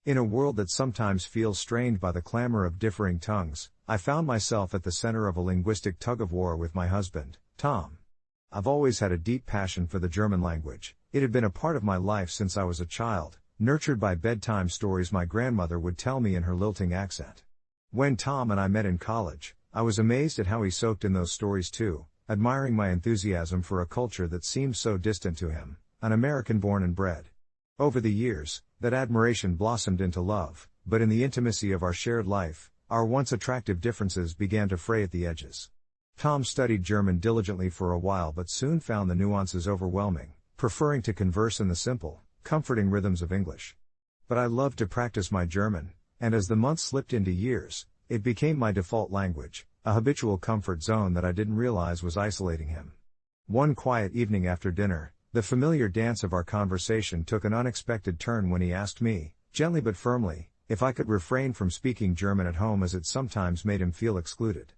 In a world that sometimes feels strained by the clamor of differing tongues, I found myself at the center of a linguistic tug-of-war with my husband, Tom. I've always had a deep passion for the German language. It had been a part of my life since I was a child, nurtured by bedtime stories my grandmother would tell me in her lilting accent. When Tom and I met in college, I was amazed at how he soaked in those stories too, admiring my enthusiasm for a culture that seemed so distant to him, an American born and bred. Over the years, that admiration blossomed into love, but in the intimacy of our shared life, our once attractive differences began to fray at the edges. Tom studied German diligently for a while but soon found the nuances overwhelming, preferring to converse in the simple, comforting rhythms of English. But I loved to practice my German, and as the months slipped into years, it became my default language, a habitual comfort zone that I didn't realize was isolating him. One quiet evening after dinner, the familiar dance of our conversation took an unexpected turn when he asked me, gently but firmly, if I could refrain from speaking German at home as it sometimes made him feel excluded.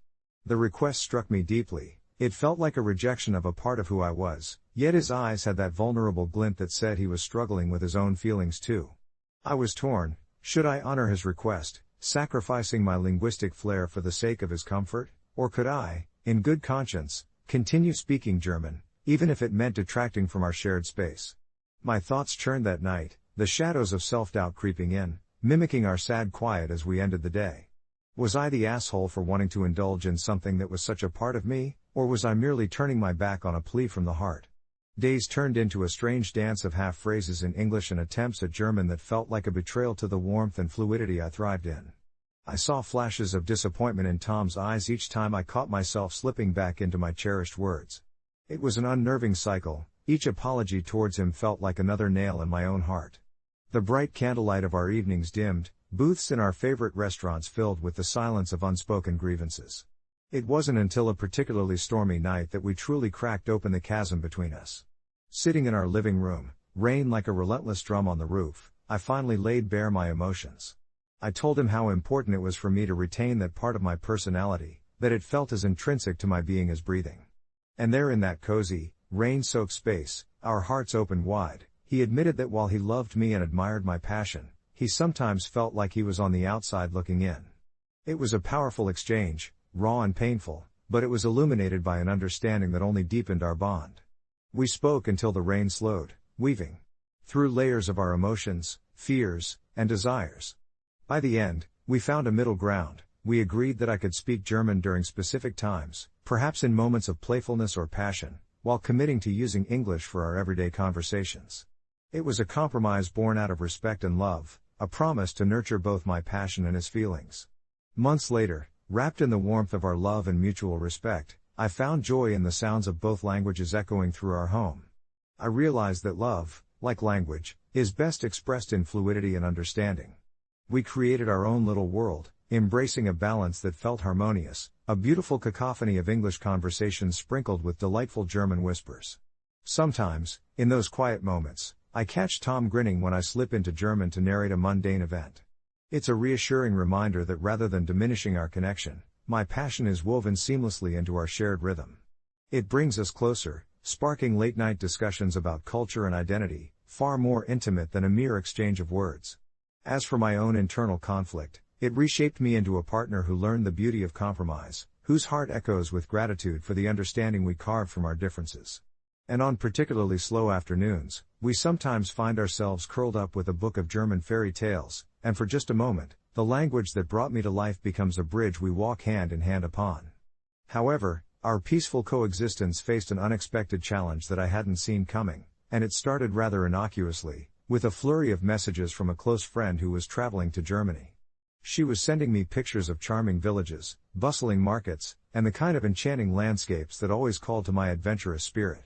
The request struck me deeply. It felt like a rejection of a part of who I was, yet his eyes had that vulnerable glint that said he was struggling with his own feelings too. I was torn. Should I honor his request, sacrificing my linguistic flair for the sake of his comfort, or could I, in good conscience, continue speaking German, even if it meant detracting from our shared space? My thoughts churned that night, the shadows of self-doubt creeping in, mimicking our sad quiet as we ended the day. Was I the asshole for wanting to indulge in something that was such a part of me, or was I merely turning my back on a plea from the heart? Days turned into a strange dance of half-phrases in English and attempts at German that felt like a betrayal to the warmth and fluidity I thrived in. I saw flashes of disappointment in Tom's eyes each time I caught myself slipping back into my cherished words. It was an unnerving cycle. Each apology towards him felt like another nail in my own heart. The bright candlelight of our evenings dimmed, booths in our favorite restaurants filled with the silence of unspoken grievances. It wasn't until a particularly stormy night that we truly cracked open the chasm between us. Sitting in our living room, rain like a relentless drum on the roof, I finally laid bare my emotions. I told him how important it was for me to retain that part of my personality, that it felt as intrinsic to my being as breathing. And there in that cozy, rain-soaked space, our hearts opened wide, he admitted that while he loved me and admired my passion, he sometimes felt like he was on the outside looking in. It was a powerful exchange, raw and painful, but it was illuminated by an understanding that only deepened our bond. We spoke until the rain slowed, weaving through layers of our emotions, fears, and desires. By the end, we found a middle ground. We agreed that I could speak German during specific times, perhaps in moments of playfulness or passion, while committing to using English for our everyday conversations. It was a compromise born out of respect and love, a promise to nurture both my passion and his feelings. Months later, wrapped in the warmth of our love and mutual respect, I found joy in the sounds of both languages echoing through our home. I realized that love, like language, is best expressed in fluidity and understanding. We created our own little world, embracing a balance that felt harmonious, a beautiful cacophony of English conversations sprinkled with delightful German whispers. Sometimes, in those quiet moments, I catch Tom grinning when I slip into German to narrate a mundane event. It's a reassuring reminder that rather than diminishing our connection, my passion is woven seamlessly into our shared rhythm. It brings us closer, sparking late-night discussions about culture and identity, far more intimate than a mere exchange of words. As for my own internal conflict, it reshaped me into a partner who learned the beauty of compromise, whose heart echoes with gratitude for the understanding we carved from our differences. And on particularly slow afternoons, we sometimes find ourselves curled up with a book of German fairy tales, and for just a moment, the language that brought me to life becomes a bridge we walk hand in hand upon. However, our peaceful coexistence faced an unexpected challenge that I hadn't seen coming, and it started rather innocuously, with a flurry of messages from a close friend who was traveling to Germany. She was sending me pictures of charming villages, bustling markets, and the kind of enchanting landscapes that always called to my adventurous spirit.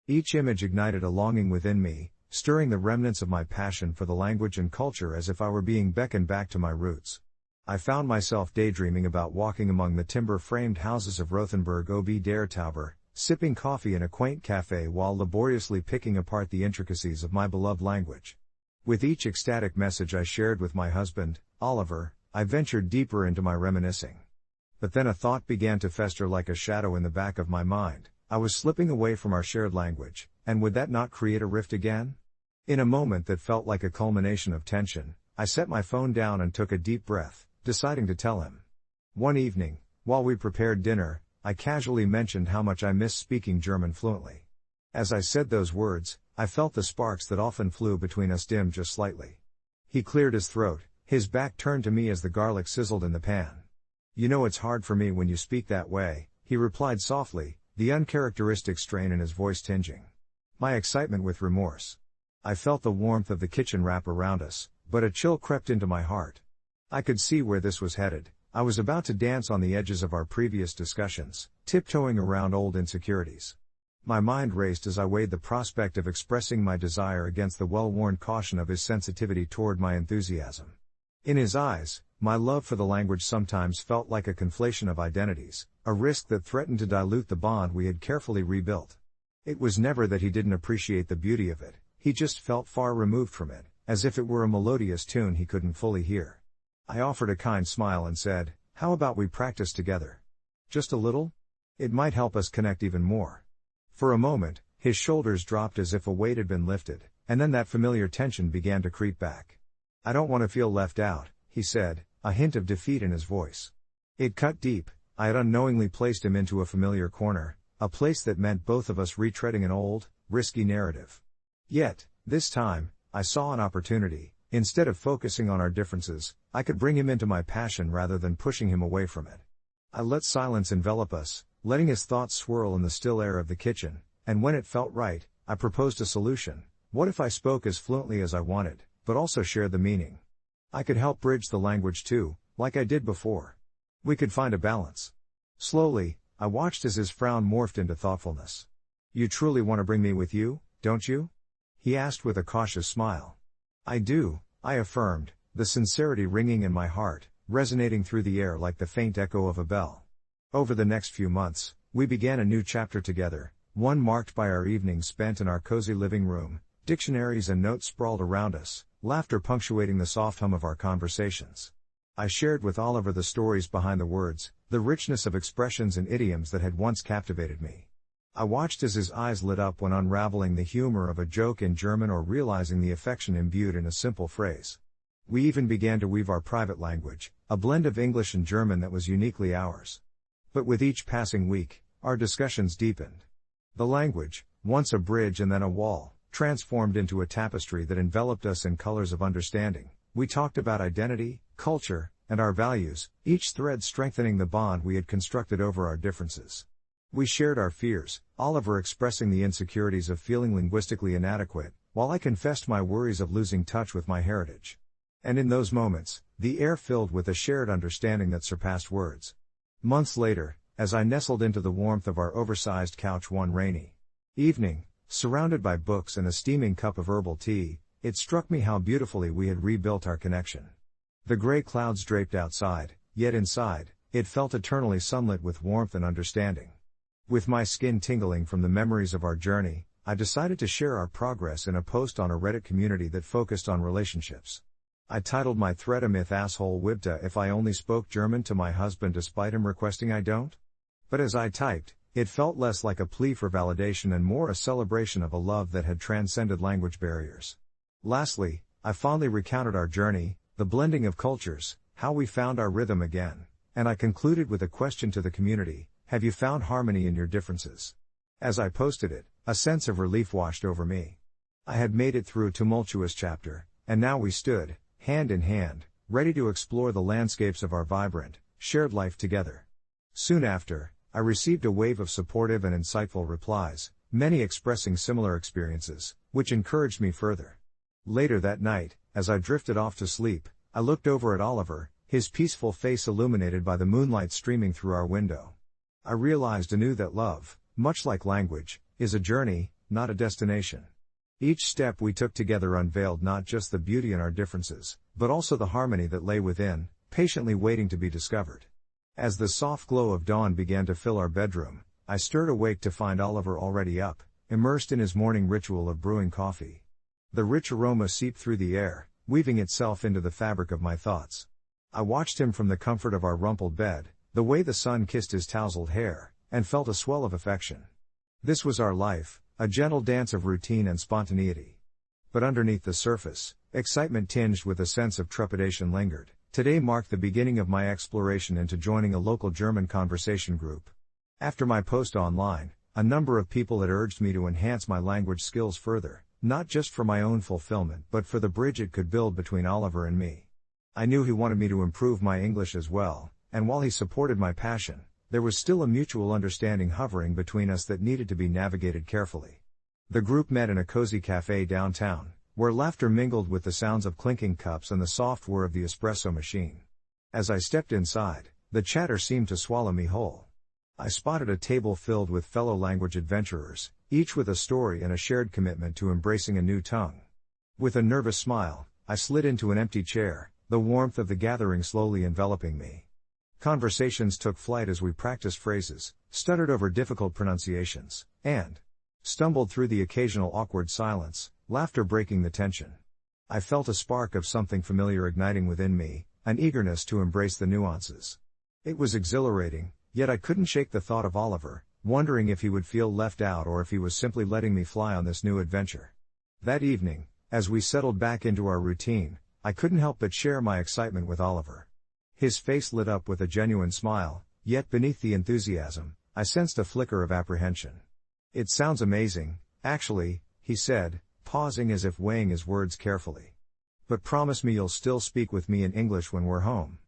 Each image ignited a longing within me, stirring the remnants of my passion for the language and culture as if I were being beckoned back to my roots. I found myself daydreaming about walking among the timber-framed houses of Rothenburg ob der Tauber, sipping coffee in a quaint cafe while laboriously picking apart the intricacies of my beloved language. With each ecstatic message I shared with my husband, Oliver, I ventured deeper into my reminiscing. But then a thought began to fester like a shadow in the back of my mind. I was slipping away from our shared language, and would that not create a rift again? In a moment that felt like a culmination of tension, I set my phone down and took a deep breath, deciding to tell him. One evening, while we prepared dinner, I casually mentioned how much I miss speaking German fluently. As I said those words, I felt the sparks that often flew between us dim just slightly. He cleared his throat, his back turned to me as the garlic sizzled in the pan. "You know it's hard for me when you speak that way," he replied softly, the uncharacteristic strain in his voice tinging my excitement with remorse. I felt the warmth of the kitchen wrap around us, but a chill crept into my heart. I could see where this was headed. I was about to dance on the edges of our previous discussions, tiptoeing around old insecurities. My mind raced as I weighed the prospect of expressing my desire against the well-worn caution of his sensitivity toward my enthusiasm. In his eyes, my love for the language sometimes felt like a conflation of identities, a risk that threatened to dilute the bond we had carefully rebuilt. It was never that he didn't appreciate the beauty of it, he just felt far removed from it, as if it were a melodious tune he couldn't fully hear. I offered a kind smile and said, "How about we practice together? Just a little? It might help us connect even more." For a moment, his shoulders dropped as if a weight had been lifted, and then that familiar tension began to creep back. "I don't want to feel left out," he said, a hint of defeat in his voice. It cut deep. I had unknowingly placed him into a familiar corner, a place that meant both of us retreading an old, risky narrative. Yet, this time, I saw an opportunity. Instead of focusing on our differences, I could bring him into my passion rather than pushing him away from it. I let silence envelop us, letting his thoughts swirl in the still air of the kitchen, and when it felt right, I proposed a solution. What if I spoke as fluently as I wanted, but also shared the meaning? I could help bridge the language too, like I did before. We could find a balance. Slowly, I watched as his frown morphed into thoughtfulness. "You truly want to bring me with you, don't you?" he asked with a cautious smile. "I do," I affirmed, the sincerity ringing in my heart, resonating through the air like the faint echo of a bell. Over the next few months, we began a new chapter together, one marked by our evenings spent in our cozy living room, dictionaries and notes sprawled around us, laughter punctuating the soft hum of our conversations. I shared with Oliver the stories behind the words, the richness of expressions and idioms that had once captivated me. I watched as his eyes lit up when unraveling the humor of a joke in German or realizing the affection imbued in a simple phrase. We even began to weave our private language, a blend of English and German that was uniquely ours. But with each passing week, our discussions deepened. The language, once a bridge and then a wall, transformed into a tapestry that enveloped us in colors of understanding. We talked about identity, culture, and our values, each thread strengthening the bond we had constructed over our differences. We shared our fears, Oliver expressing the insecurities of feeling linguistically inadequate, while I confessed my worries of losing touch with my heritage. And in those moments, the air filled with a shared understanding that surpassed words. Months later, as I nestled into the warmth of our oversized couch one rainy evening, surrounded by books and a steaming cup of herbal tea, it struck me how beautifully we had rebuilt our connection. The gray clouds draped outside, yet inside, it felt eternally sunlit with warmth and understanding. With my skin tingling from the memories of our journey, I decided to share our progress in a post on a Reddit community that focused on relationships. I titled my thread "A Myth Asshole WIBTAH If I Only Spoke German to My Husband Despite Him Requesting I Don't?" But as I typed, it felt less like a plea for validation and more a celebration of a love that had transcended language barriers. Lastly, I fondly recounted our journey, the blending of cultures, how we found our rhythm again, and I concluded with a question to the community: have you found harmony in your differences? As I posted it, a sense of relief washed over me. I had made it through a tumultuous chapter, and now we stood, hand in hand, ready to explore the landscapes of our vibrant, shared life together. Soon after, I received a wave of supportive and insightful replies, many expressing similar experiences, which encouraged me further. Later that night, as I drifted off to sleep, I looked over at Oliver, his peaceful face illuminated by the moonlight streaming through our window. I realized anew that love, much like language, is a journey, not a destination. Each step we took together unveiled not just the beauty in our differences, but also the harmony that lay within, patiently waiting to be discovered. As the soft glow of dawn began to fill our bedroom, I stirred awake to find Oliver already up, immersed in his morning ritual of brewing coffee. The rich aroma seeped through the air, weaving itself into the fabric of my thoughts. I watched him from the comfort of our rumpled bed, the way the sun kissed his tousled hair, and felt a swell of affection. This was our life, a gentle dance of routine and spontaneity. But underneath the surface, Excitement tinged with a sense of trepidation lingered. Today marked the beginning of my exploration into joining a local German conversation group. After my post online, a number of people had urged me to enhance my language skills further, not just for my own fulfillment but for the bridge it could build between Oliver and me. I knew he wanted me to improve my English as well, and while he supported my passion, there was still a mutual understanding hovering between us that needed to be navigated carefully. The group met in a cozy cafe downtown, where laughter mingled with the sounds of clinking cups and the soft whir of the espresso machine. As I stepped inside, the chatter seemed to swallow me whole. I spotted a table filled with fellow language adventurers, each with a story and a shared commitment to embracing a new tongue. With a nervous smile, I slid into an empty chair, the warmth of the gathering slowly enveloping me. Conversations took flight as we practiced phrases, stuttered over difficult pronunciations, and stumbled through the occasional awkward silence, laughter breaking the tension. I felt a spark of something familiar igniting within me, an eagerness to embrace the nuances. It was exhilarating, yet I couldn't shake the thought of Oliver, wondering if he would feel left out or if he was simply letting me fly on this new adventure. That evening, as we settled back into our routine, I couldn't help but share my excitement with Oliver. His face lit up with a genuine smile, yet beneath the enthusiasm, I sensed a flicker of apprehension. "It sounds amazing, actually," he said, pausing as if weighing his words carefully. "But promise me you'll still speak with me in English when we're home.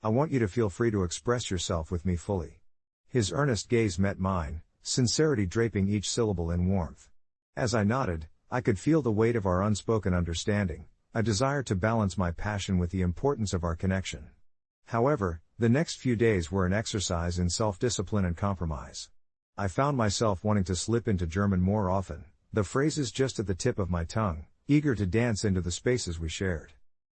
I want you to feel free to express yourself with me fully." His earnest gaze met mine, sincerity draping each syllable in warmth. As I nodded, I could feel the weight of our unspoken understanding, a desire to balance my passion with the importance of our connection. However, the next few days were an exercise in self-discipline and compromise. I found myself wanting to slip into German more often, the phrases just at the tip of my tongue, eager to dance into the spaces we shared.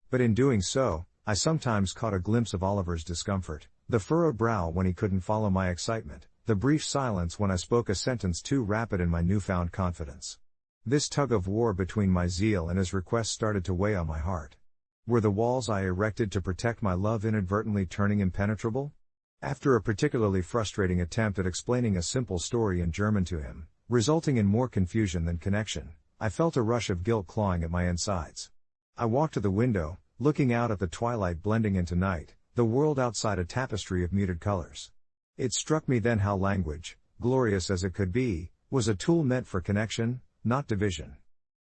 But in doing so, I sometimes caught a glimpse of Oliver's discomfort, the furrowed brow when he couldn't follow my excitement, the brief silence when I spoke a sentence too rapid in my newfound confidence. This tug of war between my zeal and his request started to weigh on my heart. Were the walls I erected to protect my love inadvertently turning impenetrable? After a particularly frustrating attempt at explaining a simple story in German to him, resulting in more confusion than connection, I felt a rush of guilt clawing at my insides. I walked to the window, looking out at the twilight blending into night, the world outside a tapestry of muted colors. It struck me then how language, glorious as it could be, was a tool meant for connection, not division.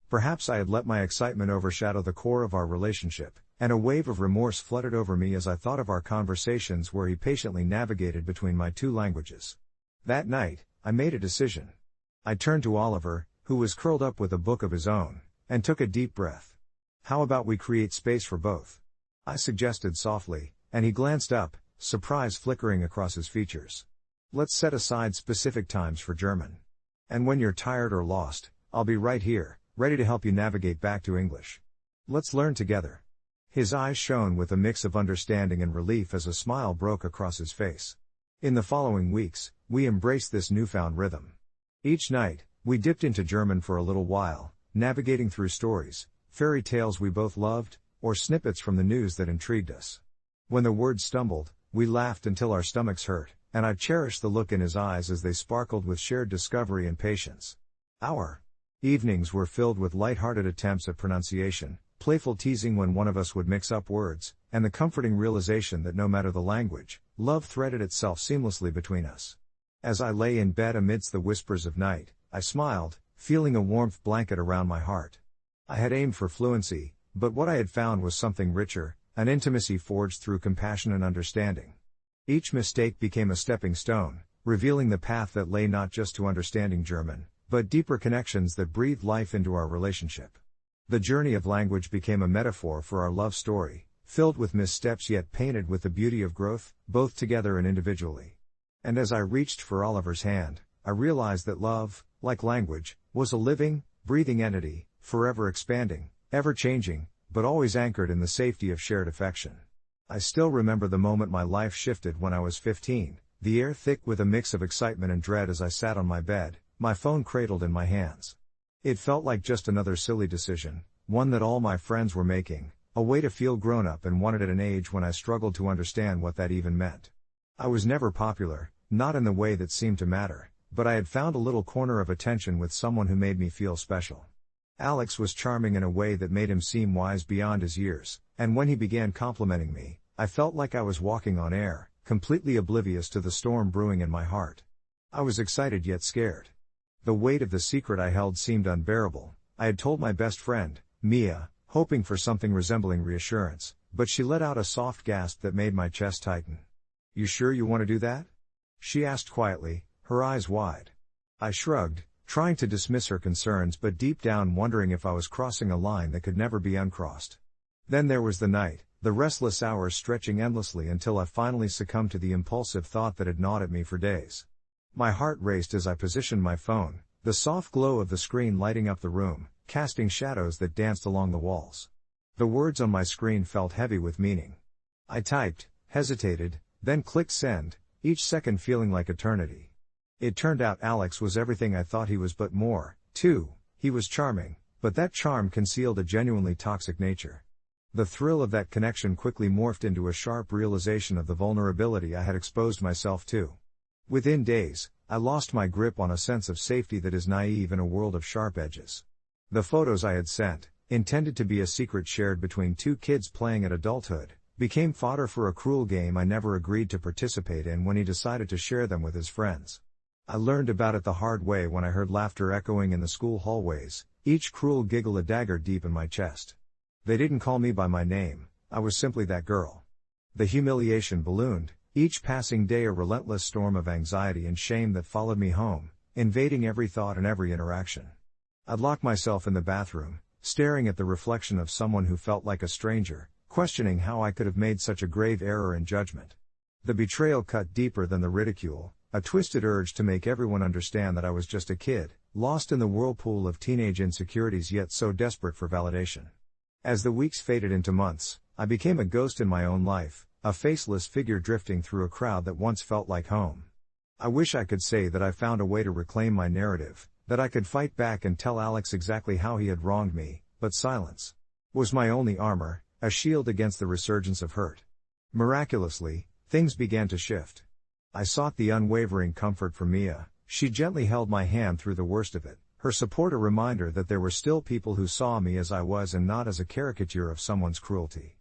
Perhaps I had let my excitement overshadow the core of our relationship, and a wave of remorse flooded over me as I thought of our conversations where he patiently navigated between my two languages. That night, I made a decision. I turned to Oliver, who was curled up with a book of his own, and took a deep breath. "How about we create space for both?" I suggested softly, and he glanced up, surprise flickering across his features. "Let's set aside specific times for German. And when you're tired or lost, I'll be right here, ready to help you navigate back to English. Let's learn together." His eyes shone with a mix of understanding and relief as a smile broke across his face. In the following weeks, we embraced this newfound rhythm. Each night, we dipped into German for a little while, navigating through stories, fairy tales we both loved, or snippets from the news that intrigued us. When the words stumbled, we laughed until our stomachs hurt, and I cherished the look in his eyes as they sparkled with shared discovery and patience. Our evenings were filled with light-hearted attempts at pronunciation, playful teasing when one of us would mix up words, and the comforting realization that no matter the language, love threaded itself seamlessly between us. As I lay in bed amidst the whispers of night, I smiled, feeling a warmth blanket around my heart. I had aimed for fluency, but what I had found was something richer, an intimacy forged through compassion and understanding. Each mistake became a stepping stone, revealing the path that lay not just to understanding German, but deeper connections that breathed life into our relationship. The journey of language became a metaphor for our love story, filled with missteps yet painted with the beauty of growth, both together and individually. And as I reached for Oliver's hand, I realized that love, like language, was a living, breathing entity, forever expanding, ever changing, but always anchored in the safety of shared affection. I still remember the moment my life shifted when I was 15, the air thick with a mix of excitement and dread as I sat on my bed, my phone cradled in my hands. It felt like just another silly decision, one that all my friends were making, a way to feel grown up and wanted at an age when I struggled to understand what that even meant. I was never popular, not in the way that seemed to matter, but I had found a little corner of attention with someone who made me feel special. Alex was charming in a way that made him seem wise beyond his years, and when he began complimenting me, I felt like I was walking on air, completely oblivious to the storm brewing in my heart. I was excited yet scared. The weight of the secret I held seemed unbearable. I had told my best friend, Mia, hoping for something resembling reassurance, but she let out a soft gasp that made my chest tighten. "You sure you want to do that?" she asked quietly, her eyes wide. I shrugged, trying to dismiss her concerns but deep down wondering if I was crossing a line that could never be uncrossed. Then there was the night, the restless hours stretching endlessly until I finally succumbed to the impulsive thought that had gnawed at me for days. My heart raced as I positioned my phone, the soft glow of the screen lighting up the room, casting shadows that danced along the walls. The words on my screen felt heavy with meaning. I typed, hesitated, then clicked send, each second feeling like eternity. It turned out Alex was everything I thought he was but more, too. He was charming, but that charm concealed a genuinely toxic nature. The thrill of that connection quickly morphed into a sharp realization of the vulnerability I had exposed myself to. Within days, I lost my grip on a sense of safety that is naive in a world of sharp edges. The photos I had sent, intended to be a secret shared between two kids playing at adulthood, became fodder for a cruel game I never agreed to participate in when he decided to share them with his friends. I learned about it the hard way when I heard laughter echoing in the school hallways, each cruel giggle a dagger deep in my chest. They didn't call me by my name, I was simply that girl. The humiliation ballooned, each passing day a relentless storm of anxiety and shame that followed me home, invading every thought and every interaction. I'd lock myself in the bathroom, staring at the reflection of someone who felt like a stranger, questioning how I could have made such a grave error in judgment. The betrayal cut deeper than the ridicule, a twisted urge to make everyone understand that I was just a kid, lost in the whirlpool of teenage insecurities yet so desperate for validation. As the weeks faded into months, I became a ghost in my own life, a faceless figure drifting through a crowd that once felt like home. I wish I could say that I found a way to reclaim my narrative, that I could fight back and tell Alex exactly how he had wronged me, but silence was my only armor, a shield against the resurgence of hurt. Miraculously, things began to shift. I sought the unwavering comfort from Mia. She gently held my hand through the worst of it, her support a reminder that there were still people who saw me as I was and not as a caricature of someone's cruelty.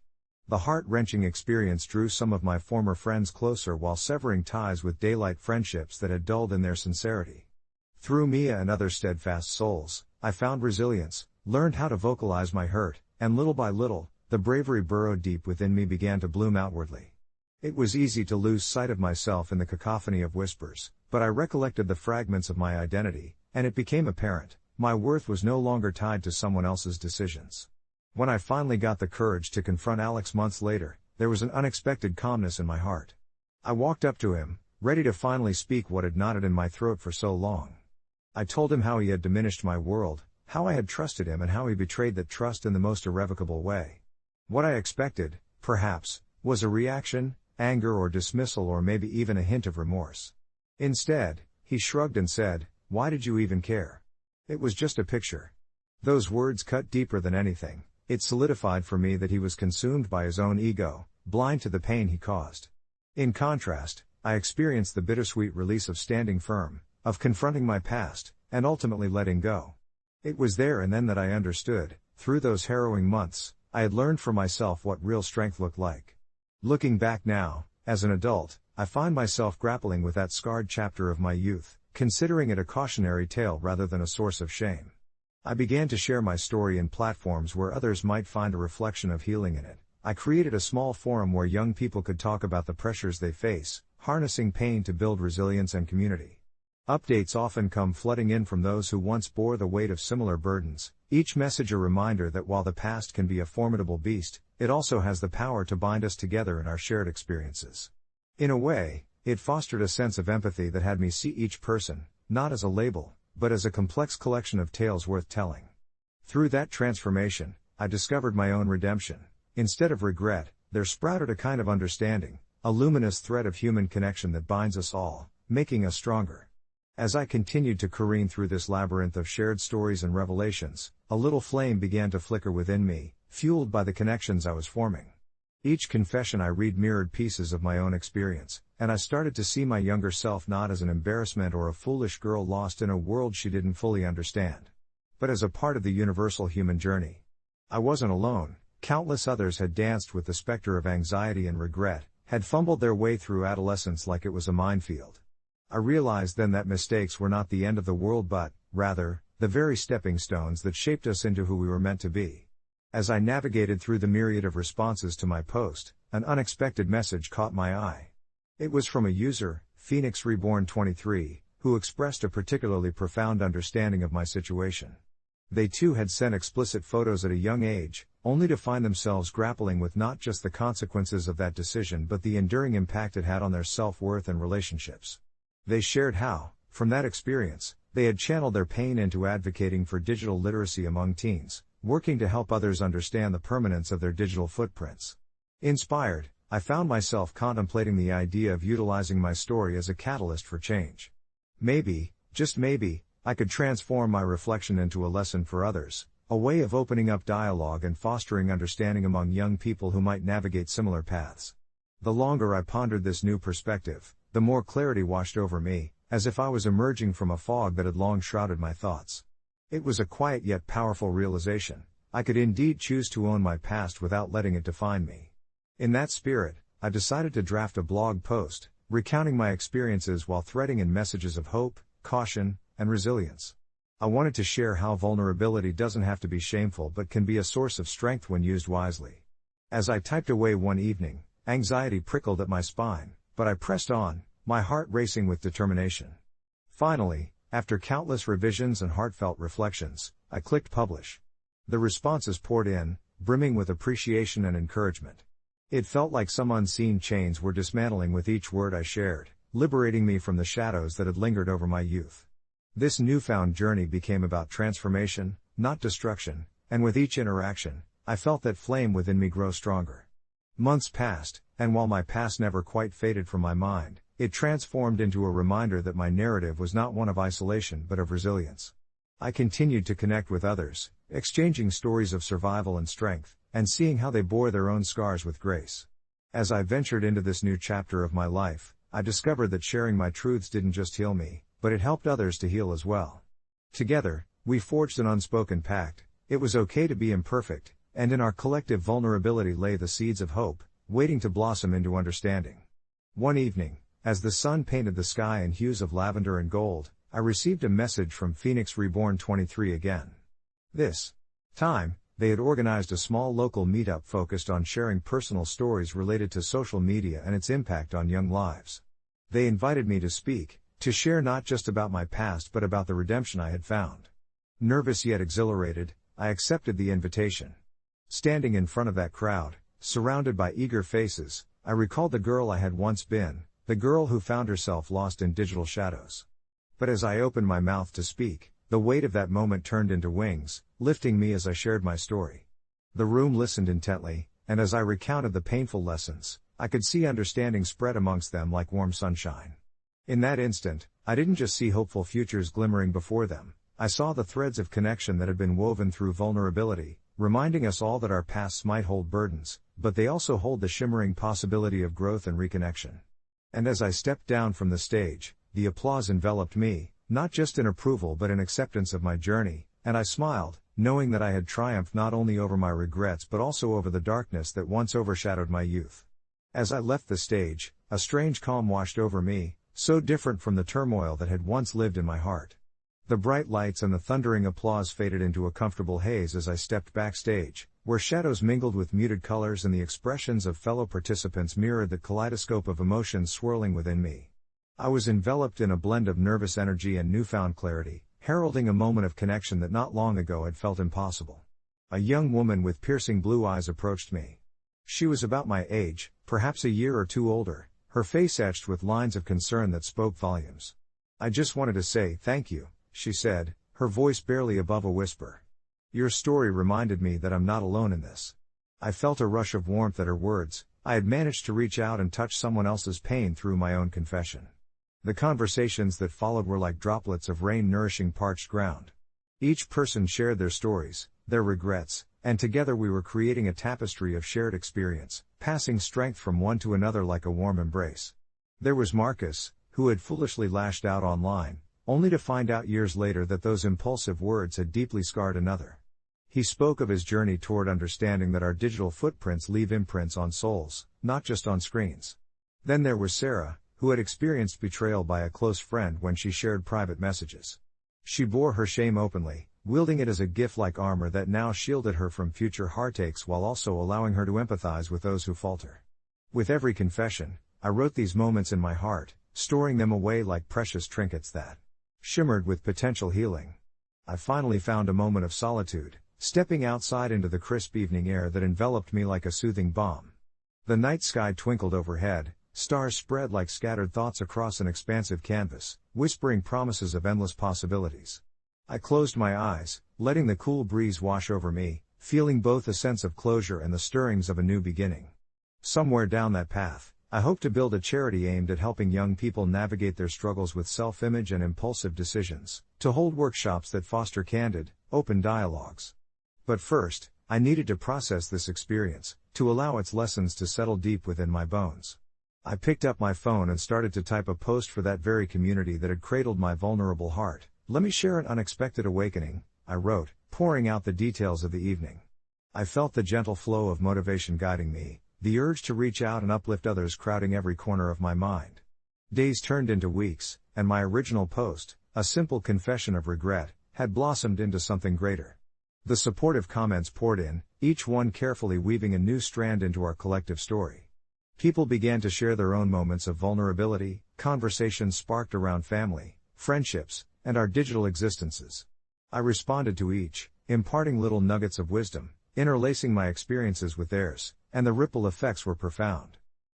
The heart-wrenching experience drew some of my former friends closer while severing ties with daylight friendships that had dulled in their sincerity. Through Mia and other steadfast souls, I found resilience, learned how to vocalize my hurt, and little by little, the bravery burrowed deep within me began to bloom outwardly. It was easy to lose sight of myself in the cacophony of whispers, but I recollected the fragments of my identity, and it became apparent, my worth was no longer tied to someone else's decisions. When I finally got the courage to confront Alex months later, there was an unexpected calmness in my heart. I walked up to him, ready to finally speak what had knotted in my throat for so long. I told him how he had diminished my world, how I had trusted him and how he betrayed that trust in the most irrevocable way. What I expected, perhaps, was a reaction, anger or dismissal or maybe even a hint of remorse. Instead, he shrugged and said, "Why did you even care? It was just a picture." Those words cut deeper than anything. It solidified for me that he was consumed by his own ego, blind to the pain he caused. In contrast, I experienced the bittersweet release of standing firm, of confronting my past, and ultimately letting go. It was there and then that I understood, through those harrowing months, I had learned for myself what real strength looked like. Looking back now, as an adult, I find myself grappling with that scarred chapter of my youth, considering it a cautionary tale rather than a source of shame. I began to share my story in platforms where others might find a reflection of healing in it. I created a small forum where young people could talk about the pressures they face, harnessing pain to build resilience and community. Updates often come flooding in from those who once bore the weight of similar burdens, each message a reminder that while the past can be a formidable beast, it also has the power to bind us together in our shared experiences. In a way, it fostered a sense of empathy that had me see each person, not as a label, but as a complex collection of tales worth telling. Through that transformation, I discovered my own redemption. Instead of regret, there sprouted a kind of understanding, a luminous thread of human connection that binds us all, making us stronger. As I continued to careen through this labyrinth of shared stories and revelations, a little flame began to flicker within me, fueled by the connections I was forming. Each confession I read mirrored pieces of my own experience, and I started to see my younger self not as an embarrassment or a foolish girl lost in a world she didn't fully understand, but as a part of the universal human journey. I wasn't alone. Countless others had danced with the specter of anxiety and regret, had fumbled their way through adolescence like it was a minefield. I realized then that mistakes were not the end of the world but, rather, the very stepping stones that shaped us into who we were meant to be. As I navigated through the myriad of responses to my post, an unexpected message caught my eye. It was from a user, Phoenix Reborn 23, who expressed a particularly profound understanding of my situation. They too had sent explicit photos at a young age, only to find themselves grappling with not just the consequences of that decision but the enduring impact it had on their self-worth and relationships. They shared how, from that experience, they had channeled their pain into advocating for digital literacy among teens, working to help others understand the permanence of their digital footprints. Inspired, I found myself contemplating the idea of utilizing my story as a catalyst for change. Maybe, just maybe, I could transform my reflection into a lesson for others, a way of opening up dialogue and fostering understanding among young people who might navigate similar paths. The longer I pondered this new perspective, the more clarity washed over me, as if I was emerging from a fog that had long shrouded my thoughts. It was a quiet yet powerful realization. I could indeed choose to own my past without letting it define me. In that spirit, I decided to draft a blog post, recounting my experiences while threading in messages of hope, caution, and resilience. I wanted to share how vulnerability doesn't have to be shameful but can be a source of strength when used wisely. As I typed away one evening, anxiety prickled at my spine, but I pressed on, my heart racing with determination. Finally, after countless revisions and heartfelt reflections, I clicked publish. The responses poured in, brimming with appreciation and encouragement. It felt like some unseen chains were dismantling with each word I shared, liberating me from the shadows that had lingered over my youth. This newfound journey became about transformation, not destruction, and with each interaction, I felt that flame within me grow stronger. Months passed, and while my past never quite faded from my mind, it transformed into a reminder that my narrative was not one of isolation but of resilience. I continued to connect with others, exchanging stories of survival and strength, and seeing how they bore their own scars with grace. As I ventured into this new chapter of my life, I discovered that sharing my truths didn't just heal me, but it helped others to heal as well. Together, we forged an unspoken pact. It was okay to be imperfect, and in our collective vulnerability lay the seeds of hope, waiting to blossom into understanding. One evening, as the sun painted the sky in hues of lavender and gold, I received a message from Phoenix Reborn 23 again. This time, they had organized a small local meetup focused on sharing personal stories related to social media and its impact on young lives. They invited me to speak, to share not just about my past but about the redemption I had found. Nervous yet exhilarated, I accepted the invitation. Standing in front of that crowd, surrounded by eager faces, I recalled the girl I had once been, the girl who found herself lost in digital shadows. But as I opened my mouth to speak, the weight of that moment turned into wings, lifting me as I shared my story. The room listened intently, and as I recounted the painful lessons, I could see understanding spread amongst them like warm sunshine. In that instant, I didn't just see hopeful futures glimmering before them, I saw the threads of connection that had been woven through vulnerability, reminding us all that our pasts might hold burdens, but they also hold the shimmering possibility of growth and reconnection. And as I stepped down from the stage, the applause enveloped me, not just in approval but in acceptance of my journey, and I smiled, knowing that I had triumphed not only over my regrets but also over the darkness that once overshadowed my youth. As I left the stage, a strange calm washed over me, so different from the turmoil that had once lived in my heart. The bright lights and the thundering applause faded into a comfortable haze as I stepped backstage, where shadows mingled with muted colors and the expressions of fellow participants mirrored the kaleidoscope of emotions swirling within me. I was enveloped in a blend of nervous energy and newfound clarity, heralding a moment of connection that not long ago had felt impossible. A young woman with piercing blue eyes approached me. She was about my age, perhaps a year or two older, her face etched with lines of concern that spoke volumes. "I just wanted to say thank you," she said, her voice barely above a whisper. "Your story reminded me that I'm not alone in this." I felt a rush of warmth at her words. I had managed to reach out and touch someone else's pain through my own confession. The conversations that followed were like droplets of rain nourishing parched ground. Each person shared their stories, their regrets, and together we were creating a tapestry of shared experience, passing strength from one to another like a warm embrace. There was Marcus, who had foolishly lashed out online, only to find out years later that those impulsive words had deeply scarred another. He spoke of his journey toward understanding that our digital footprints leave imprints on souls, not just on screens. Then there was Sarah, who had experienced betrayal by a close friend when she shared private messages. She bore her shame openly, wielding it as a gift-like armor that now shielded her from future heartaches while also allowing her to empathize with those who falter. With every confession, I wrote these moments in my heart, storing them away like precious trinkets that shimmered with potential healing. I finally found a moment of solitude, stepping outside into the crisp evening air that enveloped me like a soothing balm. The night sky twinkled overhead, stars spread like scattered thoughts across an expansive canvas, whispering promises of endless possibilities. I closed my eyes, letting the cool breeze wash over me, feeling both a sense of closure and the stirrings of a new beginning. Somewhere down that path, I hope to build a charity aimed at helping young people navigate their struggles with self-image and impulsive decisions, to hold workshops that foster candid, open dialogues. But first, I needed to process this experience, to allow its lessons to settle deep within my bones. I picked up my phone and started to type a post for that very community that had cradled my vulnerable heart. "Let me share an unexpected awakening," I wrote, pouring out the details of the evening. I felt the gentle flow of motivation guiding me, the urge to reach out and uplift others crowding every corner of my mind. Days turned into weeks, and my original post, a simple confession of regret, had blossomed into something greater. The supportive comments poured in, each one carefully weaving a new strand into our collective story. People began to share their own moments of vulnerability, conversations sparked around family, friendships, and our digital existences. I responded to each, imparting little nuggets of wisdom, interlacing my experiences with theirs, and the ripple effects were profound.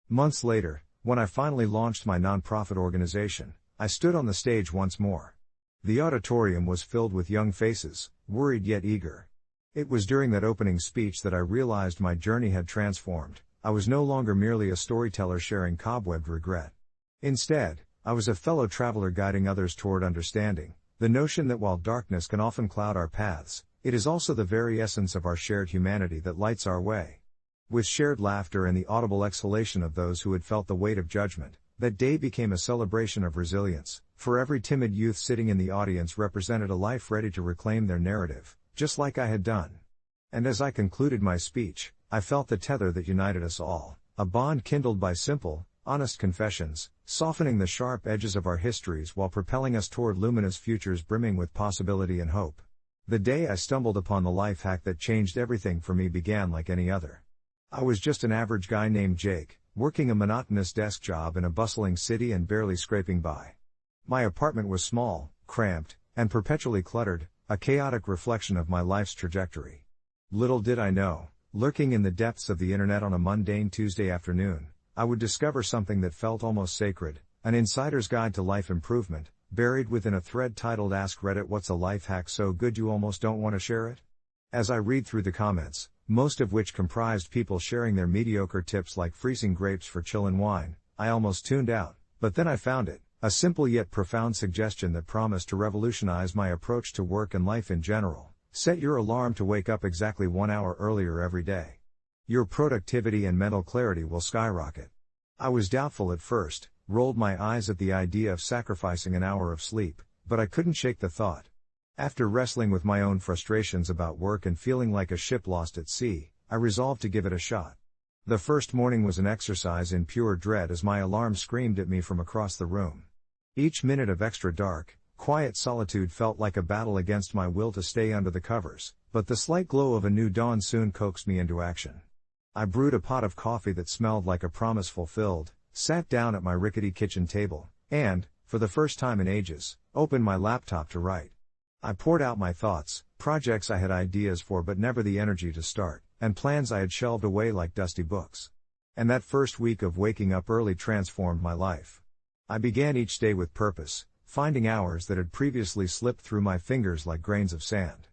Months later, when I finally launched my nonprofit organization, I stood on the stage once more. The auditorium was filled with young faces, worried yet eager. It was during that opening speech that I realized my journey had transformed. I was no longer merely a storyteller sharing cobwebbed regret. Instead, I was a fellow traveler guiding others toward understanding, the notion that while darkness can often cloud our paths, it is also the very essence of our shared humanity that lights our way. With shared laughter and the audible exhalation of those who had felt the weight of judgment, that day became a celebration of resilience, for every timid youth sitting in the audience represented a life ready to reclaim their narrative, just like I had done. And as I concluded my speech, I felt the tether that united us all, a bond kindled by simple, honest confessions, softening the sharp edges of our histories while propelling us toward luminous futures brimming with possibility and hope. The day I stumbled upon the life hack that changed everything for me began like any other. I was just an average guy named Jake, working a monotonous desk job in a bustling city and barely scraping by. My apartment was small, cramped, and perpetually cluttered, a chaotic reflection of my life's trajectory. Little did I know, lurking in the depths of the internet on a mundane Tuesday afternoon, I would discover something that felt almost sacred, an insider's guide to life improvement, buried within a thread titled "Ask Reddit What's a Life Hack So Good You Almost Don't Want to Share It?" As I read through the comments, most of which comprised people sharing their mediocre tips like freezing grapes for chill and wine, I almost tuned out, but then I found it, a simple yet profound suggestion that promised to revolutionize my approach to work and life in general. Set your alarm to wake up exactly 1 hour earlier every day. Your productivity and mental clarity will skyrocket. I was doubtful at first, rolled my eyes at the idea of sacrificing an hour of sleep, but I couldn't shake the thought. After wrestling with my own frustrations about work and feeling like a ship lost at sea, I resolved to give it a shot. The first morning was an exercise in pure dread as my alarm screamed at me from across the room. Each minute of extra dark, quiet solitude felt like a battle against my will to stay under the covers, but the slight glow of a new dawn soon coaxed me into action. I brewed a pot of coffee that smelled like a promise fulfilled, sat down at my rickety kitchen table, and, for the first time in ages, opened my laptop to write. I poured out my thoughts, projects I had ideas for but never the energy to start, and plans I had shelved away like dusty books. And that first week of waking up early transformed my life. I began each day with purpose, finding hours that had previously slipped through my fingers like grains of sand.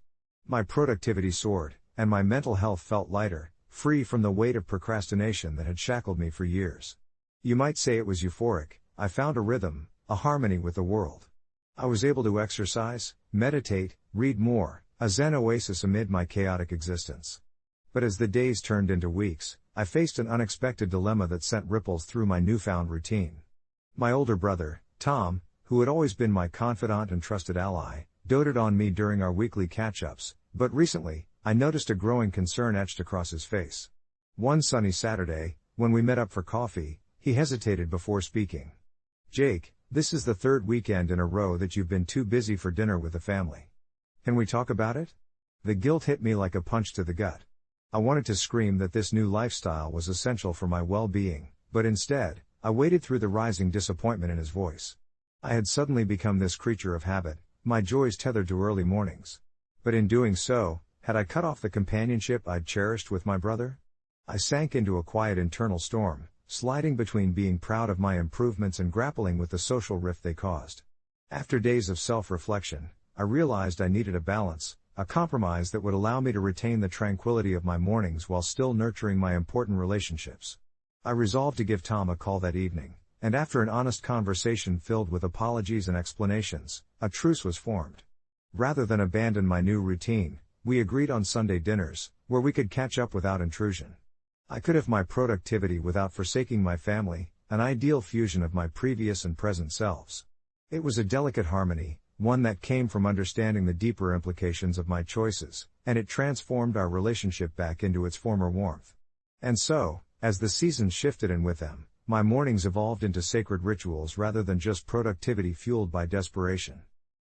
My productivity soared, and my mental health felt lighter, free from the weight of procrastination that had shackled me for years. You might say it was euphoric. I found a rhythm, a harmony with the world. I was able to exercise, meditate, read more, a zen oasis amid my chaotic existence. But as the days turned into weeks, I faced an unexpected dilemma that sent ripples through my newfound routine. My older brother, Tom, who had always been my confidant and trusted ally, doted on me during our weekly catch-ups, but recently, I noticed a growing concern etched across his face. One sunny Saturday, when we met up for coffee, he hesitated before speaking. "Jake, this is the third weekend in a row that you've been too busy for dinner with the family. Can we talk about it?" The guilt hit me like a punch to the gut. I wanted to scream that this new lifestyle was essential for my well-being, but instead, I waited through the rising disappointment in his voice. I had suddenly become this creature of habit, my joys tethered to early mornings. But in doing so, had I cut off the companionship I'd cherished with my brother? I sank into a quiet internal storm, sliding between being proud of my improvements and grappling with the social rift they caused. After days of self-reflection, I realized I needed a balance, a compromise that would allow me to retain the tranquility of my mornings while still nurturing my important relationships. I resolved to give Tom a call that evening, and after an honest conversation filled with apologies and explanations, a truce was formed. Rather than abandon my new routine, we agreed on Sunday dinners, where we could catch up without intrusion. I could have my productivity without forsaking my family, an ideal fusion of my previous and present selves. It was a delicate harmony, one that came from understanding the deeper implications of my choices, and it transformed our relationship back into its former warmth. And so, as the seasons shifted and with them, my mornings evolved into sacred rituals rather than just productivity fueled by desperation.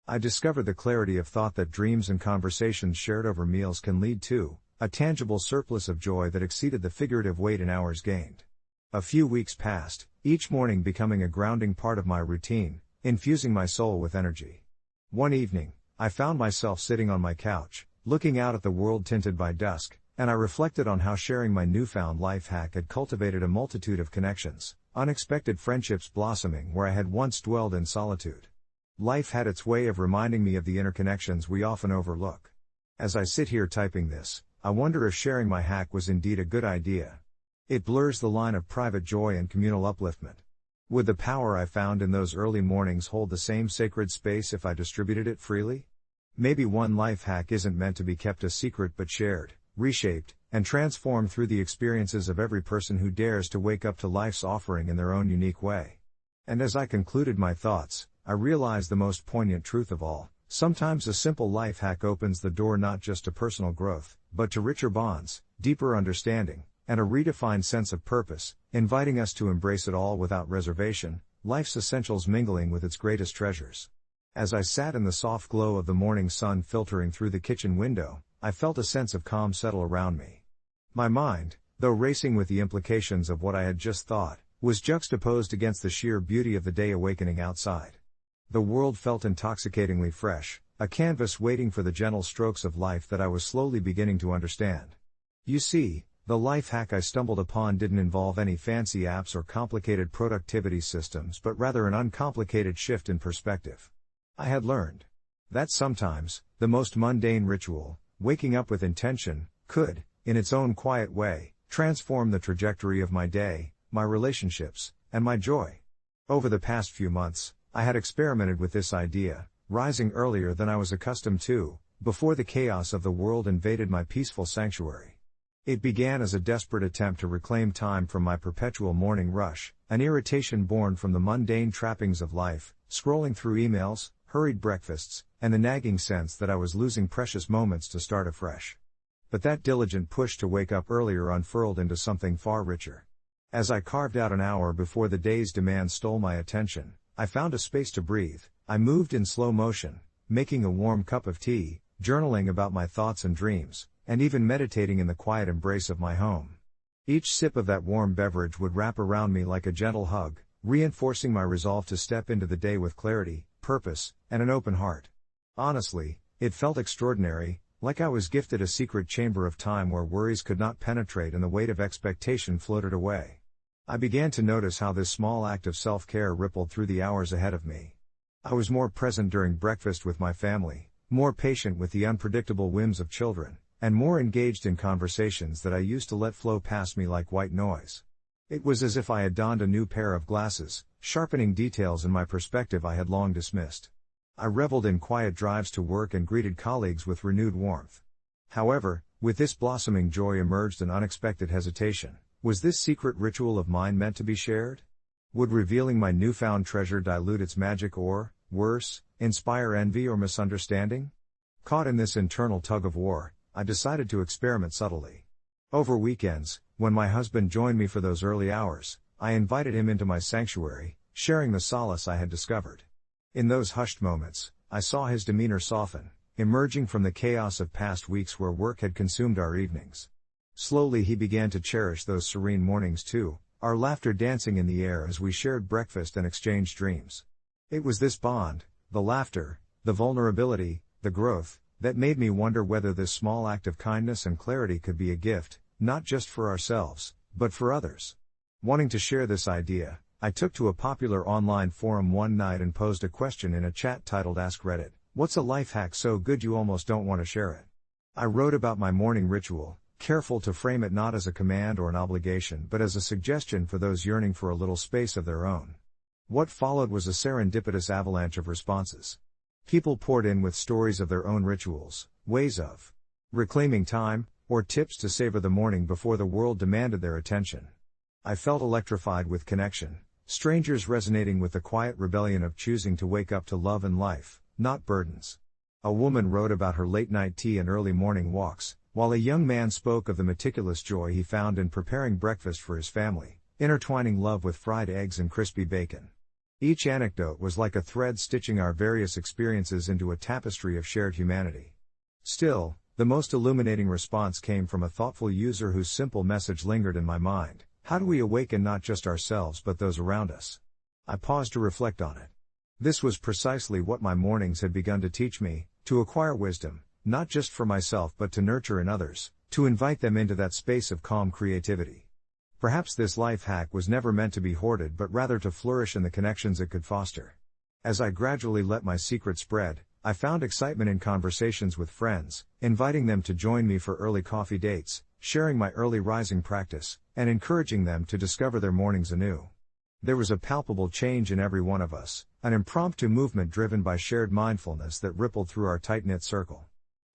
I discovered the clarity of thought that dreams and conversations shared over meals can lead to, a tangible surplus of joy that exceeded the figurative weight in hours gained. A few weeks passed, each morning becoming a grounding part of my routine, infusing my soul with energy. One evening, I found myself sitting on my couch, looking out at the world tinted by dusk, and I reflected on how sharing my newfound life hack had cultivated a multitude of connections, unexpected friendships blossoming where I had once dwelled in solitude. Life had its way of reminding me of the interconnections we often overlook. As I sit here typing this, I wonder if sharing my hack was indeed a good idea. It blurs the line of private joy and communal upliftment. Would the power I found in those early mornings hold the same sacred space if I distributed it freely? Maybe one life hack isn't meant to be kept a secret but shared, reshaped, and transformed through the experiences of every person who dares to wake up to life's offering in their own unique way. And as I concluded my thoughts, I realized the most poignant truth of all: sometimes a simple life hack opens the door not just to personal growth, but to richer bonds, deeper understanding, and a redefined sense of purpose, inviting us to embrace it all without reservation, life's essentials mingling with its greatest treasures. As I sat in the soft glow of the morning sun filtering through the kitchen window, I felt a sense of calm settle around me. My mind, though racing with the implications of what I had just thought, was juxtaposed against the sheer beauty of the day awakening outside. The world felt intoxicatingly fresh, a canvas waiting for the gentle strokes of life that I was slowly beginning to understand. You see, the life hack I stumbled upon didn't involve any fancy apps or complicated productivity systems but rather an uncomplicated shift in perspective. I had learned that sometimes, the most mundane ritual, waking up with intention, could, in its own quiet way, transform the trajectory of my day, my relationships, and my joy. Over the past few months, I had experimented with this idea, rising earlier than I was accustomed to, before the chaos of the world invaded my peaceful sanctuary. It began as a desperate attempt to reclaim time from my perpetual morning rush, an irritation born from the mundane trappings of life, scrolling through emails, hurried breakfasts, and the nagging sense that I was losing precious moments to start afresh. But that diligent push to wake up earlier unfurled into something far richer. As I carved out an hour before the day's demands stole my attention, I found a space to breathe. I moved in slow motion, making a warm cup of tea, journaling about my thoughts and dreams, and even meditating in the quiet embrace of my home. Each sip of that warm beverage would wrap around me like a gentle hug, reinforcing my resolve to step into the day with clarity, purpose, and an open heart. Honestly, it felt extraordinary, like I was gifted a secret chamber of time where worries could not penetrate and the weight of expectation floated away. I began to notice how this small act of self-care rippled through the hours ahead of me. I was more present during breakfast with my family, more patient with the unpredictable whims of children, and more engaged in conversations that I used to let flow past me like white noise. It was as if I had donned a new pair of glasses, sharpening details in my perspective I had long dismissed. I reveled in quiet drives to work and greeted colleagues with renewed warmth. However, with this blossoming joy emerged an unexpected hesitation. Was this secret ritual of mine meant to be shared? Would revealing my newfound treasure dilute its magic or, worse, inspire envy or misunderstanding? Caught in this internal tug of war, I decided to experiment subtly. Over weekends, when my husband joined me for those early hours, I invited him into my sanctuary, sharing the solace I had discovered. In those hushed moments, I saw his demeanor soften, emerging from the chaos of past weeks where work had consumed our evenings. Slowly he began to cherish those serene mornings too, our laughter dancing in the air as we shared breakfast and exchanged dreams. It was this bond, the laughter, the vulnerability, the growth, that made me wonder whether this small act of kindness and clarity could be a gift, not just for ourselves, but for others. Wanting to share this idea, I took to a popular online forum one night and posed a question in a chat titled Ask Reddit, "What's a life hack so good you almost don't want to share it?" I wrote about my morning ritual, careful to frame it not as a command or an obligation but as a suggestion for those yearning for a little space of their own. What followed was a serendipitous avalanche of responses. People poured in with stories of their own rituals, ways of reclaiming time, or tips to savor the morning before the world demanded their attention. I felt electrified with connection, strangers resonating with the quiet rebellion of choosing to wake up to love and life, not burdens. A woman wrote about her late-night tea and early morning walks, while a young man spoke of the meticulous joy he found in preparing breakfast for his family, intertwining love with fried eggs and crispy bacon. Each anecdote was like a thread stitching our various experiences into a tapestry of shared humanity. Still, the most illuminating response came from a thoughtful user whose simple message lingered in my mind: how do we awaken not just ourselves but those around us? I paused to reflect on it. This was precisely what my mornings had begun to teach me, to acquire wisdom, not just for myself but to nurture in others, to invite them into that space of calm creativity. Perhaps this life hack was never meant to be hoarded but rather to flourish in the connections it could foster. As I gradually let my secret spread, I found excitement in conversations with friends, inviting them to join me for early coffee dates, sharing my early rising practice, and encouraging them to discover their mornings anew. There was a palpable change in every one of us, an impromptu movement driven by shared mindfulness that rippled through our tight-knit circle.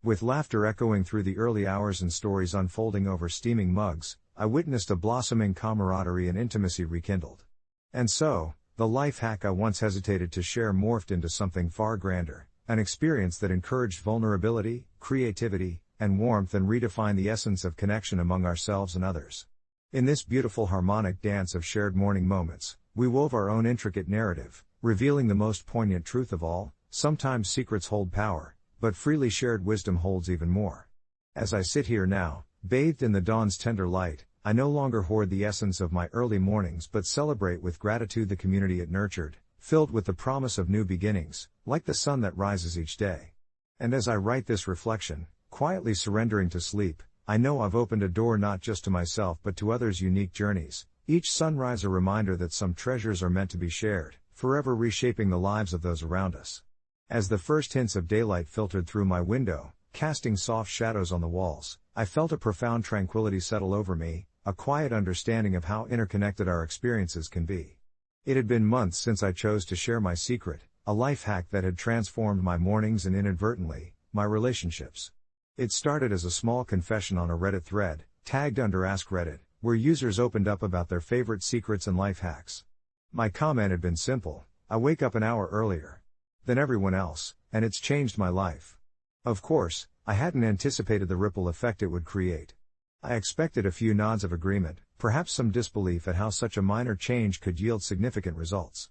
With laughter echoing through the early hours and stories unfolding over steaming mugs, I witnessed a blossoming camaraderie and intimacy rekindled. And so, the life hack I once hesitated to share morphed into something far grander, an experience that encouraged vulnerability, creativity, and warmth and redefined the essence of connection among ourselves and others. In this beautiful harmonic dance of shared morning moments, we wove our own intricate narrative, revealing the most poignant truth of all: sometimes secrets hold power, but freely shared wisdom holds even more. As I sit here now, bathed in the dawn's tender light, I no longer hoard the essence of my early mornings but celebrate with gratitude the community it nurtured, filled with the promise of new beginnings, like the sun that rises each day. And as I write this reflection, quietly surrendering to sleep, I know I've opened a door not just to myself but to others' unique journeys, each sunrise a reminder that some treasures are meant to be shared, forever reshaping the lives of those around us. As the first hints of daylight filtered through my window, casting soft shadows on the walls, I felt a profound tranquility settle over me, a quiet understanding of how interconnected our experiences can be. It had been months since I chose to share my secret, a life hack that had transformed my mornings and inadvertently, my relationships. It started as a small confession on a Reddit thread, tagged under Ask Reddit, where users opened up about their favorite secrets and life hacks. My comment had been simple: I wake up an hour earlier than everyone else, and it's changed my life. Of course, I hadn't anticipated the ripple effect it would create. I expected a few nods of agreement, perhaps some disbelief at how such a minor change could yield significant results.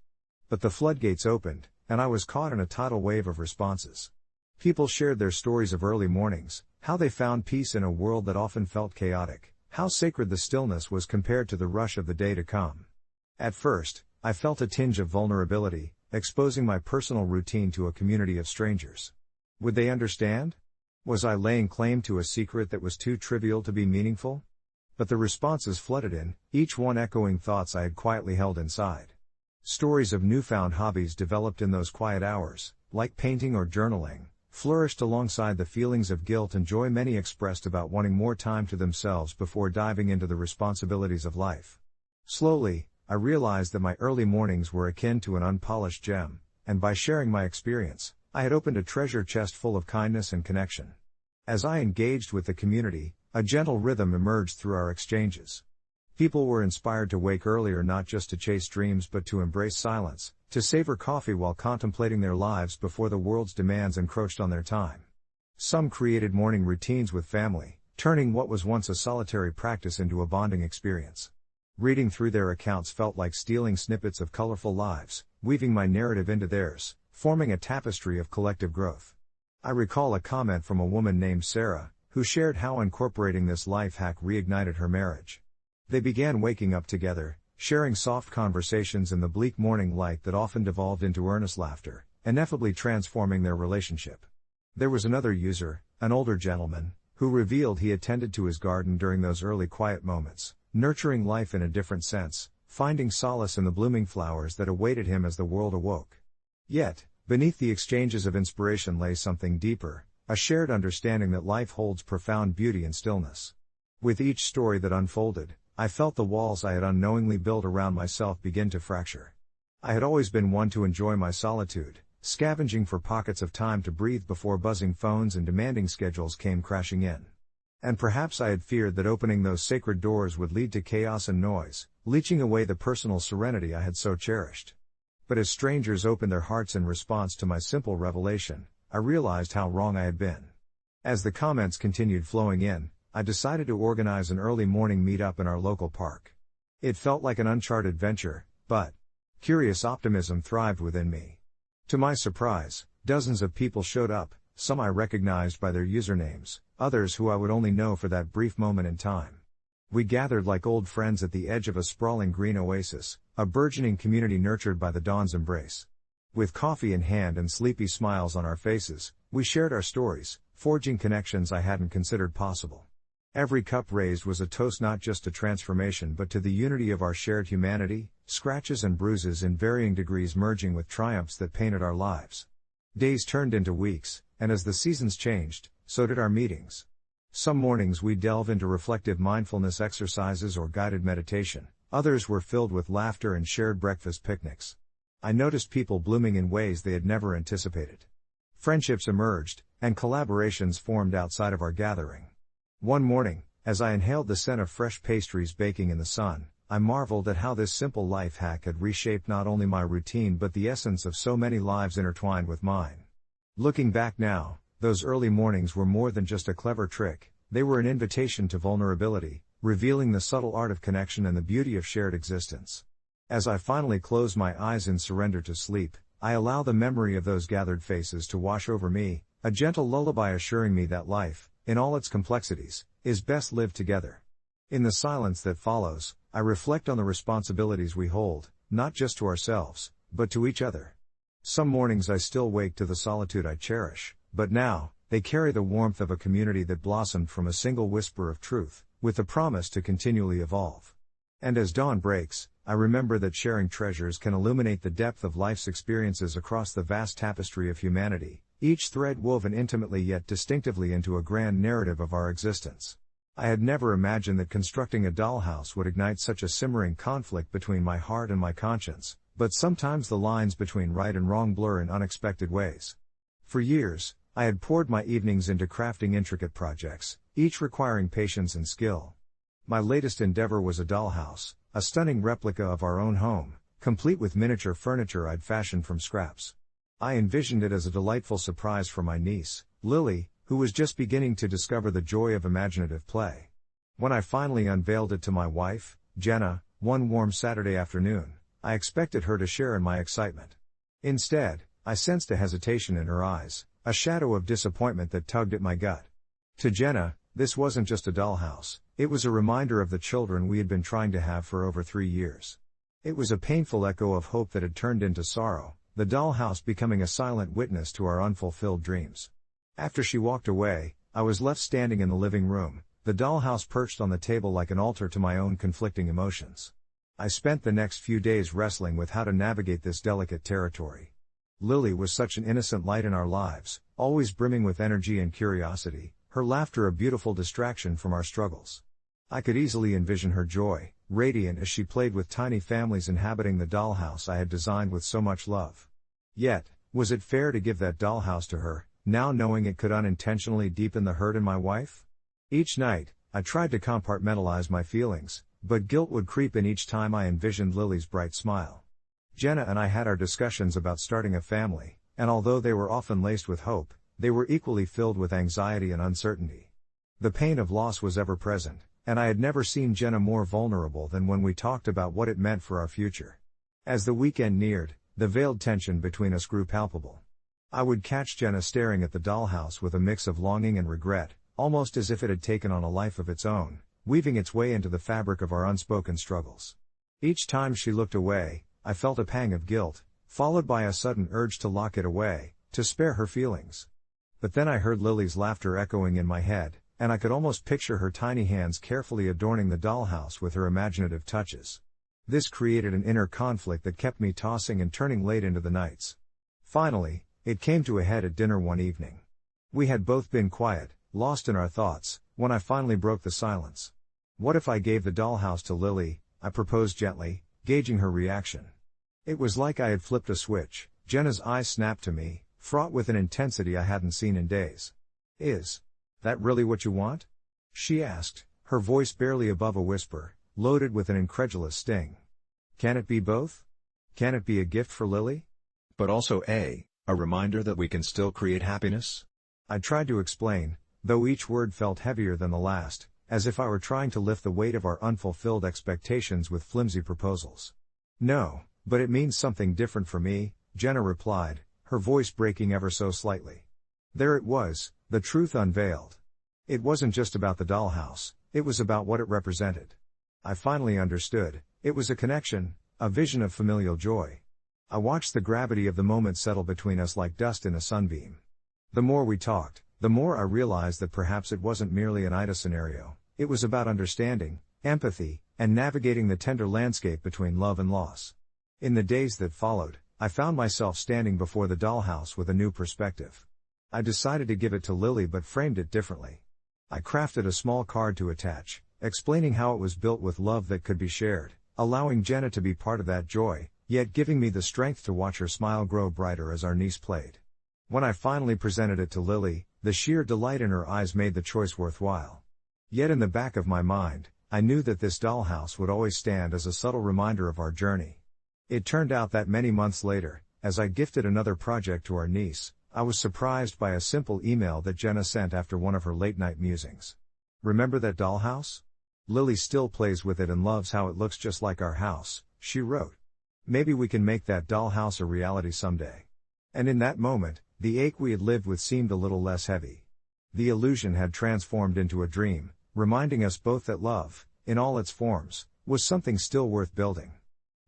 But the floodgates opened, and I was caught in a tidal wave of responses. People shared their stories of early mornings, how they found peace in a world that often felt chaotic, how sacred the stillness was compared to the rush of the day to come. At first, I felt a tinge of vulnerability, exposing my personal routine to a community of strangers. Would they understand? Was I laying claim to a secret that was too trivial to be meaningful? But the responses flooded in, each one echoing thoughts I had quietly held inside. Stories of newfound hobbies developed in those quiet hours, like painting or journaling, flourished alongside the feelings of guilt and joy many expressed about wanting more time to themselves before diving into the responsibilities of life. Slowly, I realized that my early mornings were akin to an unpolished gem, and by sharing my experience, I had opened a treasure chest full of kindness and connection. As I engaged with the community, a gentle rhythm emerged through our exchanges. People were inspired to wake earlier not just to chase dreams but to embrace silence, to savor coffee while contemplating their lives before the world's demands encroached on their time. Some created morning routines with family, turning what was once a solitary practice into a bonding experience. Reading through their accounts felt like stealing snippets of colorful lives, weaving my narrative into theirs, forming a tapestry of collective growth. I recall a comment from a woman named Sarah, who shared how incorporating this life hack reignited her marriage. They began waking up together, sharing soft conversations in the bleak morning light that often devolved into earnest laughter, ineffably transforming their relationship. There was another user, an older gentleman, who revealed he attended to his garden during those early quiet moments, nurturing life in a different sense, finding solace in the blooming flowers that awaited him as the world awoke. Yet, beneath the exchanges of inspiration lay something deeper, a shared understanding that life holds profound beauty in stillness. With each story that unfolded, I felt the walls I had unknowingly built around myself begin to fracture. I had always been one to enjoy my solitude, scavenging for pockets of time to breathe before buzzing phones and demanding schedules came crashing in. And perhaps I had feared that opening those sacred doors would lead to chaos and noise, leeching away the personal serenity I had so cherished. But as strangers opened their hearts in response to my simple revelation, I realized how wrong I had been. As the comments continued flowing in, I decided to organize an early morning meetup in our local park. It felt like an uncharted venture, but curious optimism thrived within me. To my surprise, dozens of people showed up, some I recognized by their usernames, others who I would only know for that brief moment in time. We gathered like old friends at the edge of a sprawling green oasis, a burgeoning community nurtured by the dawn's embrace. With coffee in hand and sleepy smiles on our faces, we shared our stories, forging connections I hadn't considered possible. Every cup raised was a toast not just to transformation but to the unity of our shared humanity, scratches and bruises in varying degrees merging with triumphs that painted our lives. Days turned into weeks, and as the seasons changed, so did our meetings. Some mornings we delve into reflective mindfulness exercises or guided meditation, others were filled with laughter and shared breakfast picnics. I noticed people blooming in ways they had never anticipated. Friendships emerged, and collaborations formed outside of our gathering. One morning, as I inhaled the scent of fresh pastries baking in the sun, I marveled at how this simple life hack had reshaped not only my routine but the essence of so many lives intertwined with mine. Looking back now, those early mornings were more than just a clever trick, they were an invitation to vulnerability, revealing the subtle art of connection and the beauty of shared existence. As I finally close my eyes in surrender to sleep, I allow the memory of those gathered faces to wash over me, a gentle lullaby assuring me that life, in all its complexities, is best lived together. In the silence that follows, I reflect on the responsibilities we hold, not just to ourselves, but to each other. Some mornings I still wake to the solitude I cherish, but now, they carry the warmth of a community that blossomed from a single whisper of truth, with the promise to continually evolve. And as dawn breaks, I remember that sharing treasures can illuminate the depth of life's experiences across the vast tapestry of humanity, each thread woven intimately yet distinctively into a grand narrative of our existence. I had never imagined that constructing a dollhouse would ignite such a simmering conflict between my heart and my conscience, but sometimes the lines between right and wrong blur in unexpected ways. For years, I had poured my evenings into crafting intricate projects, each requiring patience and skill. My latest endeavor was a dollhouse, a stunning replica of our own home, complete with miniature furniture I'd fashioned from scraps. I envisioned it as a delightful surprise for my niece, Lily, who was just beginning to discover the joy of imaginative play. When I finally unveiled it to my wife, Jenna, one warm Saturday afternoon, I expected her to share in my excitement. Instead, I sensed a hesitation in her eyes, a shadow of disappointment that tugged at my gut. To Jenna, this wasn't just a dollhouse, it was a reminder of the children we had been trying to have for over 3 years. It was a painful echo of hope that had turned into sorrow, the dollhouse becoming a silent witness to our unfulfilled dreams. After she walked away, I was left standing in the living room, the dollhouse perched on the table like an altar to my own conflicting emotions. I spent the next few days wrestling with how to navigate this delicate territory. Lily was such an innocent light in our lives, always brimming with energy and curiosity, her laughter a beautiful distraction from our struggles. I could easily envision her joy, radiant as she played with tiny families inhabiting the dollhouse I had designed with so much love. Yet, was it fair to give that dollhouse to her, now knowing it could unintentionally deepen the hurt in my wife? Each night, I tried to compartmentalize my feelings, but guilt would creep in each time I envisioned Lily's bright smile. Jenna and I had our discussions about starting a family, and although they were often laced with hope, they were equally filled with anxiety and uncertainty. The pain of loss was ever present, and I had never seen Jenna more vulnerable than when we talked about what it meant for our future. As the weekend neared, the veiled tension between us grew palpable. I would catch Jenna staring at the dollhouse with a mix of longing and regret, almost as if it had taken on a life of its own, weaving its way into the fabric of our unspoken struggles. Each time she looked away, I felt a pang of guilt, followed by a sudden urge to lock it away, to spare her feelings. But then I heard Lily's laughter echoing in my head, and I could almost picture her tiny hands carefully adorning the dollhouse with her imaginative touches. This created an inner conflict that kept me tossing and turning late into the nights. Finally, it came to a head at dinner one evening. We had both been quiet, lost in our thoughts, when I finally broke the silence. "What if I gave the dollhouse to Lily?" I proposed gently, gauging her reaction. It was like I had flipped a switch. Jenna's eyes snapped to me, fraught with an intensity I hadn't seen in days. "Is that really what you want?" she asked, her voice barely above a whisper, loaded with an incredulous sting. "Can it be both? Can it be a gift for Lily? But also a reminder that we can still create happiness?" I tried to explain, though each word felt heavier than the last, as if I were trying to lift the weight of our unfulfilled expectations with flimsy proposals. "No, but it means something different for me," Jenna replied, her voice breaking ever so slightly. There it was, the truth unveiled. It wasn't just about the dollhouse, it was about what it represented. I finally understood. It was a connection, a vision of familial joy. I watched the gravity of the moment settle between us like dust in a sunbeam. The more we talked, the more I realized that perhaps it wasn't merely an AITA scenario, it was about understanding, empathy, and navigating the tender landscape between love and loss. In the days that followed, I found myself standing before the dollhouse with a new perspective. I decided to give it to Lily but framed it differently. I crafted a small card to attach, explaining how it was built with love that could be shared, allowing Jenna to be part of that joy, yet giving me the strength to watch her smile grow brighter as our niece played. When I finally presented it to Lily, the sheer delight in her eyes made the choice worthwhile. Yet in the back of my mind, I knew that this dollhouse would always stand as a subtle reminder of our journey. It turned out that many months later, as I gifted another project to our niece, I was surprised by a simple email that Jenna sent after one of her late-night musings. "Remember that dollhouse? Lily still plays with it and loves how it looks just like our house," she wrote. "Maybe we can make that dollhouse a reality someday." And in that moment, the ache we had lived with seemed a little less heavy. The illusion had transformed into a dream, reminding us both that love, in all its forms, was something still worth building.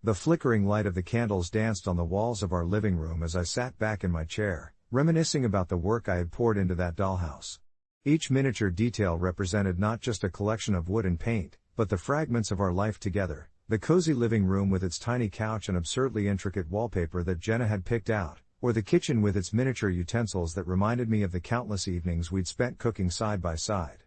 The flickering light of the candles danced on the walls of our living room as I sat back in my chair, reminiscing about the work I had poured into that dollhouse. Each miniature detail represented not just a collection of wood and paint, but the fragments of our life together, the cozy living room with its tiny couch and absurdly intricate wallpaper that Jenna had picked out, or the kitchen with its miniature utensils that reminded me of the countless evenings we'd spent cooking side by side.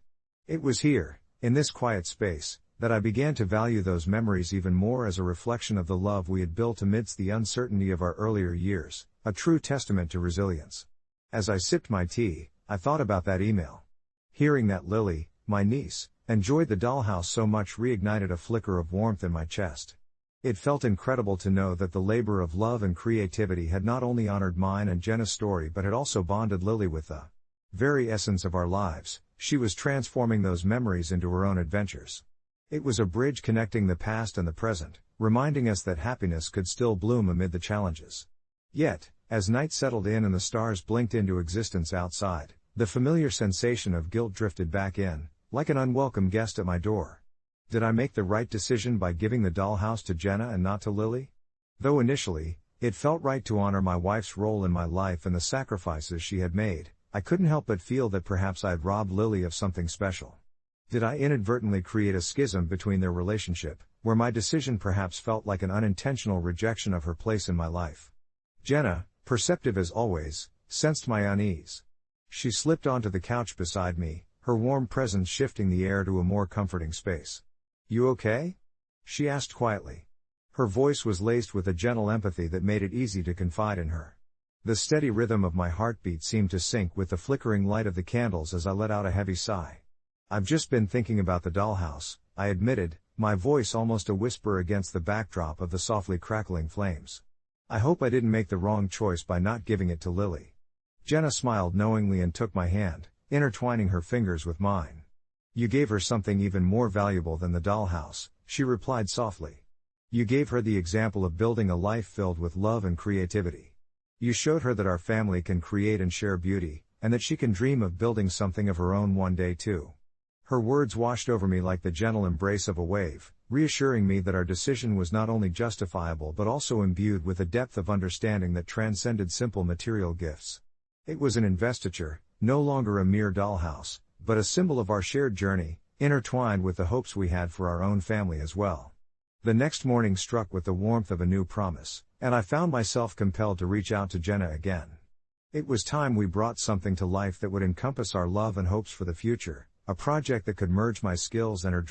It was here, in this quiet space, that I began to value those memories even more as a reflection of the love we had built amidst the uncertainty of our earlier years, a true testament to resilience. As I sipped my tea, I thought about that email. Hearing that Lily, my niece, enjoyed the dollhouse so much reignited a flicker of warmth in my chest. It felt incredible to know that the labor of love and creativity had not only honored mine and Jenna's story but had also bonded Lily with the very essence of our lives. She was transforming those memories into her own adventures. It was a bridge connecting the past and the present, reminding us that happiness could still bloom amid the challenges. Yet, as night settled in and the stars blinked into existence outside, the familiar sensation of guilt drifted back in, like an unwelcome guest at my door. Did I make the right decision by giving the dollhouse to Jenna and not to Lily? Though initially, it felt right to honor my wife's role in my life and the sacrifices she had made, I couldn't help but feel that perhaps I'd robbed Lily of something special. Did I inadvertently create a schism between their relationship, where my decision perhaps felt like an unintentional rejection of her place in my life? Jenna, perceptive as always, sensed my unease. She slipped onto the couch beside me, her warm presence shifting the air to a more comforting space. "You okay?" she asked quietly. Her voice was laced with a gentle empathy that made it easy to confide in her. The steady rhythm of my heartbeat seemed to sync with the flickering light of the candles as I let out a heavy sigh. "I've just been thinking about the dollhouse," I admitted, my voice almost a whisper against the backdrop of the softly crackling flames. I hope I didn't make the wrong choice by not giving it to Lily. Jenna smiled knowingly and took my hand, intertwining her fingers with mine. You gave her something even more valuable than the dollhouse, she replied softly. You gave her the example of building a life filled with love and creativity. You showed her that our family can create and share beauty, and that she can dream of building something of her own one day too. Her words washed over me like the gentle embrace of a wave, reassuring me that our decision was not only justifiable but also imbued with a depth of understanding that transcended simple material gifts. It was an investiture, no longer a mere dollhouse, but a symbol of our shared journey, intertwined with the hopes we had for our own family as well. The next morning struck with the warmth of a new promise, and I found myself compelled to reach out to Jenna again. It was time we brought something to life that would encompass our love and hopes for the future, a project that could merge my skills and our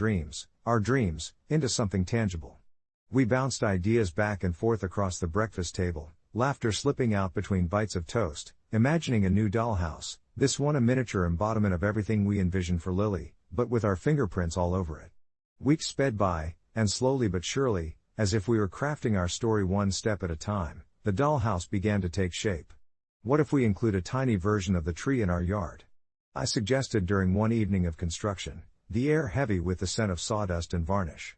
dreams, into something tangible. We bounced ideas back and forth across the breakfast table, laughter slipping out between bites of toast, imagining a new dollhouse, this one a miniature embodiment of everything we envisioned for Lily, but with our fingerprints all over it. Weeks sped by, and slowly but surely, as if we were crafting our story one step at a time, the dollhouse began to take shape. What if we include a tiny version of the tree in our yard? I suggested during one evening of construction, the air heavy with the scent of sawdust and varnish.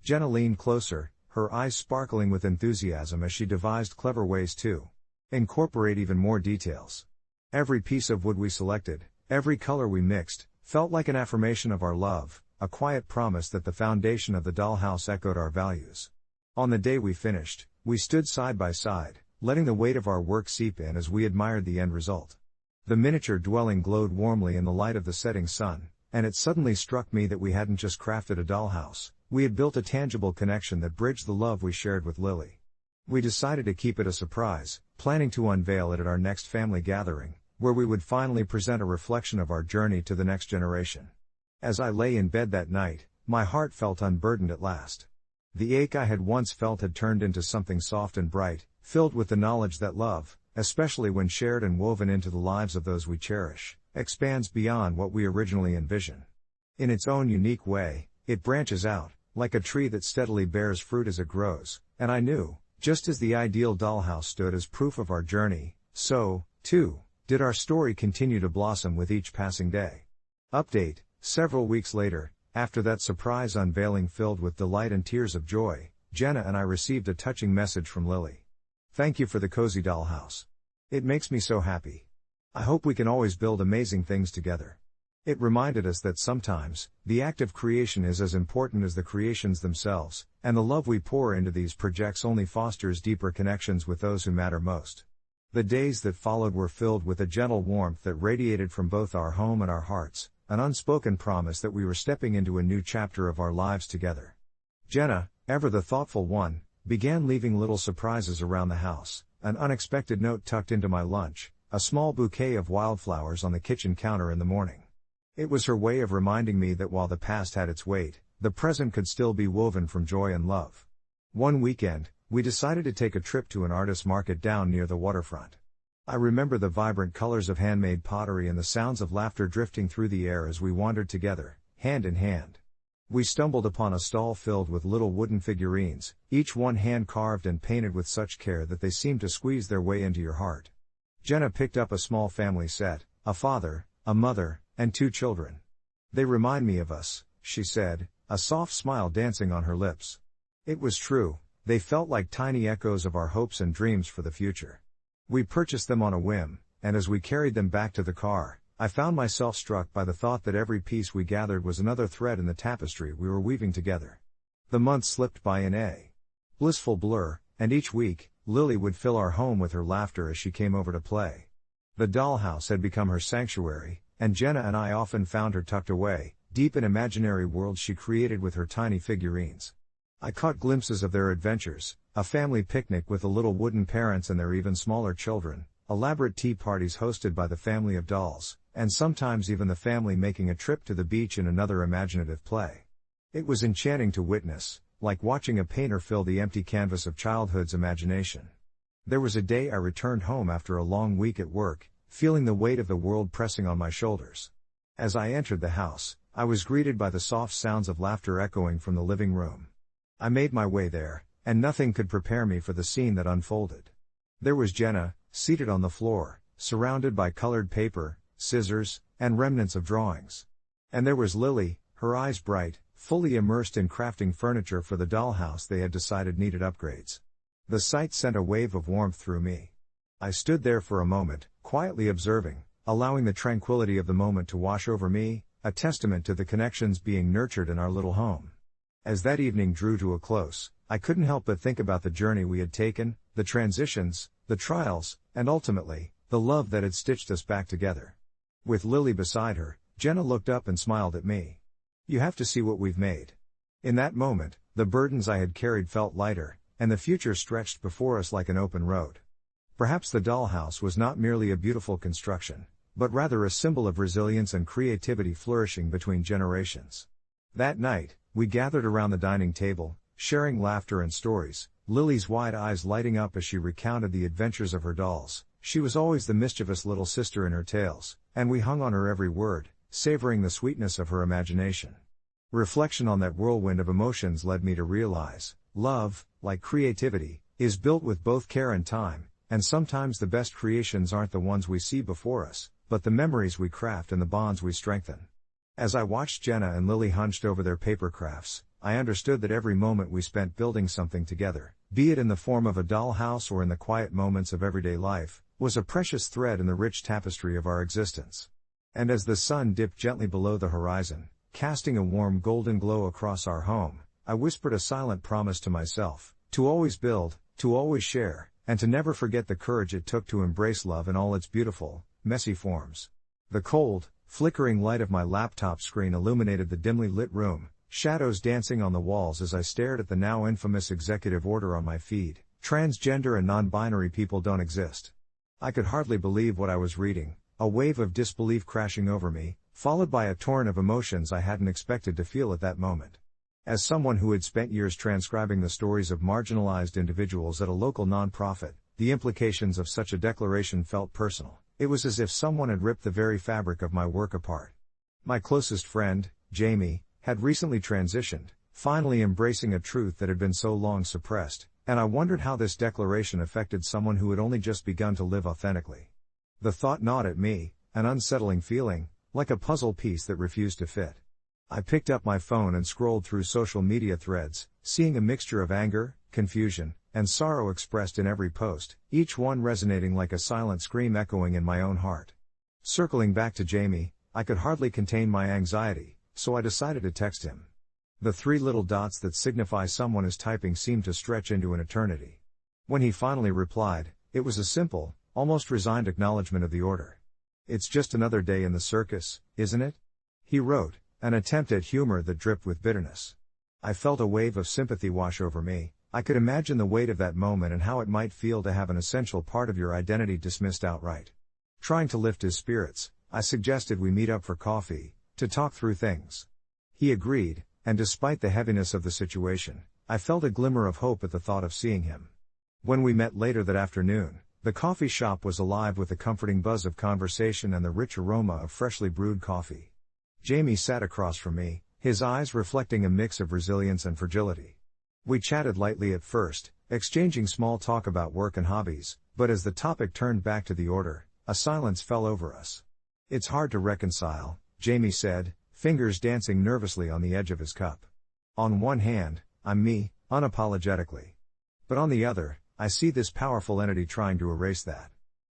Jenna leaned closer, her eyes sparkling with enthusiasm as she devised clever ways to incorporate even more details. Every piece of wood we selected, every color we mixed, felt like an affirmation of our love, a quiet promise that the foundation of the dollhouse echoed our values. On the day we finished, we stood side by side, letting the weight of our work seep in as we admired the end result. The miniature dwelling glowed warmly in the light of the setting sun, and it suddenly struck me that we hadn't just crafted a dollhouse, we had built a tangible connection that bridged the love we shared with Lily. We decided to keep it a surprise, planning to unveil it at our next family gathering, where we would finally present a reflection of our journey to the next generation. As I lay in bed that night, my heart felt unburdened at last. The ache I had once felt had turned into something soft and bright, filled with the knowledge that love, especially when shared and woven into the lives of those we cherish, expands beyond what we originally envisioned. In its own unique way, it branches out, like a tree that steadily bears fruit as it grows, and I knew, just as the ideal dollhouse stood as proof of our journey, so, too, did our story continue to blossom with each passing day. Update: several weeks later, after that surprise unveiling filled with delight and tears of joy, Jenna and I received a touching message from Lily. Thank you for the cozy dollhouse. It makes me so happy. I hope we can always build amazing things together. It reminded us that sometimes, the act of creation is as important as the creations themselves, and the love we pour into these projects only fosters deeper connections with those who matter most. The days that followed were filled with a gentle warmth that radiated from both our home and our hearts, an unspoken promise that we were stepping into a new chapter of our lives together. Jenna, ever the thoughtful one, began leaving little surprises around the house, an unexpected note tucked into my lunch, a small bouquet of wildflowers on the kitchen counter in the morning. It was her way of reminding me that while the past had its weight, the present could still be woven from joy and love. One weekend, we decided to take a trip to an artist's market down near the waterfront. I remember the vibrant colors of handmade pottery and the sounds of laughter drifting through the air as we wandered together, hand in hand. We stumbled upon a stall filled with little wooden figurines, each one hand-carved and painted with such care that they seemed to squeeze their way into your heart. Jenna picked up a small family set, a father, a mother, and 2 children. They remind me of us, she said, a soft smile dancing on her lips. It was true, they felt like tiny echoes of our hopes and dreams for the future. We purchased them on a whim, and as we carried them back to the car, I found myself struck by the thought that every piece we gathered was another thread in the tapestry we were weaving together. The months slipped by in a blissful blur, and each week, Lily would fill our home with her laughter as she came over to play. The dollhouse had become her sanctuary, and Jenna and I often found her tucked away, deep in imaginary worlds she created with her tiny figurines. I caught glimpses of their adventures, a family picnic with the little wooden parents and their even smaller children, elaborate tea parties hosted by the family of dolls, and sometimes even the family making a trip to the beach in another imaginative play. It was enchanting to witness, like watching a painter fill the empty canvas of childhood's imagination. There was a day I returned home after a long week at work, feeling the weight of the world pressing on my shoulders. As I entered the house, I was greeted by the soft sounds of laughter echoing from the living room. I made my way there, and nothing could prepare me for the scene that unfolded. There was Jenna, seated on the floor, surrounded by colored paper, scissors, and remnants of drawings. And there was Lily, her eyes bright, fully immersed in crafting furniture for the dollhouse they had decided needed upgrades. The sight sent a wave of warmth through me. I stood there for a moment, quietly observing, allowing the tranquility of the moment to wash over me, a testament to the connections being nurtured in our little home. As that evening drew to a close, I couldn't help but think about the journey we had taken, the transitions, the trials, and ultimately, the love that had stitched us back together. With Lily beside her, Jenna looked up and smiled at me. "You have to see what we've made." In that moment, the burdens I had carried felt lighter, and the future stretched before us like an open road. Perhaps the dollhouse was not merely a beautiful construction, but rather a symbol of resilience and creativity flourishing between generations. That night, we gathered around the dining table, sharing laughter and stories, Lily's wide eyes lighting up as she recounted the adventures of her dolls. She was always the mischievous little sister in her tales, and we hung on her every word, savoring the sweetness of her imagination. Reflection on that whirlwind of emotions led me to realize, love, like creativity, is built with both care and time, and sometimes the best creations aren't the ones we see before us, but the memories we craft and the bonds we strengthen. As I watched Jenna and Lily hunched over their paper crafts, I understood that every moment we spent building something together, be it in the form of a dollhouse or in the quiet moments of everyday life, was a precious thread in the rich tapestry of our existence. And as the sun dipped gently below the horizon, casting a warm golden glow across our home, I whispered a silent promise to myself, to always build, to always share, and to never forget the courage it took to embrace love in all its beautiful, messy forms. The cold, flickering light of my laptop screen illuminated the dimly lit room, shadows dancing on the walls as I stared at the now infamous executive order on my feed: transgender and non-binary people don't exist. I could hardly believe what I was reading, a wave of disbelief crashing over me, followed by a torrent of emotions I hadn't expected to feel at that moment. As someone who had spent years transcribing the stories of marginalized individuals at a local nonprofit, the implications of such a declaration felt personal. It was as if someone had ripped the very fabric of my work apart. My closest friend, Jamie, had recently transitioned, finally embracing a truth that had been so long suppressed, and I wondered how this declaration affected someone who had only just begun to live authentically. The thought gnawed at me, an unsettling feeling, like a puzzle piece that refused to fit. I picked up my phone and scrolled through social media threads, seeing a mixture of anger, confusion, and sorrow expressed in every post, each one resonating like a silent scream echoing in my own heart. Circling back to Jamie, I could hardly contain my anxiety, so I decided to text him. The three little dots that signify someone is typing seemed to stretch into an eternity. When he finally replied, it was a simple, almost resigned acknowledgement of the order. "It's just another day in the circus, isn't it?" he wrote, an attempt at humor that dripped with bitterness. I felt a wave of sympathy wash over me. I could imagine the weight of that moment and how it might feel to have an essential part of your identity dismissed outright. Trying to lift his spirits, I suggested we meet up for coffee, to talk through things. He agreed, and despite the heaviness of the situation, I felt a glimmer of hope at the thought of seeing him. When we met later that afternoon, the coffee shop was alive with the comforting buzz of conversation and the rich aroma of freshly brewed coffee. Jamie sat across from me, his eyes reflecting a mix of resilience and fragility. We chatted lightly at first, exchanging small talk about work and hobbies, but as the topic turned back to the order, a silence fell over us. "It's hard to reconcile," Jamie said, fingers dancing nervously on the edge of his cup. "On one hand, I'm me, unapologetically. But on the other, I see this powerful entity trying to erase that."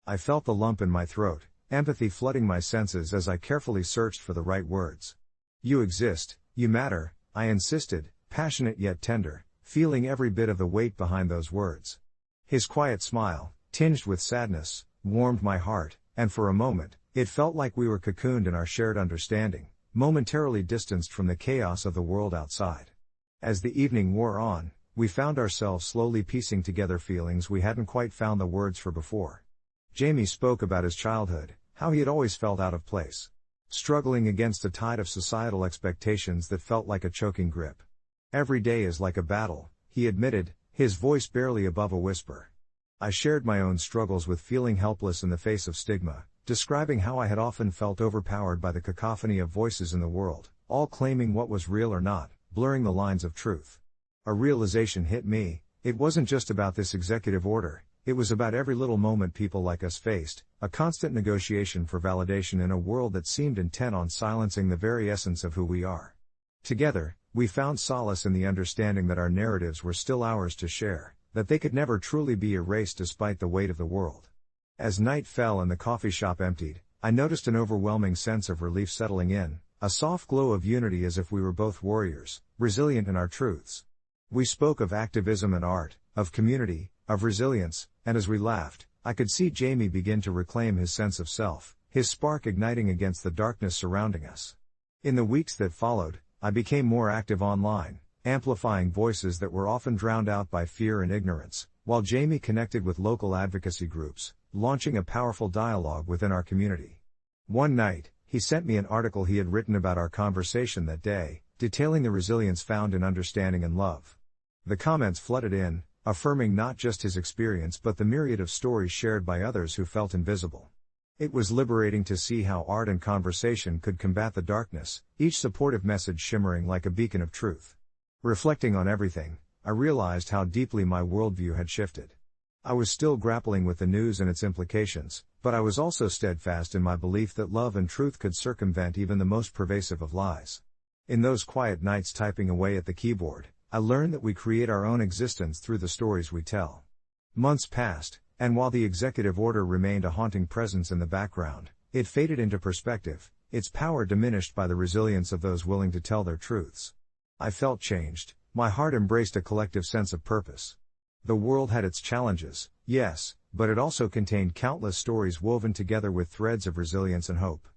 I felt the lump in my throat, empathy flooding my senses as I carefully searched for the right words. "You exist, you matter," I insisted, passionate yet tender, feeling every bit of the weight behind those words. His quiet smile, tinged with sadness, warmed my heart, and for a moment, it felt like we were cocooned in our shared understanding, momentarily distanced from the chaos of the world outside. As the evening wore on, we found ourselves slowly piecing together feelings we hadn't quite found the words for before. Jamie spoke about his childhood, how he had always felt out of place, struggling against a tide of societal expectations that felt like a choking grip. "Every day is like a battle," he admitted, his voice barely above a whisper. I shared my own struggles with feeling helpless in the face of stigma, describing how I had often felt overpowered by the cacophony of voices in the world, all claiming what was real or not, blurring the lines of truth. A realization hit me: it wasn't just about this executive order, it was about every little moment people like us faced, a constant negotiation for validation in a world that seemed intent on silencing the very essence of who we are. Together, we found solace in the understanding that our narratives were still ours to share, that they could never truly be erased despite the weight of the world. As night fell and the coffee shop emptied, I noticed an overwhelming sense of relief settling in, a soft glow of unity, as if we were both warriors, resilient in our truths. We spoke of activism and art, of community, of resilience, and as we laughed, I could see Jamie begin to reclaim his sense of self, his spark igniting against the darkness surrounding us. In the weeks that followed, I became more active online, amplifying voices that were often drowned out by fear and ignorance, while Jamie connected with local advocacy groups, launching a powerful dialogue within our community. One night, he sent me an article he had written about our conversation that day, detailing the resilience found in understanding and love. The comments flooded in, affirming not just his experience but the myriad of stories shared by others who felt invisible. It was liberating to see how art and conversation could combat the darkness, each supportive message shimmering like a beacon of truth. Reflecting on everything, I realized how deeply my worldview had shifted. I was still grappling with the news and its implications, but I was also steadfast in my belief that love and truth could circumvent even the most pervasive of lies. In those quiet nights typing away at the keyboard, I learned that we create our own existence through the stories we tell. Months passed, and while the executive order remained a haunting presence in the background, it faded into perspective, its power diminished by the resilience of those willing to tell their truths. I felt changed, my heart embraced a collective sense of purpose. The world had its challenges, yes, but it also contained countless stories woven together with threads of resilience and hope.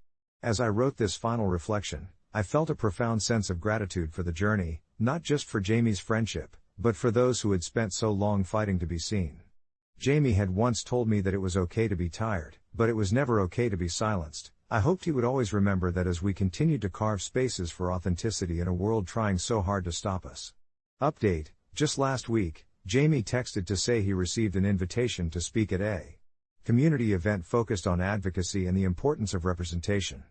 As I wrote this final reflection, I felt a profound sense of gratitude for the journey, not just for Jamie's friendship, but for those who had spent so long fighting to be seen. Jamie had once told me that it was okay to be tired, but it was never okay to be silenced. I hoped he would always remember that as we continued to carve spaces for authenticity in a world trying so hard to stop us. Update: just last week, Jamie texted to say he received an invitation to speak at a community event focused on advocacy and the importance of representation.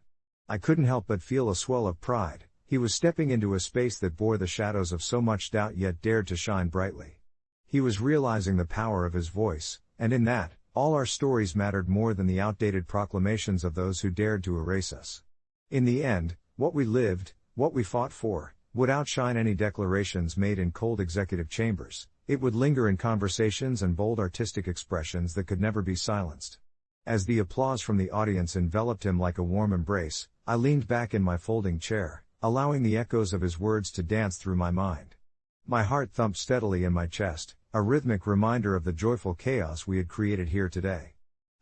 I couldn't help but feel a swell of pride. He was stepping into a space that bore the shadows of so much doubt yet dared to shine brightly. He was realizing the power of his voice, and in that, all our stories mattered more than the outdated proclamations of those who dared to erase us. In the end, what we lived, what we fought for, would outshine any declarations made in cold executive chambers. It would linger in conversations and bold artistic expressions that could never be silenced. As the applause from the audience enveloped him like a warm embrace, I leaned back in my folding chair, allowing the echoes of his words to dance through my mind. My heart thumped steadily in my chest, a rhythmic reminder of the joyful chaos we had created here today.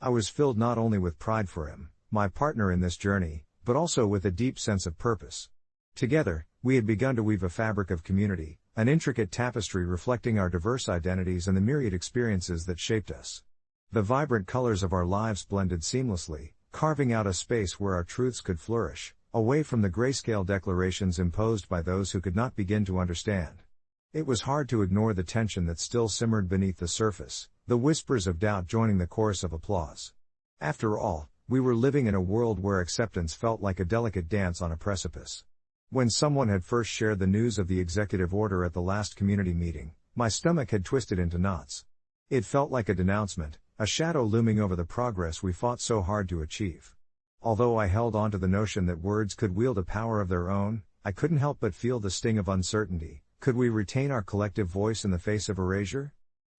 I was filled not only with pride for him, my partner in this journey, but also with a deep sense of purpose. Together, we had begun to weave a fabric of community, an intricate tapestry reflecting our diverse identities and the myriad experiences that shaped us. The vibrant colors of our lives blended seamlessly, carving out a space where our truths could flourish, away from the grayscale declarations imposed by those who could not begin to understand. It was hard to ignore the tension that still simmered beneath the surface, the whispers of doubt joining the chorus of applause. After all, we were living in a world where acceptance felt like a delicate dance on a precipice. When someone had first shared the news of the executive order at the last community meeting, my stomach had twisted into knots. It felt like a denouncement, a shadow looming over the progress we fought so hard to achieve. Although I held on to the notion that words could wield a power of their own, I couldn't help but feel the sting of uncertainty. Could we retain our collective voice in the face of erasure?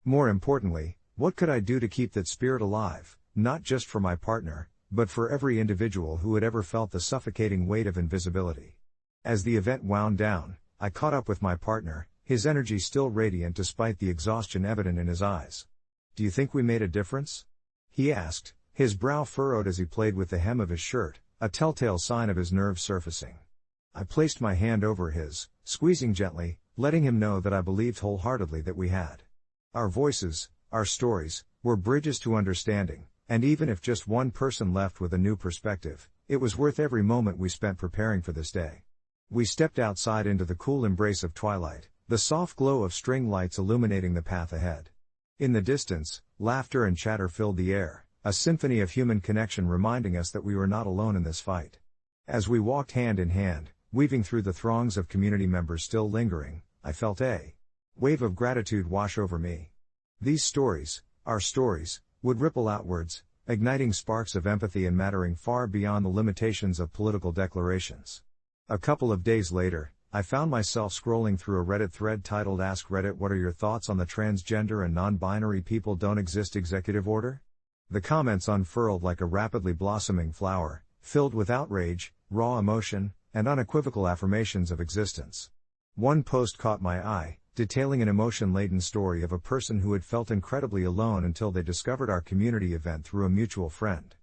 More importantly, what could I do to keep that spirit alive, not just for my partner, but for every individual who had ever felt the suffocating weight of invisibility? As the event wound down, I caught up with my partner, his energy still radiant despite the exhaustion evident in his eyes. "Do you think we made a difference?" he asked, his brow furrowed as he played with the hem of his shirt, a telltale sign of his nerves surfacing. I placed my hand over his, squeezing gently, letting him know that I believed wholeheartedly that we had. Our voices, our stories, were bridges to understanding, and even if just one person left with a new perspective, it was worth every moment we spent preparing for this day. We stepped outside into the cool embrace of twilight, the soft glow of string lights illuminating the path ahead. In the distance, laughter and chatter filled the air, a symphony of human connection reminding us that we were not alone in this fight. As we walked hand in hand, Weaving through the throngs of community members still lingering, I felt a wave of gratitude wash over me. These stories, our stories, would ripple outwards, igniting sparks of empathy and mattering far beyond the limitations of political declarations. A couple of days later, I found myself scrolling through a Reddit thread titled "Ask Reddit What Are Your Thoughts on the Transgender and Non-Binary People Don't Exist Executive Order?" The comments unfurled like a rapidly blossoming flower, filled with outrage, raw emotion, and unequivocal affirmations of existence. One post caught my eye, detailing an emotion-laden story of a person who had felt incredibly alone until they discovered our community event through a mutual friend.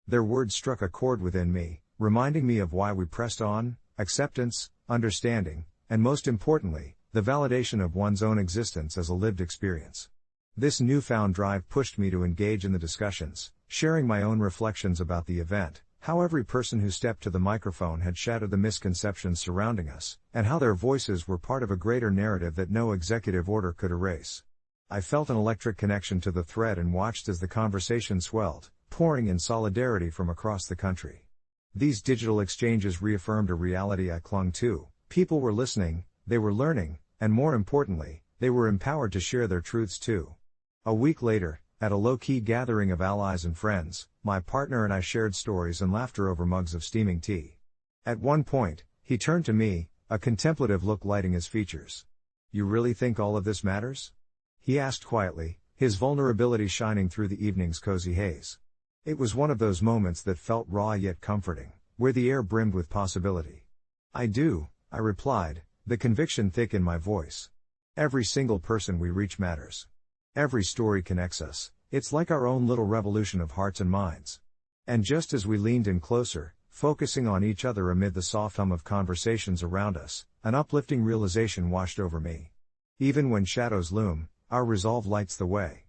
Their words struck a chord within me, reminding me of why we pressed on: acceptance, understanding, and most importantly, the validation of one's own existence as a lived experience. This newfound drive pushed me to engage in the discussions, sharing my own reflections about the event, how every person who stepped to the microphone had shattered the misconceptions surrounding us, and how their voices were part of a greater narrative that no executive order could erase. I felt an electric connection to the thread and watched as the conversation swelled, pouring in solidarity from across the country. These digital exchanges reaffirmed a reality I clung to: people were listening, they were learning, and more importantly, they were empowered to share their truths too. A week later, at a low-key gathering of allies and friends, my partner and I shared stories and laughter over mugs of steaming tea. At one point, he turned to me, a contemplative look lighting his features. "You really think all of this matters?" he asked quietly, his vulnerability shining through the evening's cozy haze. It was one of those moments that felt raw yet comforting, where the air brimmed with possibility. "I do," I replied, the conviction thick in my voice. "Every single person we reach matters. Every story connects us. It's like our own little revolution of hearts and minds." And just as we leaned in closer, focusing on each other amid the soft hum of conversations around us, an uplifting realization washed over me. Even when shadows loom, our resolve lights the way.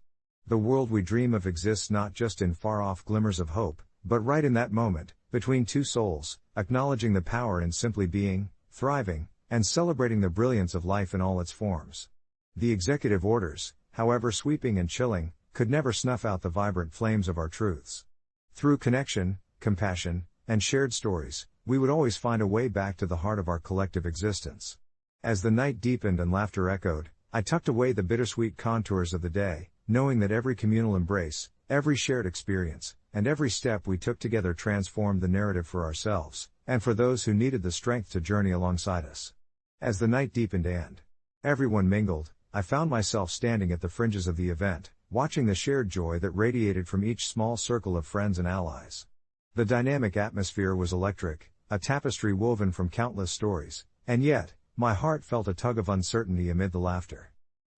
The world we dream of exists not just in far-off glimmers of hope, but right in that moment, between two souls, acknowledging the power in simply being, thriving, and celebrating the brilliance of life in all its forms. The executive orders, however sweeping and chilling, could never snuff out the vibrant flames of our truths. Through connection, compassion, and shared stories, we would always find a way back to the heart of our collective existence. As the night deepened and laughter echoed, I tucked away the bittersweet contours of the day, knowing that every communal embrace, every shared experience, and every step we took together transformed the narrative for ourselves, and for those who needed the strength to journey alongside us. As the night deepened and everyone mingled, I found myself standing at the fringes of the event, watching the shared joy that radiated from each small circle of friends and allies. The dynamic atmosphere was electric, a tapestry woven from countless stories, and yet, my heart felt a tug of uncertainty amid the laughter.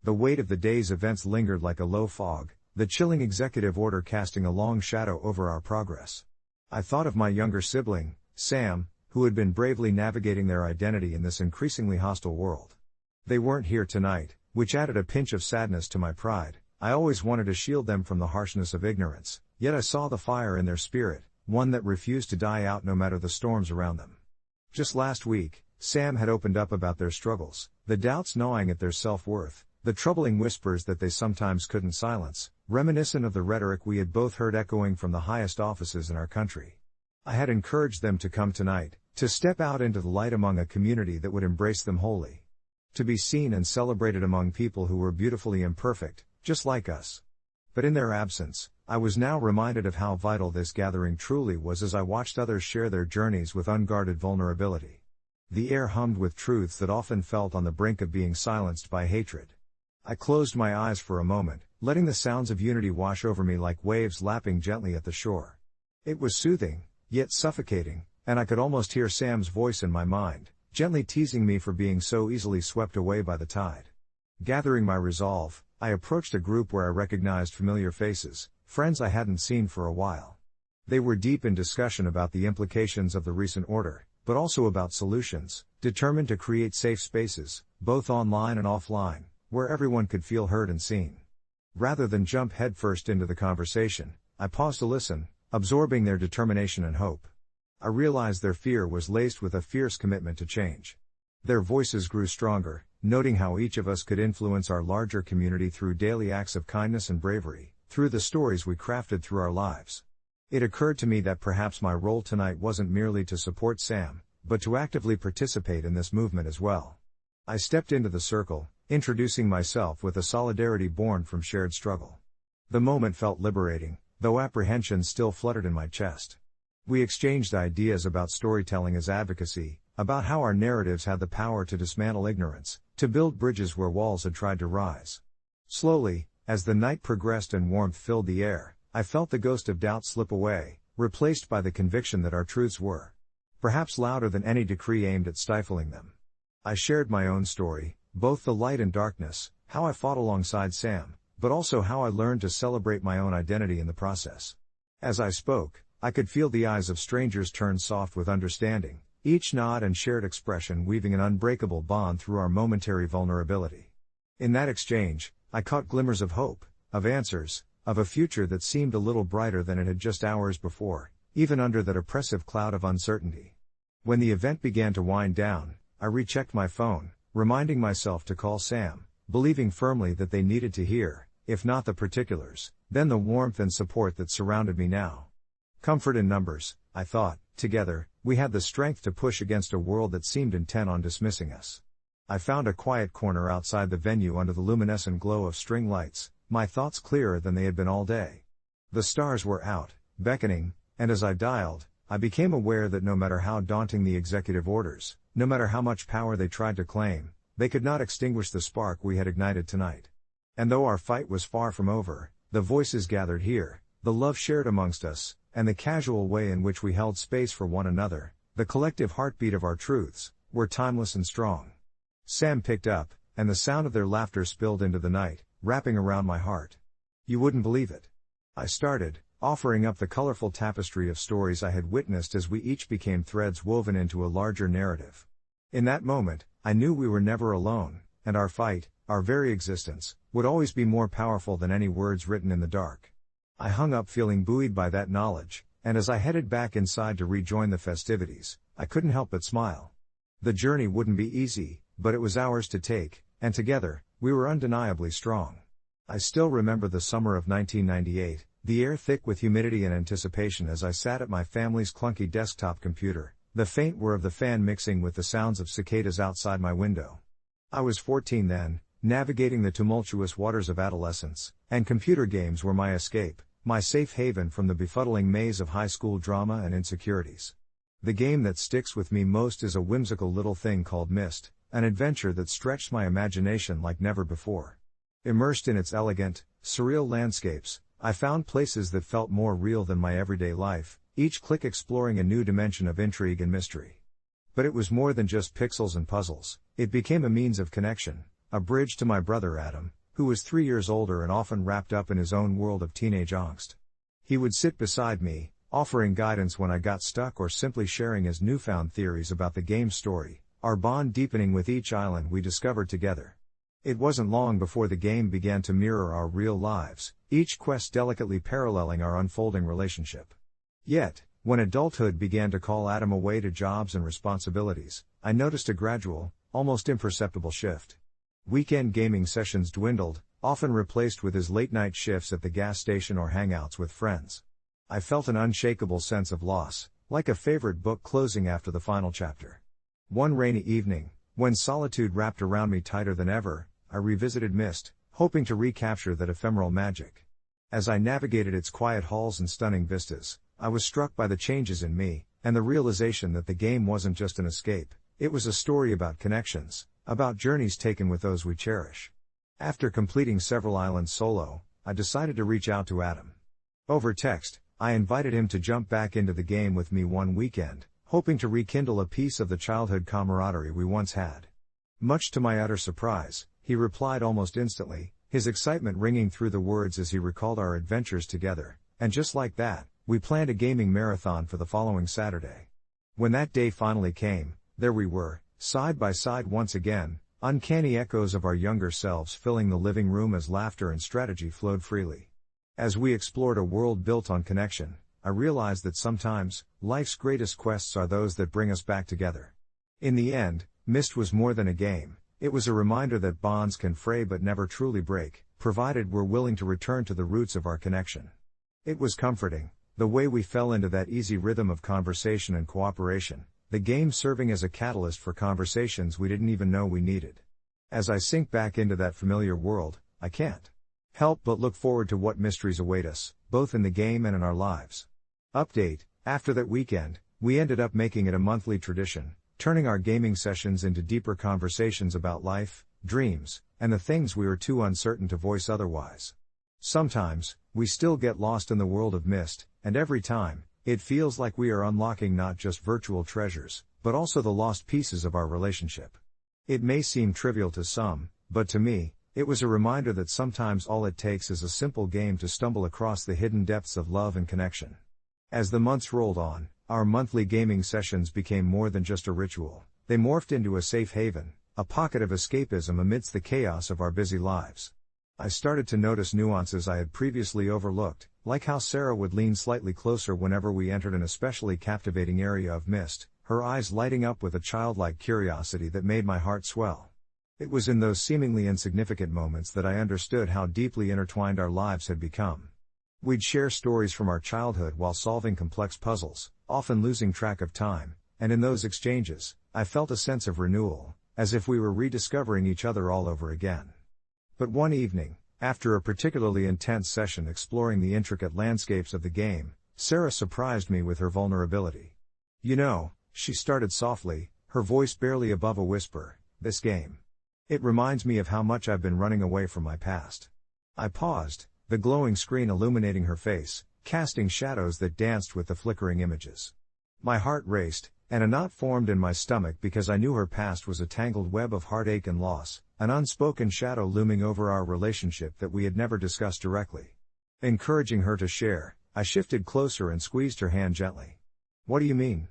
The weight of the day's events lingered like a low fog, the chilling executive order casting a long shadow over our progress. I thought of my younger sibling, Sam, who had been bravely navigating their identity in this increasingly hostile world. They weren't here tonight, which added a pinch of sadness to my pride. I always wanted to shield them from the harshness of ignorance, yet I saw the fire in their spirit, one that refused to die out no matter the storms around them. Just last week, Sam had opened up about their struggles, the doubts gnawing at their self-worth, the troubling whispers that they sometimes couldn't silence, reminiscent of the rhetoric we had both heard echoing from the highest offices in our country. I had encouraged them to come tonight, to step out into the light among a community that would embrace them wholly. To be seen and celebrated among people who were beautifully imperfect, just like us. But in their absence, I was now reminded of how vital this gathering truly was as I watched others share their journeys with unguarded vulnerability. The air hummed with truths that often felt on the brink of being silenced by hatred. I closed my eyes for a moment, letting the sounds of unity wash over me like waves lapping gently at the shore. It was soothing, yet suffocating, and I could almost hear Sam's voice in my mind, gently teasing me for being so easily swept away by the tide. Gathering my resolve, I approached a group where I recognized familiar faces, friends I hadn't seen for a while. They were deep in discussion about the implications of the recent order, but also about solutions, determined to create safe spaces, both online and offline, where everyone could feel heard and seen. Rather than jump headfirst into the conversation, I paused to listen, absorbing their determination and hope. I realized their fear was laced with a fierce commitment to change. Their voices grew stronger, noting how each of us could influence our larger community through daily acts of kindness and bravery, through the stories we crafted through our lives. It occurred to me that perhaps my role tonight wasn't merely to support Sam, but to actively participate in this movement as well. I stepped into the circle, introducing myself with a solidarity born from shared struggle. The moment felt liberating, though apprehension still fluttered in my chest. We exchanged ideas about storytelling as advocacy, about how our narratives had the power to dismantle ignorance, to build bridges where walls had tried to rise. Slowly, as the night progressed and warmth filled the air, I felt the ghost of doubt slip away, replaced by the conviction that our truths were, perhaps louder than any decree aimed at stifling them. I shared my own story, both the light and darkness, how I fought alongside Sam, but also how I learned to celebrate my own identity in the process. As I spoke, I could feel the eyes of strangers turn soft with understanding, each nod and shared expression weaving an unbreakable bond through our momentary vulnerability. In that exchange, I caught glimmers of hope, of answers, of a future that seemed a little brighter than it had just hours before, even under that oppressive cloud of uncertainty. When the event began to wind down, I rechecked my phone, reminding myself to call Sam, believing firmly that they needed to hear, if not the particulars, then the warmth and support that surrounded me now. Comfort in numbers, I thought. Together, we had the strength to push against a world that seemed intent on dismissing us. I found a quiet corner outside the venue under the luminescent glow of string lights, my thoughts clearer than they had been all day. The stars were out, beckoning, and as I dialed, I became aware that no matter how daunting the executive orders, no matter how much power they tried to claim, they could not extinguish the spark we had ignited tonight. And though our fight was far from over, the voices gathered here, the love shared amongst us, and the casual way in which we held space for one another, the collective heartbeat of our truths, were timeless and strong. Sam picked up, and the sound of their laughter spilled into the night, wrapping around my heart. You wouldn't believe it. I started, offering up the colorful tapestry of stories I had witnessed as we each became threads woven into a larger narrative. In that moment, I knew we were never alone, and our fight, our very existence, would always be more powerful than any words written in the dark. I hung up feeling buoyed by that knowledge, and as I headed back inside to rejoin the festivities, I couldn't help but smile. The journey wouldn't be easy, but it was ours to take, and together, we were undeniably strong. I still remember the summer of 1998, the air thick with humidity and anticipation as I sat at my family's clunky desktop computer, the faint whir of the fan mixing with the sounds of cicadas outside my window. I was 14 then, navigating the tumultuous waters of adolescence, and computer games were my escape, my safe haven from the befuddling maze of high school drama and insecurities. The game that sticks with me most is a whimsical little thing called Myst, an adventure that stretched my imagination like never before. Immersed in its elegant, surreal landscapes, I found places that felt more real than my everyday life, each click exploring a new dimension of intrigue and mystery. But it was more than just pixels and puzzles, it became a means of connection, a bridge to my brother Adam, who was 3 years older and often wrapped up in his own world of teenage angst. He would sit beside me, offering guidance when I got stuck or simply sharing his newfound theories about the game's story, our bond deepening with each island we discovered together. It wasn't long before the game began to mirror our real lives, each quest delicately paralleling our unfolding relationship. Yet, when adulthood began to call Adam away to jobs and responsibilities, I noticed a gradual, almost imperceptible shift. Weekend gaming sessions dwindled, often replaced with his late-night shifts at the gas station or hangouts with friends. I felt an unshakable sense of loss, like a favorite book closing after the final chapter. One rainy evening, when solitude wrapped around me tighter than ever, I revisited Myst, hoping to recapture that ephemeral magic. As I navigated its quiet halls and stunning vistas, I was struck by the changes in me, and the realization that the game wasn't just an escape, it was a story about connections, about journeys taken with those we cherish. After completing several islands solo, I decided to reach out to Adam. Over text, I invited him to jump back into the game with me one weekend, hoping to rekindle a piece of the childhood camaraderie we once had. Much to my utter surprise, he replied almost instantly, his excitement ringing through the words as he recalled our adventures together, and just like that, we planned a gaming marathon for the following Saturday. When that day finally came, there we were, side by side once again, uncanny echoes of our younger selves filling the living room as laughter and strategy flowed freely. As we explored a world built on connection, I realized that sometimes, life's greatest quests are those that bring us back together. In the end, Myst was more than a game, it was a reminder that bonds can fray but never truly break, provided we're willing to return to the roots of our connection. It was comforting, the way we fell into that easy rhythm of conversation and cooperation, the game serving as a catalyst for conversations we didn't even know we needed. As I sink back into that familiar world, I can't help but look forward to what mysteries await us, both in the game and in our lives. Update: after that weekend, we ended up making it a monthly tradition, turning our gaming sessions into deeper conversations about life, dreams, and the things we were too uncertain to voice otherwise. Sometimes, we still get lost in the world of Myst, and every time, it feels like we are unlocking not just virtual treasures, but also the lost pieces of our relationship. It may seem trivial to some, but to me, it was a reminder that sometimes all it takes is a simple game to stumble across the hidden depths of love and connection. As the months rolled on, our monthly gaming sessions became more than just a ritual. They morphed into a safe haven, a pocket of escapism amidst the chaos of our busy lives. I started to notice nuances I had previously overlooked, like how Sarah would lean slightly closer whenever we entered an especially captivating area of Myst, her eyes lighting up with a childlike curiosity that made my heart swell. It was in those seemingly insignificant moments that I understood how deeply intertwined our lives had become. We'd share stories from our childhood while solving complex puzzles, often losing track of time, and in those exchanges, I felt a sense of renewal, as if we were rediscovering each other all over again. But one evening, after a particularly intense session exploring the intricate landscapes of the game, Sarah surprised me with her vulnerability. "You know," she started softly, her voice barely above a whisper, "this game. It reminds me of how much I've been running away from my past." I paused, the glowing screen illuminating her face, casting shadows that danced with the flickering images. My heart raced, and a knot formed in my stomach because I knew her past was a tangled web of heartache and loss, an unspoken shadow looming over our relationship that we had never discussed directly. Encouraging her to share, I shifted closer and squeezed her hand gently. "What do you mean?"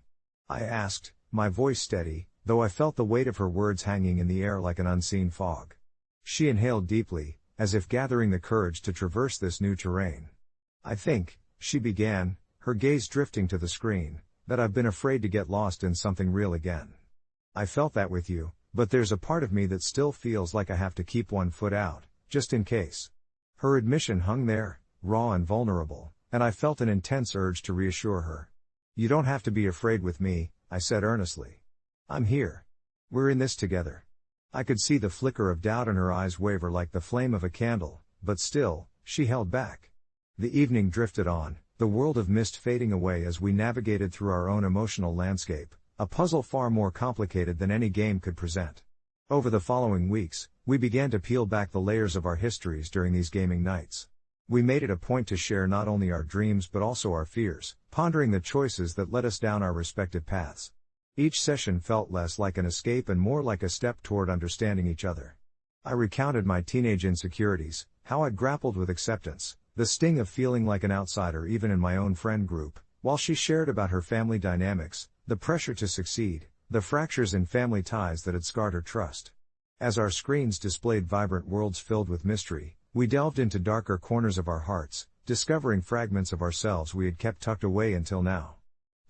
I asked, my voice steady, though I felt the weight of her words hanging in the air like an unseen fog. She inhaled deeply, as if gathering the courage to traverse this new terrain. "I think," she began, her gaze drifting to the screen, "that I've been afraid to get lost in something real again. I felt that with you, but there's a part of me that still feels like I have to keep one foot out, just in case." Her admission hung there, raw and vulnerable, and I felt an intense urge to reassure her. "You don't have to be afraid with me," I said earnestly. "I'm here. We're in this together." I could see the flicker of doubt in her eyes waver like the flame of a candle, but still, she held back. The evening drifted on, the world of Myst fading away as we navigated through our own emotional landscape, a puzzle far more complicated than any game could present. Over the following weeks, we began to peel back the layers of our histories during these gaming nights. We made it a point to share not only our dreams but also our fears, pondering the choices that led us down our respective paths. Each session felt less like an escape and more like a step toward understanding each other. I recounted my teenage insecurities, how I'd grappled with acceptance, the sting of feeling like an outsider even in my own friend group, while she shared about her family dynamics, the pressure to succeed, the fractures in family ties that had scarred her trust. As our screens displayed vibrant worlds filled with mystery, we delved into darker corners of our hearts, discovering fragments of ourselves we had kept tucked away until now.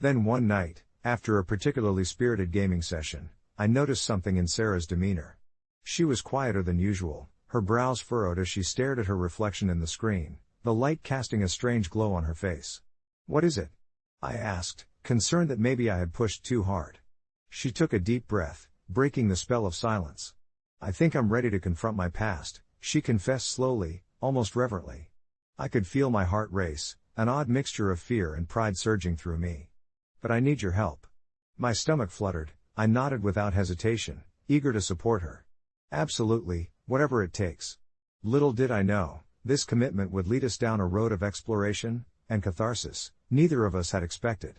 Then one night, after a particularly spirited gaming session, I noticed something in Sarah's demeanor. She was quieter than usual, her brows furrowed as she stared at her reflection in the screen, the light casting a strange glow on her face. "What is it?" I asked, concerned that maybe I had pushed too hard. She took a deep breath, breaking the spell of silence. "I think I'm ready to confront my past," she confessed slowly, almost reverently. I could feel my heart race, an odd mixture of fear and pride surging through me. "But I need your help." My stomach fluttered, I nodded without hesitation, eager to support her. "Absolutely, whatever it takes." Little did I know, this commitment would lead us down a road of exploration and catharsis neither of us had expected.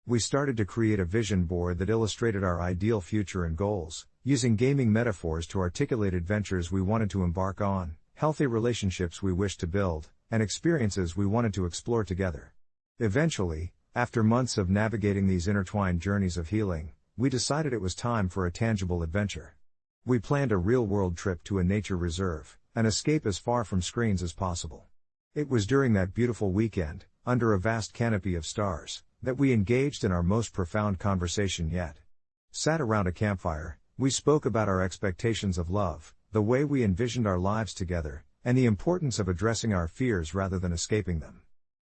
We started to create a vision board that illustrated our ideal future and goals, using gaming metaphors to articulate adventures we wanted to embark on, healthy relationships we wished to build, and experiences we wanted to explore together. Eventually, after months of navigating these intertwined journeys of healing, we decided it was time for a tangible adventure. We planned a real-world trip to a nature reserve, an escape as far from screens as possible. It was during that beautiful weekend, under a vast canopy of stars, that we engaged in our most profound conversation yet. Sat around a campfire, we spoke about our expectations of love, the way we envisioned our lives together, and the importance of addressing our fears rather than escaping them.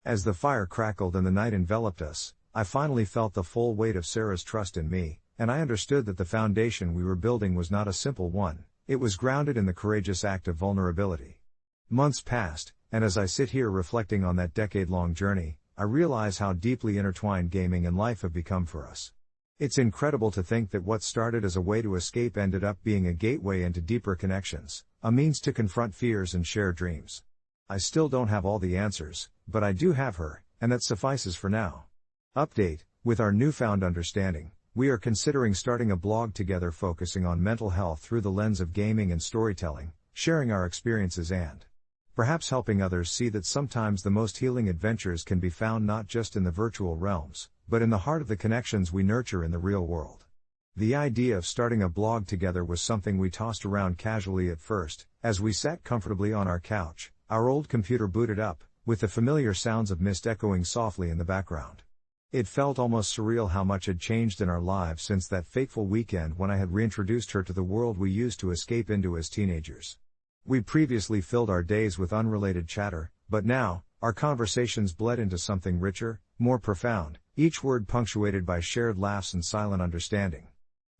As the fire crackled and the night enveloped us, I finally felt the full weight of Sarah's trust in me, and I understood that the foundation we were building was not a simple one, it was grounded in the courageous act of vulnerability. Months passed, and as I sit here reflecting on that decade-long journey, I realize how deeply intertwined gaming and life have become for us. It's incredible to think that what started as a way to escape ended up being a gateway into deeper connections, a means to confront fears and share dreams. I still don't have all the answers, but I do have her, and that suffices for now. Update: with our newfound understanding, we are considering starting a blog together focusing on mental health through the lens of gaming and storytelling, sharing our experiences and perhaps helping others see that sometimes the most healing adventures can be found not just in the virtual realms, but in the heart of the connections we nurture in the real world. The idea of starting a blog together was something we tossed around casually at first, as we sat comfortably on our couch, our old computer booted up, with the familiar sounds of mist echoing softly in the background. It felt almost surreal how much had changed in our lives since that fateful weekend when I had reintroduced her to the world we used to escape into as teenagers. We previously filled our days with unrelated chatter, but now, our conversations bled into something richer, more profound, each word punctuated by shared laughs and silent understanding.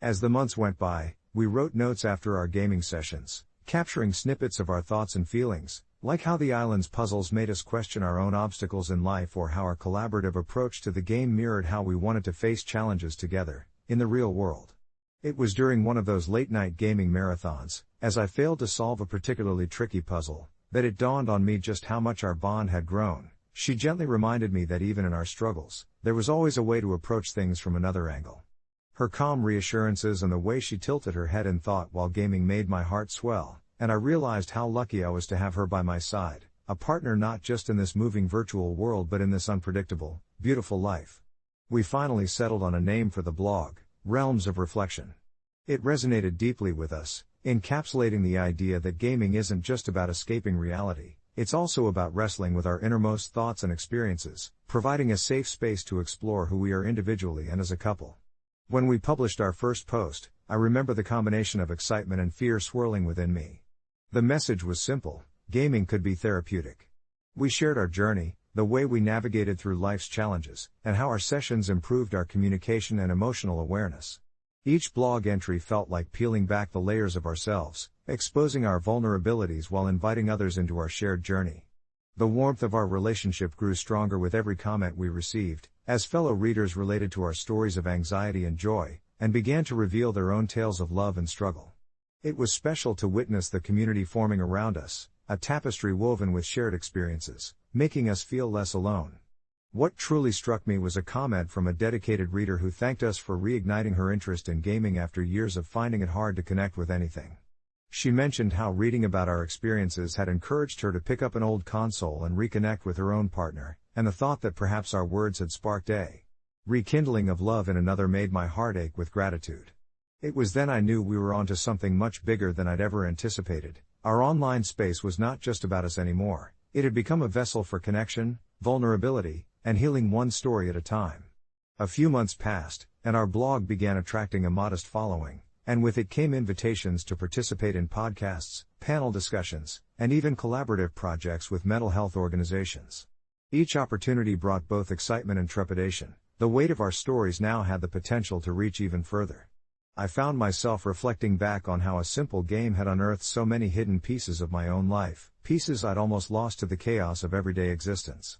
As the months went by, we wrote notes after our gaming sessions, capturing snippets of our thoughts and feelings, like how the island's puzzles made us question our own obstacles in life or how our collaborative approach to the game mirrored how we wanted to face challenges together, in the real world. It was during one of those late-night gaming marathons, as I failed to solve a particularly tricky puzzle, that it dawned on me just how much our bond had grown. She gently reminded me that even in our struggles, there was always a way to approach things from another angle. Her calm reassurances and the way she tilted her head in thought while gaming made my heart swell, and I realized how lucky I was to have her by my side, a partner not just in this moving virtual world but in this unpredictable, beautiful life. We finally settled on a name for the blog, Realms of Reflection. It resonated deeply with us, encapsulating the idea that gaming isn't just about escaping reality, it's also about wrestling with our innermost thoughts and experiences, providing a safe space to explore who we are individually and as a couple. When we published our first post, I remember the combination of excitement and fear swirling within me. The message was simple: gaming could be therapeutic. We shared our journey, the way we navigated through life's challenges, and how our sessions improved our communication and emotional awareness. Each blog entry felt like peeling back the layers of ourselves, exposing our vulnerabilities while inviting others into our shared journey. The warmth of our relationship grew stronger with every comment we received, as fellow readers related to our stories of anxiety and joy, and began to reveal their own tales of love and struggle. It was special to witness the community forming around us, a tapestry woven with shared experiences, making us feel less alone. What truly struck me was a comment from a dedicated reader who thanked us for reigniting her interest in gaming after years of finding it hard to connect with anything. She mentioned how reading about our experiences had encouraged her to pick up an old console and reconnect with her own partner, and the thought that perhaps our words had sparked a rekindling of love in another made my heart ache with gratitude. It was then I knew we were onto something much bigger than I'd ever anticipated. Our online space was not just about us anymore, it had become a vessel for connection, vulnerability, and healing one story at a time. A few months passed, and our blog began attracting a modest following, and with it came invitations to participate in podcasts, panel discussions, and even collaborative projects with mental health organizations. Each opportunity brought both excitement and trepidation. The weight of our stories now had the potential to reach even further. I found myself reflecting back on how a simple game had unearthed so many hidden pieces of my own life, pieces I'd almost lost to the chaos of everyday existence.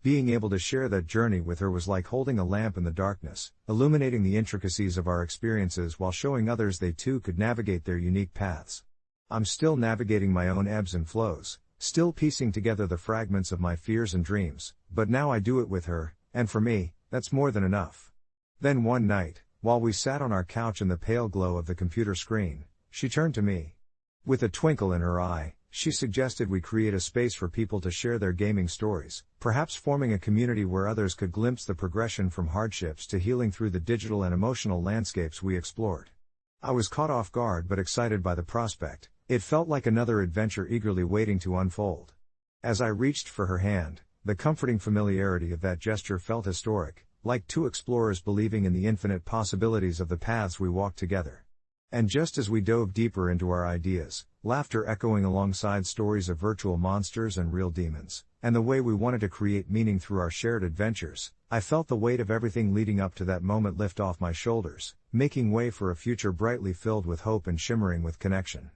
Being able to share that journey with her was like holding a lamp in the darkness, illuminating the intricacies of our experiences while showing others they too could navigate their unique paths. I'm still navigating my own ebbs and flows, still piecing together the fragments of my fears and dreams, but now I do it with her, and for me, that's more than enough. Then one night, while we sat on our couch in the pale glow of the computer screen, she turned to me. With a twinkle in her eye, she suggested we create a space for people to share their gaming stories, perhaps forming a community where others could glimpse the progression from hardships to healing through the digital and emotional landscapes we explored. I was caught off guard but excited by the prospect. It felt like another adventure eagerly waiting to unfold. As I reached for her hand, the comforting familiarity of that gesture felt historic, like two explorers believing in the infinite possibilities of the paths we walked together. And just as we dove deeper into our ideas, laughter echoing alongside stories of virtual monsters and real demons, and the way we wanted to create meaning through our shared adventures, I felt the weight of everything leading up to that moment lift off my shoulders, making way for a future brightly filled with hope and shimmering with connection.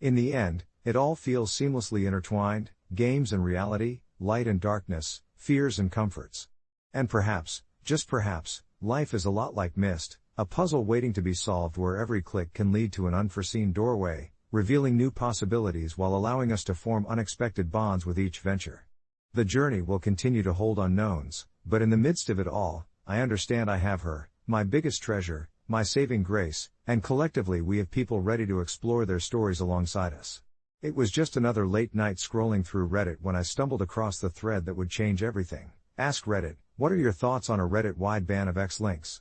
In the end, it all feels seamlessly intertwined, games and reality, light and darkness, fears and comforts. And perhaps, just perhaps, life is a lot like Myst, a puzzle waiting to be solved where every click can lead to an unforeseen doorway, revealing new possibilities while allowing us to form unexpected bonds with each venture. The journey will continue to hold unknowns, but in the midst of it all, I understand I have her, my biggest treasure, my saving grace, and collectively we have people ready to explore their stories alongside us. It was just another late night scrolling through Reddit when I stumbled across the thread that would change everything. Ask Reddit, what are your thoughts on a Reddit-wide ban of X links?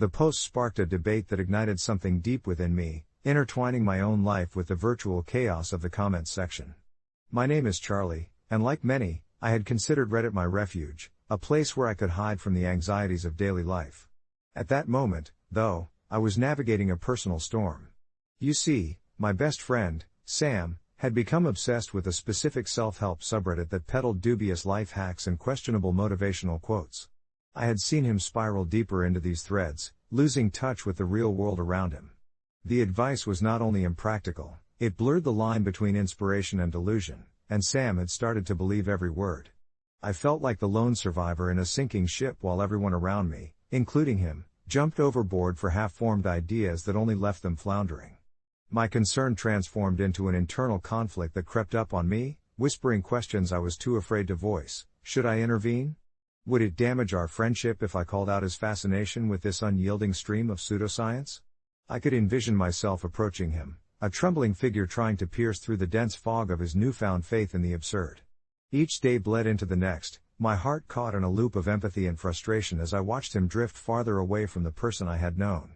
The post sparked a debate that ignited something deep within me, intertwining my own life with the virtual chaos of the comments section. My name is Charlie, and like many, I had considered Reddit my refuge, a place where I could hide from the anxieties of daily life. At that moment, though, I was navigating a personal storm. You see, my best friend, Sam, had become obsessed with a specific self-help subreddit that peddled dubious life hacks and questionable motivational quotes. I had seen him spiral deeper into these threads, losing touch with the real world around him. The advice was not only impractical, it blurred the line between inspiration and delusion, and Sam had started to believe every word. I felt like the lone survivor in a sinking ship while everyone around me, including him, jumped overboard for half-formed ideas that only left them floundering. My concern transformed into an internal conflict that crept up on me, whispering questions I was too afraid to voice. Should I intervene? Would it damage our friendship if I called out his fascination with this unyielding stream of pseudoscience? I could envision myself approaching him, a trembling figure trying to pierce through the dense fog of his newfound faith in the absurd. Each day bled into the next, my heart caught in a loop of empathy and frustration as I watched him drift farther away from the person I had known.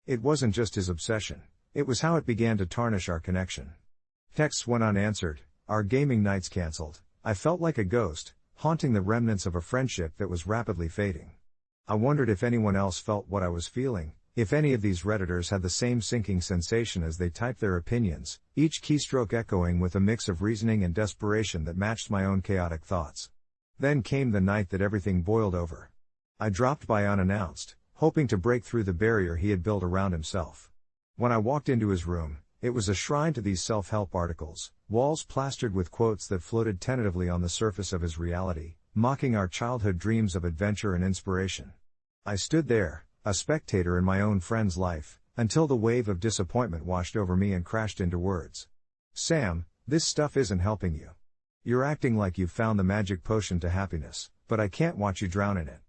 It wasn't just his obsession, it was how it began to tarnish our connection. Texts went unanswered, our gaming nights cancelled. I felt like a ghost, haunting the remnants of a friendship that was rapidly fading. I wondered if anyone else felt what I was feeling, if any of these Redditors had the same sinking sensation as they typed their opinions, each keystroke echoing with a mix of reasoning and desperation that matched my own chaotic thoughts. Then came the night that everything boiled over. I dropped by unannounced, hoping to break through the barrier he had built around himself. When I walked into his room, it was a shrine to these self-help articles, walls plastered with quotes that floated tentatively on the surface of his reality, mocking our childhood dreams of adventure and inspiration. I stood there, a spectator in my own friend's life, until the wave of disappointment washed over me and crashed into words. Sam, this stuff isn't helping you. You're acting like you've found the magic potion to happiness, but I can't watch you drown in it.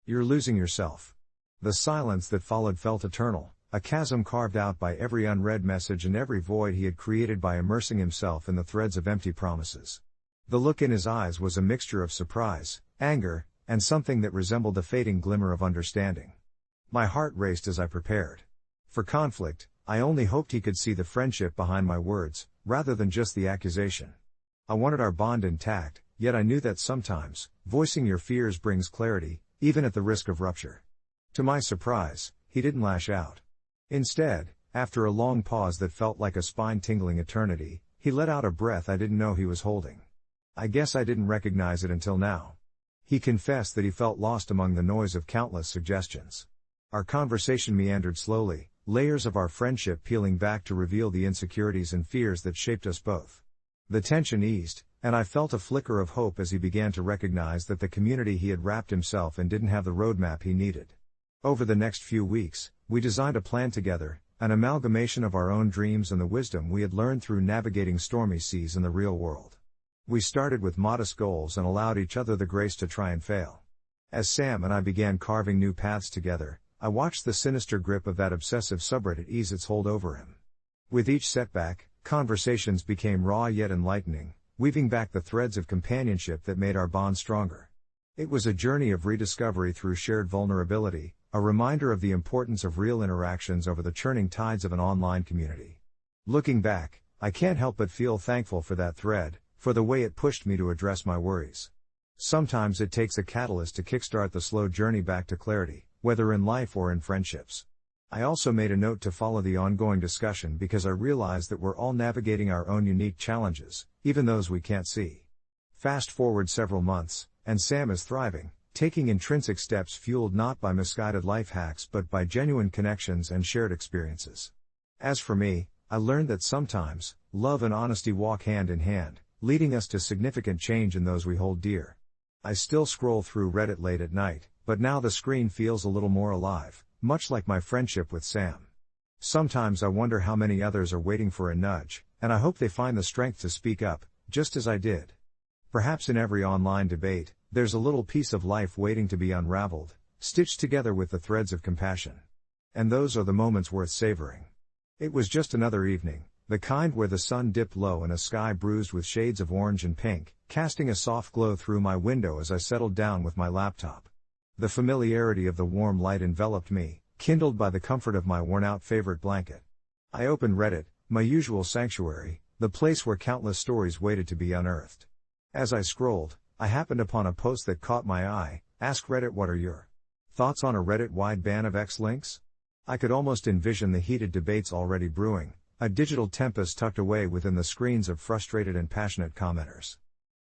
You're losing yourself. The silence that followed felt eternal, a chasm carved out by every unread message and every void he had created by immersing himself in the threads of empty promises. The look in his eyes was a mixture of surprise, anger, and something that resembled the fading glimmer of understanding. My heart raced as I prepared for conflict. I only hoped he could see the friendship behind my words, rather than just the accusation. I wanted our bond intact, yet I knew that sometimes, voicing your fears brings clarity, even at the risk of rupture. To my surprise, he didn't lash out. Instead, after a long pause that felt like a spine-tingling eternity, he let out a breath I didn't know he was holding. I guess I didn't recognize it until now. He confessed that he felt lost among the noise of countless suggestions. Our conversation meandered slowly, layers of our friendship peeling back to reveal the insecurities and fears that shaped us both. The tension eased, and I felt a flicker of hope as he began to recognize that the community he had wrapped himself in didn't have the roadmap he needed. Over the next few weeks, we designed a plan together, an amalgamation of our own dreams and the wisdom we had learned through navigating stormy seas in the real world. We started with modest goals and allowed each other the grace to try and fail. As Sam and I began carving new paths together, I watched the sinister grip of that obsessive subreddit ease its hold over him. With each setback, conversations became raw yet enlightening, weaving back the threads of companionship that made our bond stronger. It was a journey of rediscovery through shared vulnerability, a reminder of the importance of real interactions over the churning tides of an online community. Looking back, I can't help but feel thankful for that thread, for the way it pushed me to address my worries. Sometimes it takes a catalyst to kickstart the slow journey back to clarity, whether in life or in friendships. I also made a note to follow the ongoing discussion because I realized that we're all navigating our own unique challenges, even those we can't see. Fast forward several months, and Sam is thriving, taking intrinsic steps fueled not by misguided life hacks but by genuine connections and shared experiences. As for me, I learned that sometimes, love and honesty walk hand in hand, leading us to significant change in those we hold dear. I still scroll through Reddit late at night, but now the screen feels a little more alive, much like my friendship with Sam. Sometimes I wonder how many others are waiting for a nudge, and I hope they find the strength to speak up, just as I did. Perhaps in every online debate, there's a little piece of life waiting to be unraveled, stitched together with the threads of compassion. And those are the moments worth savoring. It was just another evening, the kind where the sun dipped low in a sky bruised with shades of orange and pink, casting a soft glow through my window as I settled down with my laptop. The familiarity of the warm light enveloped me, kindled by the comfort of my worn-out favorite blanket. I opened Reddit, my usual sanctuary, the place where countless stories waited to be unearthed. As I scrolled, I happened upon a post that caught my eye. Ask Reddit, what are your thoughts on a Reddit-wide ban of X links? I could almost envision the heated debates already brewing, a digital tempest tucked away within the screens of frustrated and passionate commenters.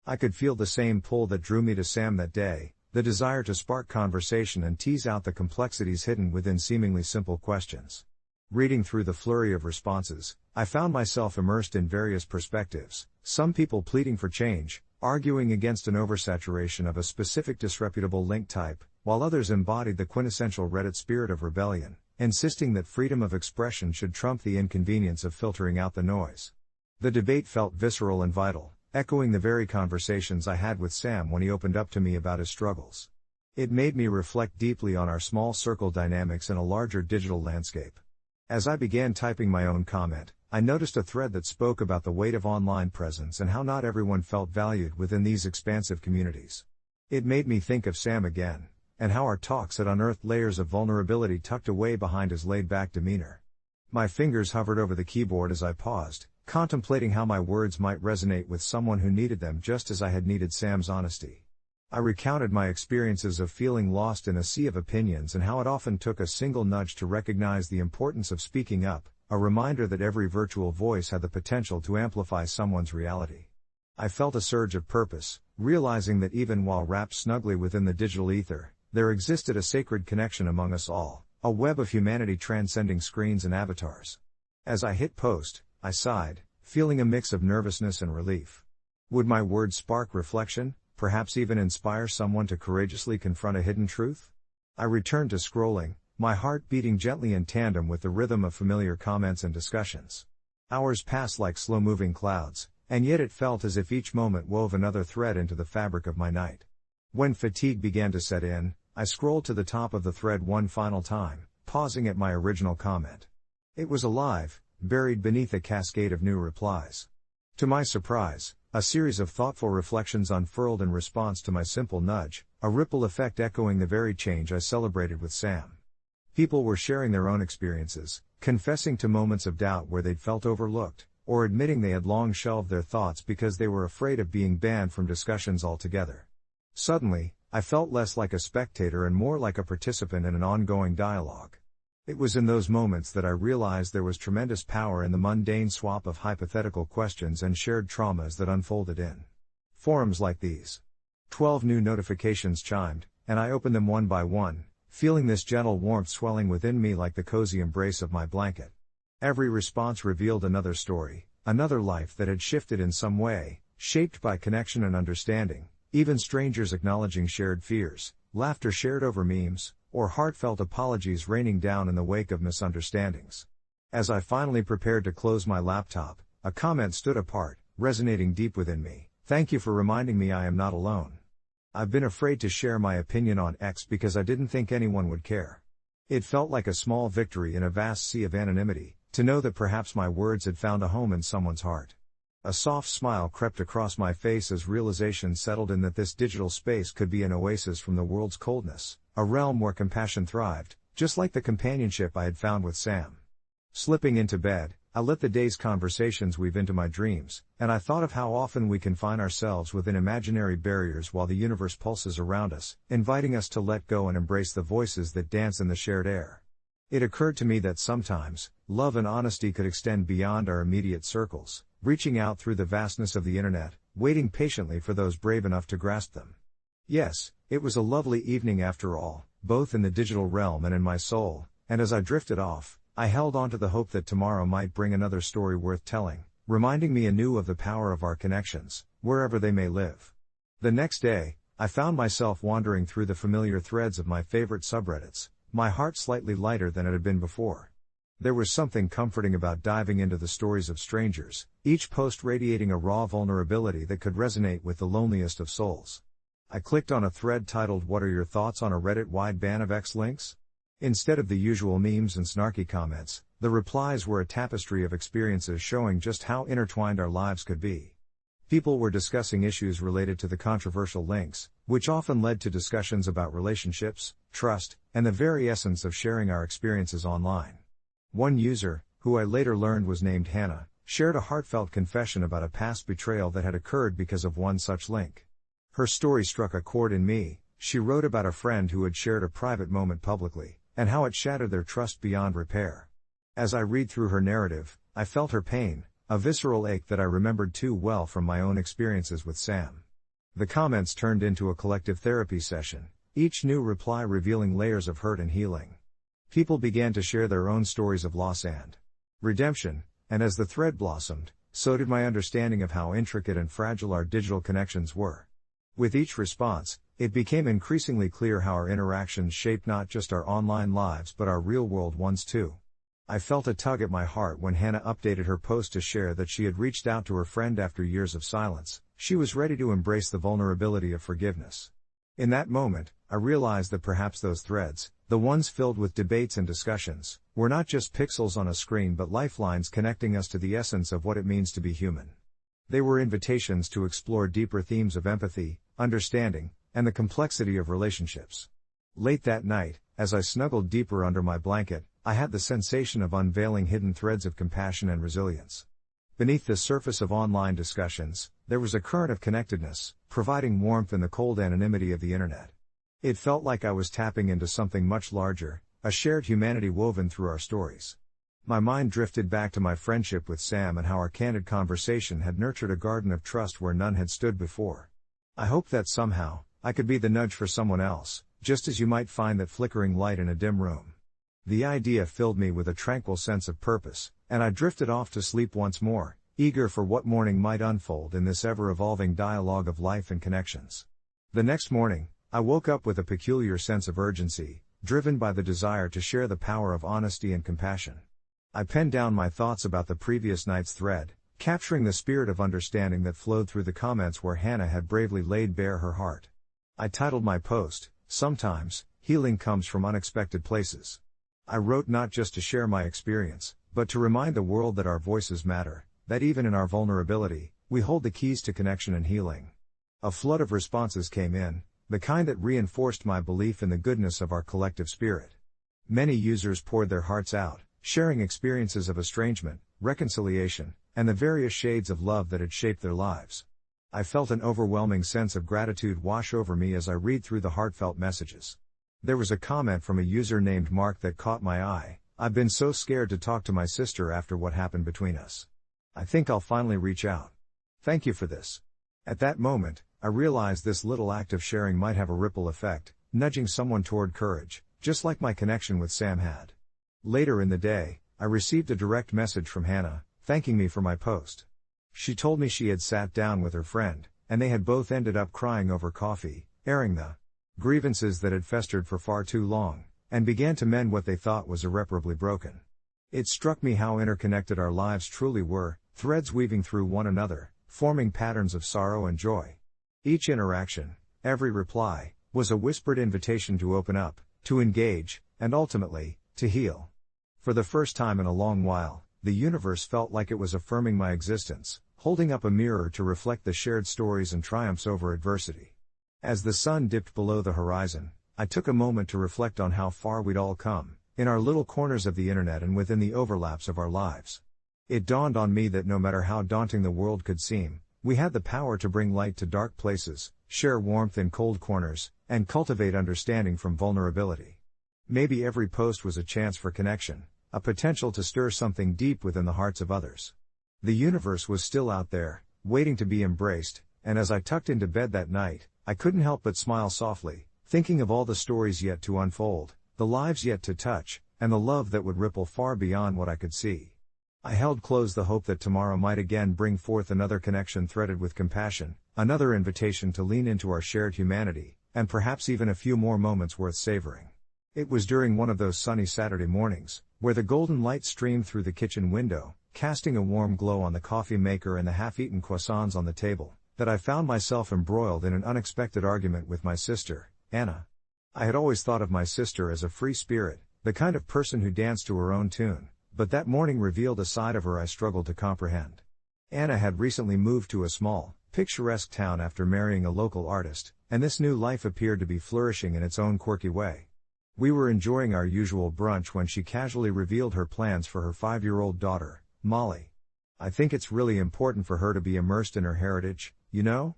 I could feel the same pull that drew me to Sam that day, the desire to spark conversation and tease out the complexities hidden within seemingly simple questions. Reading through the flurry of responses, I found myself immersed in various perspectives, some people pleading for change, arguing against an oversaturation of a specific disreputable link type, while others embodied the quintessential Reddit spirit of rebellion, insisting that freedom of expression should trump the inconvenience of filtering out the noise. The debate felt visceral and vital, echoing the very conversations I had with Sam when he opened up to me about his struggles. It made me reflect deeply on our small circle dynamics in a larger digital landscape. As I began typing my own comment, I noticed a thread that spoke about the weight of online presence and how not everyone felt valued within these expansive communities. It made me think of Sam again, and how our talks had unearthed layers of vulnerability tucked away behind his laid-back demeanor. My fingers hovered over the keyboard as I paused, contemplating how my words might resonate with someone who needed them just as I had needed Sam's honesty. I recounted my experiences of feeling lost in a sea of opinions and how it often took a single nudge to recognize the importance of speaking up, a reminder that every virtual voice had the potential to amplify someone's reality. I felt a surge of purpose, realizing that even while wrapped snugly within the digital ether, there existed a sacred connection among us all, a web of humanity transcending screens and avatars. As I hit post, I sighed, feeling a mix of nervousness and relief. Would my words spark reflection, perhaps even inspire someone to courageously confront a hidden truth? I returned to scrolling, my heart beating gently in tandem with the rhythm of familiar comments and discussions. Hours passed like slow-moving clouds, and yet it felt as if each moment wove another thread into the fabric of my night. When fatigue began to set in, I scrolled to the top of the thread one final time, pausing at my original comment. It was alive, buried beneath a cascade of new replies. To my surprise, a series of thoughtful reflections unfurled in response to my simple nudge, a ripple effect echoing the very change I celebrated with Sam. People were sharing their own experiences, confessing to moments of doubt where they'd felt overlooked, or admitting they had long shelved their thoughts because they were afraid of being banned from discussions altogether. Suddenly, I felt less like a spectator and more like a participant in an ongoing dialogue. It was in those moments that I realized there was tremendous power in the mundane swap of hypothetical questions and shared traumas that unfolded in forums like these. 12 new notifications chimed, and I opened them one by one, feeling this gentle warmth swelling within me like the cozy embrace of my blanket. Every response revealed another story, another life that had shifted in some way, shaped by connection and understanding, even strangers acknowledging shared fears, laughter shared over memes, or heartfelt apologies raining down in the wake of misunderstandings. As I finally prepared to close my laptop, a comment stood apart, resonating deep within me. Thank you for reminding me I am not alone. I've been afraid to share my opinion on X because I didn't think anyone would care. It felt like a small victory in a vast sea of anonymity, to know that perhaps my words had found a home in someone's heart. A soft smile crept across my face as realization settled in that this digital space could be an oasis from the world's coldness, a realm where compassion thrived, just like the companionship I had found with Sam. Slipping into bed, I let the day's conversations weave into my dreams, and I thought of how often we confine ourselves within imaginary barriers while the universe pulses around us, inviting us to let go and embrace the voices that dance in the shared air. It occurred to me that sometimes, love and honesty could extend beyond our immediate circles, reaching out through the vastness of the internet, waiting patiently for those brave enough to grasp them. Yes, it was a lovely evening after all, both in the digital realm and in my soul, and as I drifted off, I held on to the hope that tomorrow might bring another story worth telling, reminding me anew of the power of our connections, wherever they may live. The next day, I found myself wandering through the familiar threads of my favorite subreddits, my heart slightly lighter than it had been before. There was something comforting about diving into the stories of strangers, each post radiating a raw vulnerability that could resonate with the loneliest of souls. I clicked on a thread titled "What are your thoughts on a Reddit-wide ban of X links?" Instead of the usual memes and snarky comments, the replies were a tapestry of experiences showing just how intertwined our lives could be. People were discussing issues related to the controversial links, which often led to discussions about relationships, trust, and the very essence of sharing our experiences online. One user, who I later learned was named Hannah, shared a heartfelt confession about a past betrayal that had occurred because of one such link. Her story struck a chord in me. She wrote about a friend who had shared a private moment publicly, and how it shattered their trust beyond repair. As I read through her narrative, I felt her pain, a visceral ache that I remembered too well from my own experiences with Sam. The comments turned into a collective therapy session, each new reply revealing layers of hurt and healing. People began to share their own stories of loss and redemption, and as the thread blossomed, so did my understanding of how intricate and fragile our digital connections were. With each response, it became increasingly clear how our interactions shape not just our online lives but our real-world ones too. I felt a tug at my heart when Hannah updated her post to share that she had reached out to her friend after years of silence. She was ready to embrace the vulnerability of forgiveness. In that moment, I realized that perhaps those threads, the ones filled with debates and discussions, were not just pixels on a screen but lifelines connecting us to the essence of what it means to be human. They were invitations to explore deeper themes of empathy, understanding, and the complexity of relationships. Late that night, as I snuggled deeper under my blanket, I had the sensation of unveiling hidden threads of compassion and resilience. Beneath the surface of online discussions, there was a current of connectedness, providing warmth in the cold anonymity of the internet. It felt like I was tapping into something much larger, a shared humanity woven through our stories. My mind drifted back to my friendship with Sam and how our candid conversation had nurtured a garden of trust where none had stood before. I hoped that somehow, I could be the nudge for someone else, just as you might find that flickering light in a dim room. The idea filled me with a tranquil sense of purpose, and I drifted off to sleep once more, eager for what morning might unfold in this ever-evolving dialogue of life and connections. The next morning, I woke up with a peculiar sense of urgency, driven by the desire to share the power of honesty and compassion. I penned down my thoughts about the previous night's thread, capturing the spirit of understanding that flowed through the comments where Hannah had bravely laid bare her heart. I titled my post, "Sometimes, Healing Comes from Unexpected Places." I wrote not just to share my experience, but to remind the world that our voices matter, that even in our vulnerability, we hold the keys to connection and healing. A flood of responses came in, the kind that reinforced my belief in the goodness of our collective spirit. Many users poured their hearts out, sharing experiences of estrangement, reconciliation, and the various shades of love that had shaped their lives. I felt an overwhelming sense of gratitude wash over me as I read through the heartfelt messages. There was a comment from a user named Mark that caught my eye. "I've been so scared to talk to my sister after what happened between us. I think I'll finally reach out. Thank you for this." At that moment, I realized this little act of sharing might have a ripple effect, nudging someone toward courage, just like my connection with Sam had. Later in the day, I received a direct message from Hannah, thanking me for my post. She told me she had sat down with her friend, and they had both ended up crying over coffee, airing the grievances that had festered for far too long, and began to mend what they thought was irreparably broken. It struck me how interconnected our lives truly were, threads weaving through one another, forming patterns of sorrow and joy. Each interaction, every reply, was a whispered invitation to open up, to engage, and ultimately, to heal. For the first time in a long while, the universe felt like it was affirming my existence, holding up a mirror to reflect the shared stories and triumphs over adversity. As the sun dipped below the horizon, I took a moment to reflect on how far we'd all come, in our little corners of the internet and within the overlaps of our lives. It dawned on me that no matter how daunting the world could seem, we had the power to bring light to dark places, share warmth in cold corners, and cultivate understanding from vulnerability. Maybe every post was a chance for connection, a potential to stir something deep within the hearts of others. The universe was still out there, waiting to be embraced, and as I tucked into bed that night, I couldn't help but smile softly, thinking of all the stories yet to unfold, the lives yet to touch, and the love that would ripple far beyond what I could see. I held close the hope that tomorrow might again bring forth another connection threaded with compassion, another invitation to lean into our shared humanity, and perhaps even a few more moments worth savoring. It was during one of those sunny Saturday mornings, where the golden light streamed through the kitchen window, casting a warm glow on the coffee maker and the half-eaten croissants on the table, that I found myself embroiled in an unexpected argument with my sister, Anna. I had always thought of my sister as a free spirit, the kind of person who danced to her own tune, but that morning revealed a side of her I struggled to comprehend. Anna had recently moved to a small, picturesque town after marrying a local artist, and this new life appeared to be flourishing in its own quirky way. We were enjoying our usual brunch when she casually revealed her plans for her 5-year-old daughter, Molly. "I think it's really important for her to be immersed in her heritage, you know?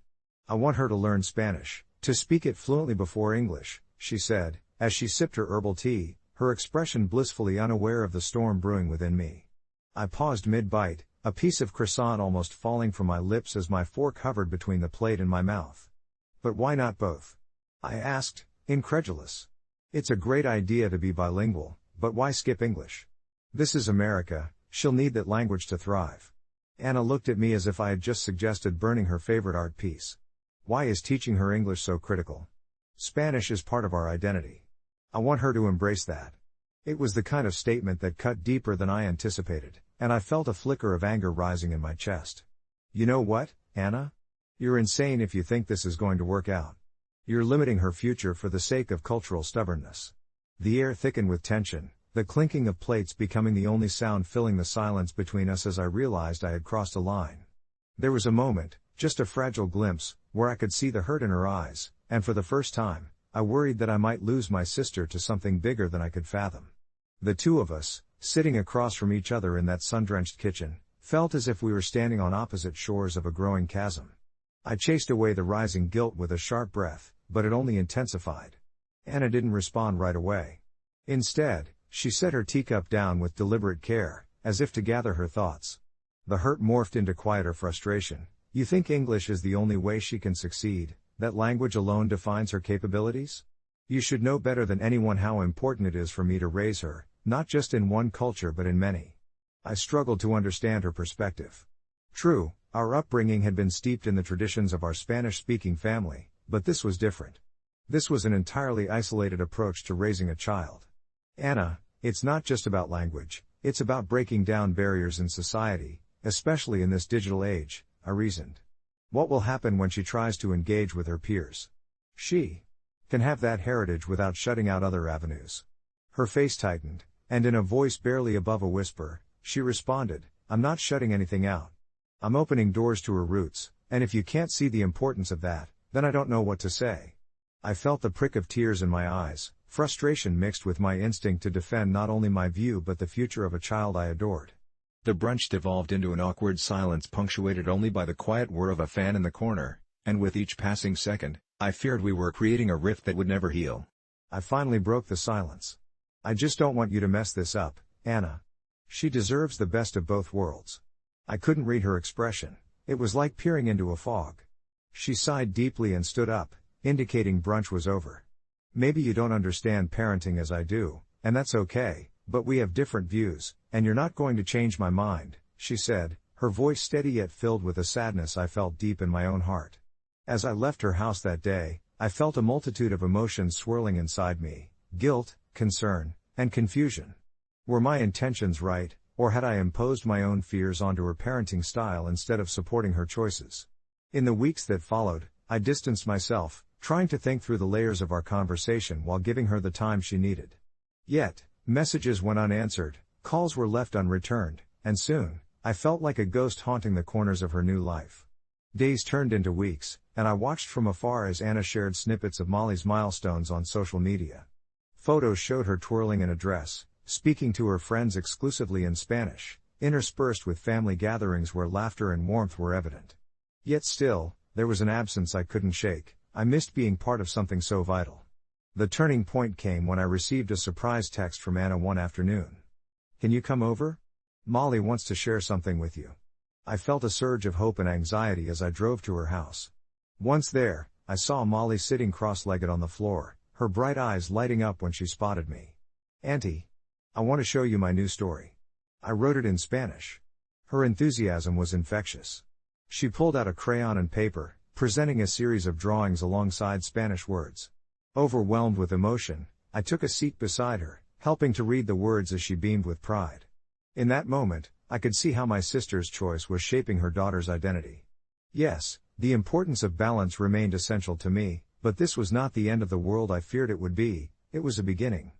I want her to learn Spanish, to speak it fluently before English," she said, as she sipped her herbal tea, her expression blissfully unaware of the storm brewing within me. I paused mid-bite, a piece of croissant almost falling from my lips as my fork hovered between the plate and my mouth. "But why not both?" I asked, incredulous. "It's a great idea to be bilingual, but why skip English? This is America, she'll need that language to thrive." Anna looked at me as if I had just suggested burning her favorite art piece. "Why is teaching her English so critical? Spanish is part of our identity. I want her to embrace that." It was the kind of statement that cut deeper than I anticipated, and I felt a flicker of anger rising in my chest. "You know what, Anna? You're insane if you think this is going to work out. You're limiting her future for the sake of cultural stubbornness." The air thickened with tension, the clinking of plates becoming the only sound filling the silence between us as I realized I had crossed a line. There was a moment, just a fragile glimpse, where I could see the hurt in her eyes, and for the first time, I worried that I might lose my sister to something bigger than I could fathom. The two of us, sitting across from each other in that sun-drenched kitchen, felt as if we were standing on opposite shores of a growing chasm. I chased away the rising guilt with a sharp breath, but it only intensified. Anna didn't respond right away. Instead, she set her teacup down with deliberate care, as if to gather her thoughts. The hurt morphed into quieter frustration. "You think English is the only way she can succeed, that language alone defines her capabilities? You should know better than anyone how important it is for me to raise her, not just in one culture but in many." I struggled to understand her perspective. True, our upbringing had been steeped in the traditions of our Spanish-speaking family, but this was different. This was an entirely isolated approach to raising a child. "Anna, it's not just about language, it's about breaking down barriers in society, especially in this digital age," I reasoned. "What will happen when she tries to engage with her peers? She can have that heritage without shutting out other avenues." Her face tightened, and in a voice barely above a whisper, she responded, "I'm not shutting anything out. I'm opening doors to her roots, and if you can't see the importance of that, then I don't know what to say." I felt the prick of tears in my eyes, frustration mixed with my instinct to defend not only my view but the future of a child I adored. The brunch devolved into an awkward silence punctuated only by the quiet whir of a fan in the corner, and with each passing second, I feared we were creating a rift that would never heal. I finally broke the silence. "I just don't want you to mess this up, Anna. She deserves the best of both worlds." I couldn't read her expression. It was like peering into a fog. She sighed deeply and stood up, indicating brunch was over. "Maybe you don't understand parenting as I do, and that's okay, but we have different views, and you're not going to change my mind," she said, her voice steady yet filled with a sadness I felt deep in my own heart. As I left her house that day, I felt a multitude of emotions swirling inside me: guilt, concern, and confusion. Were my intentions right, or had I imposed my own fears onto her parenting style instead of supporting her choices? In the weeks that followed, I distanced myself, trying to think through the layers of our conversation while giving her the time she needed. Yet, messages went unanswered, calls were left unreturned, and soon, I felt like a ghost haunting the corners of her new life. Days turned into weeks, and I watched from afar as Anna shared snippets of Molly's milestones on social media. Photos showed her twirling in a dress, speaking to her friends exclusively in Spanish, interspersed with family gatherings where laughter and warmth were evident. Yet still, there was an absence I couldn't shake. I missed being part of something so vital. The turning point came when I received a surprise text from Anna one afternoon. "Can you come over? Molly wants to share something with you." I felt a surge of hope and anxiety as I drove to her house. Once there, I saw Molly sitting cross-legged on the floor, her bright eyes lighting up when she spotted me. "Auntie, I want to show you my new story. I wrote it in Spanish." Her enthusiasm was infectious. She pulled out a crayon and paper, presenting a series of drawings alongside Spanish words. Overwhelmed with emotion, I took a seat beside her, helping to read the words as she beamed with pride. In that moment, I could see how my sister's choice was shaping her daughter's identity. Yes, the importance of balance remained essential to me, but this was not the end of the world I feared it would be, it was a beginning.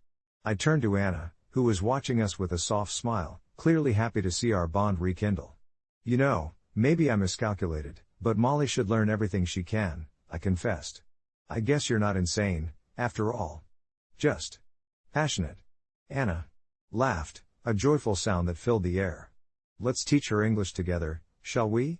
I turned to Anna, who was watching us with a soft smile, clearly happy to see our bond rekindle. "You know, maybe I miscalculated, but Molly should learn everything she can," I confessed. "I guess you're not insane, after all. Just passionate." Anna laughed, a joyful sound that filled the air. "Let's teach her English together, shall we?"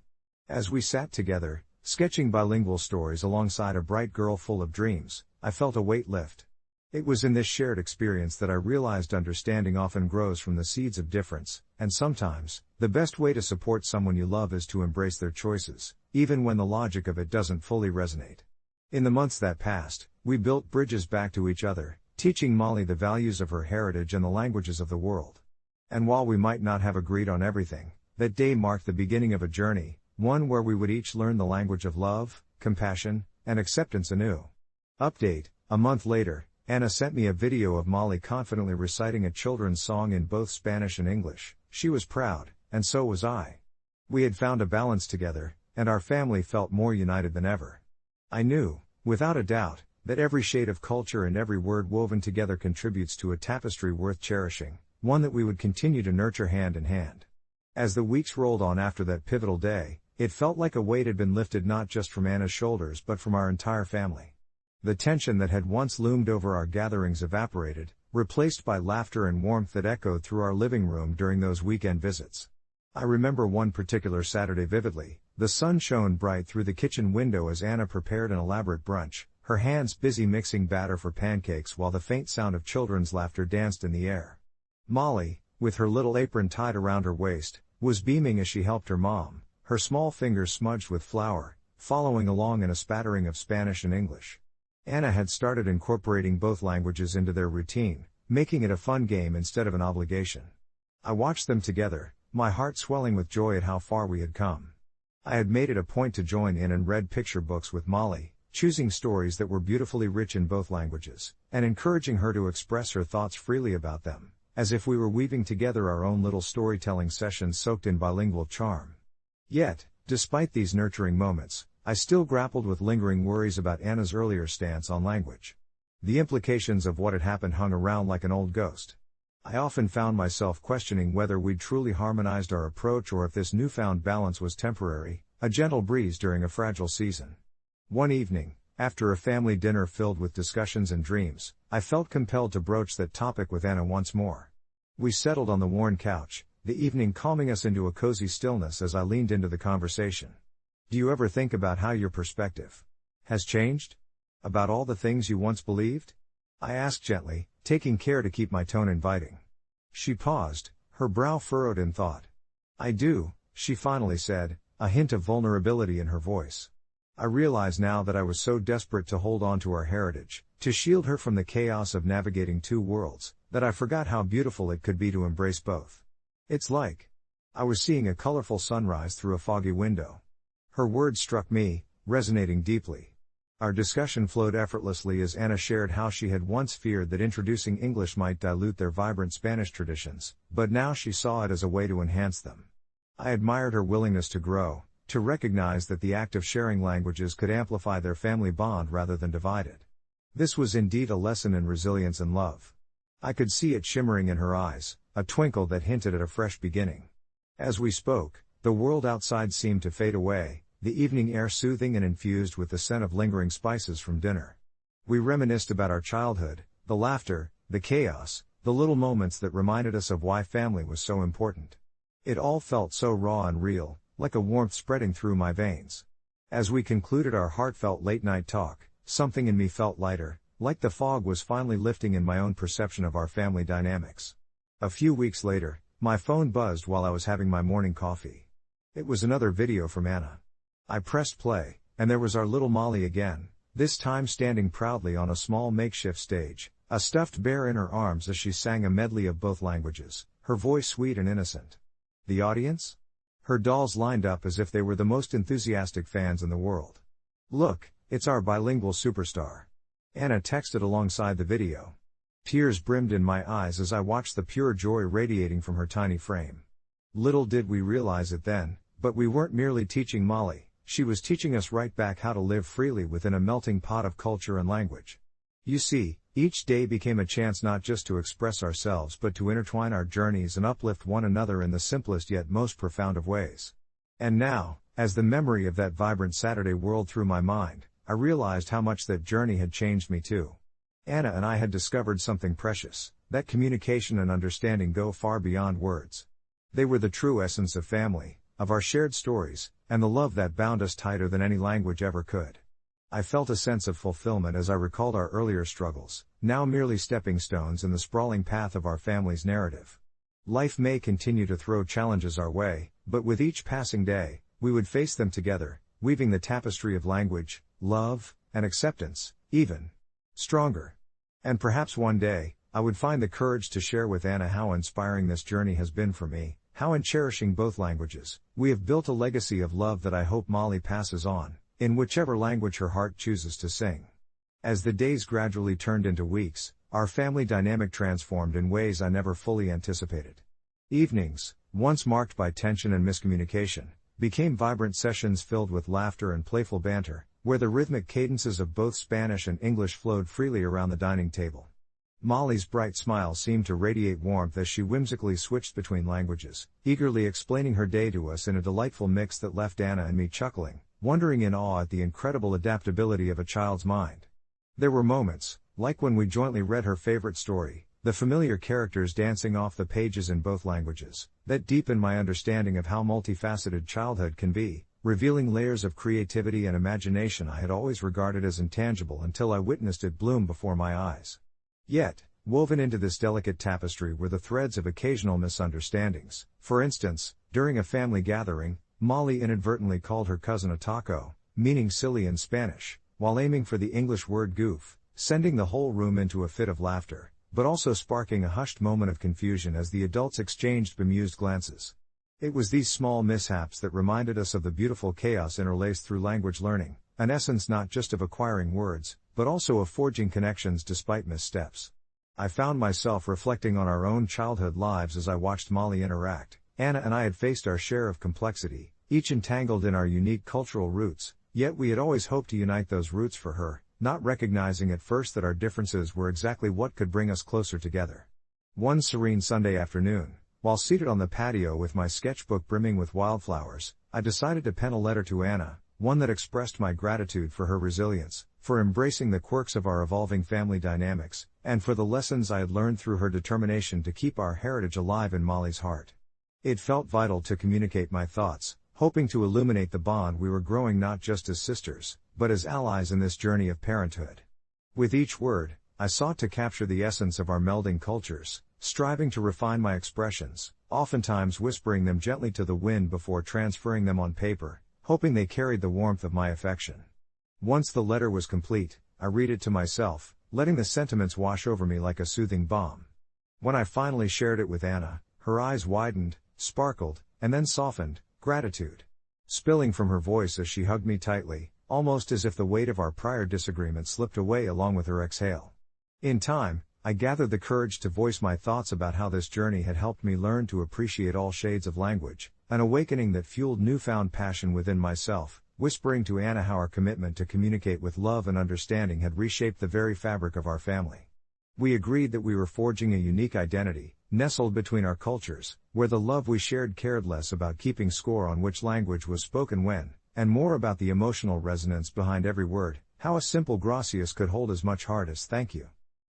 As we sat together, sketching bilingual stories alongside a bright girl full of dreams, I felt a weight lift. It was in this shared experience that I realized understanding often grows from the seeds of difference, and sometimes, the best way to support someone you love is to embrace their choices, even when the logic of it doesn't fully resonate. In the months that passed, we built bridges back to each other, teaching Molly the values of her heritage and the languages of the world. And while we might not have agreed on everything, that day marked the beginning of a journey, one where we would each learn the language of love, compassion, and acceptance anew. Update: a month later, Anna sent me a video of Molly confidently reciting a children's song in both Spanish and English. She was proud, and so was I. We had found a balance together, and our family felt more united than ever. I knew, without a doubt, that every shade of culture and every word woven together contributes to a tapestry worth cherishing, one that we would continue to nurture hand in hand. As the weeks rolled on after that pivotal day, it felt like a weight had been lifted not just from Anna's shoulders but from our entire family. The tension that had once loomed over our gatherings evaporated, replaced by laughter and warmth that echoed through our living room during those weekend visits. I remember one particular Saturday vividly. The sun shone bright through the kitchen window as Anna prepared an elaborate brunch, her hands busy mixing batter for pancakes while the faint sound of children's laughter danced in the air. Molly, with her little apron tied around her waist, was beaming as she helped her mom, her small fingers smudged with flour, following along in a spattering of Spanish and English. Anna had started incorporating both languages into their routine, making it a fun game instead of an obligation. I watched them together, my heart swelling with joy at how far we had come. I had made it a point to join in and read picture books with Molly, choosing stories that were beautifully rich in both languages, and encouraging her to express her thoughts freely about them, as if we were weaving together our own little storytelling sessions soaked in bilingual charm. Yet, despite these nurturing moments, I still grappled with lingering worries about Anna's earlier stance on language. The implications of what had happened hung around like an old ghost. I often found myself questioning whether we'd truly harmonized our approach or if this newfound balance was temporary, a gentle breeze during a fragile season. One evening, after a family dinner filled with discussions and dreams, I felt compelled to broach that topic with Anna once more. We settled on the worn couch, the evening calming us into a cozy stillness as I leaned into the conversation. "Do you ever think about how your perspective has changed? About all the things you once believed?" I asked gently, taking care to keep my tone inviting. She paused, her brow furrowed in thought. "I do," she finally said, a hint of vulnerability in her voice. "I realize now that I was so desperate to hold on to our heritage, to shield her from the chaos of navigating two worlds, that I forgot how beautiful it could be to embrace both. It's like I was seeing a colorful sunrise through a foggy window." Her words struck me, resonating deeply. Our discussion flowed effortlessly as Anna shared how she had once feared that introducing English might dilute their vibrant Spanish traditions, but now she saw it as a way to enhance them. I admired her willingness to grow, to recognize that the act of sharing languages could amplify their family bond rather than divide it. This was indeed a lesson in resilience and love. I could see it shimmering in her eyes, a twinkle that hinted at a fresh beginning. As we spoke, the world outside seemed to fade away, the evening air soothing and infused with the scent of lingering spices from dinner. We reminisced about our childhood, the laughter, the chaos, the little moments that reminded us of why family was so important. It all felt so raw and real, like a warmth spreading through my veins. As we concluded our heartfelt late-night talk, something in me felt lighter, Like the fog was finally lifting in my own perception of our family dynamics. A few weeks later, my phone buzzed while I was having my morning coffee. It was another video from Anna. I pressed play, and there was our little Molly again, this time standing proudly on a small makeshift stage, a stuffed bear in her arms as she sang a medley of both languages, her voice sweet and innocent. The audience? Her dolls lined up as if they were the most enthusiastic fans in the world. "Look, it's our bilingual superstar," Anna texted alongside the video. Tears brimmed in my eyes as I watched the pure joy radiating from her tiny frame. Little did we realize it then, but we weren't merely teaching Molly, she was teaching us right back how to live freely within a melting pot of culture and language. You see, each day became a chance not just to express ourselves but to intertwine our journeys and uplift one another in the simplest yet most profound of ways. And now, as the memory of that vibrant Saturday whirled through my mind, I realized how much that journey had changed me too. Anna and I had discovered something precious, that communication and understanding go far beyond words. They were the true essence of family, of our shared stories, and the love that bound us tighter than any language ever could. I felt a sense of fulfillment as I recalled our earlier struggles, now merely stepping stones in the sprawling path of our family's narrative. Life may continue to throw challenges our way, but with each passing day, we would face them together, weaving the tapestry of language, love, and acceptance, even stronger. And perhaps one day, I would find the courage to share with Anna how inspiring this journey has been for me, how in cherishing both languages, we have built a legacy of love that I hope Molly passes on, in whichever language her heart chooses to sing. As the days gradually turned into weeks, our family dynamic transformed in ways I never fully anticipated. Evenings, once marked by tension and miscommunication, became vibrant sessions filled with laughter and playful banter, where the rhythmic cadences of both Spanish and English flowed freely around the dining table. Molly's bright smile seemed to radiate warmth as she whimsically switched between languages, eagerly explaining her day to us in a delightful mix that left Anna and me chuckling, wondering in awe at the incredible adaptability of a child's mind. There were moments, like when we jointly read her favorite story, the familiar characters dancing off the pages in both languages, that deepened my understanding of how multifaceted childhood can be, revealing layers of creativity and imagination I had always regarded as intangible until I witnessed it bloom before my eyes. Yet, woven into this delicate tapestry were the threads of occasional misunderstandings. For instance, during a family gathering, Molly inadvertently called her cousin a taco, meaning silly in Spanish, while aiming for the English word goof, sending the whole room into a fit of laughter, but also sparking a hushed moment of confusion as the adults exchanged bemused glances. It was these small mishaps that reminded us of the beautiful chaos interlaced through language learning, an essence not just of acquiring words, but also of forging connections despite missteps. I found myself reflecting on our own childhood lives as I watched Molly interact. Anna and I had faced our share of complexity, each entangled in our unique cultural roots, yet we had always hoped to unite those roots for her, not recognizing at first that our differences were exactly what could bring us closer together. One serene Sunday afternoon, while seated on the patio with my sketchbook brimming with wildflowers, I decided to pen a letter to Anna, one that expressed my gratitude for her resilience, for embracing the quirks of our evolving family dynamics, and for the lessons I had learned through her determination to keep our heritage alive in Molly's heart. It felt vital to communicate my thoughts, hoping to illuminate the bond we were growing not just as sisters, but as allies in this journey of parenthood. With each word, I sought to capture the essence of our melding cultures, striving to refine my expressions, oftentimes whispering them gently to the wind before transferring them on paper, hoping they carried the warmth of my affection. Once the letter was complete, I read it to myself, letting the sentiments wash over me like a soothing balm. When I finally shared it with Anna, her eyes widened, sparkled, and then softened, gratitude spilling from her voice as she hugged me tightly, almost as if the weight of our prior disagreement slipped away along with her exhale. In time, I gathered the courage to voice my thoughts about how this journey had helped me learn to appreciate all shades of language, an awakening that fueled newfound passion within myself, whispering to Anna how our commitment to communicate with love and understanding had reshaped the very fabric of our family. We agreed that we were forging a unique identity, nestled between our cultures, where the love we shared cared less about keeping score on which language was spoken when, and more about the emotional resonance behind every word, how a simple gracias could hold as much heart as thank you.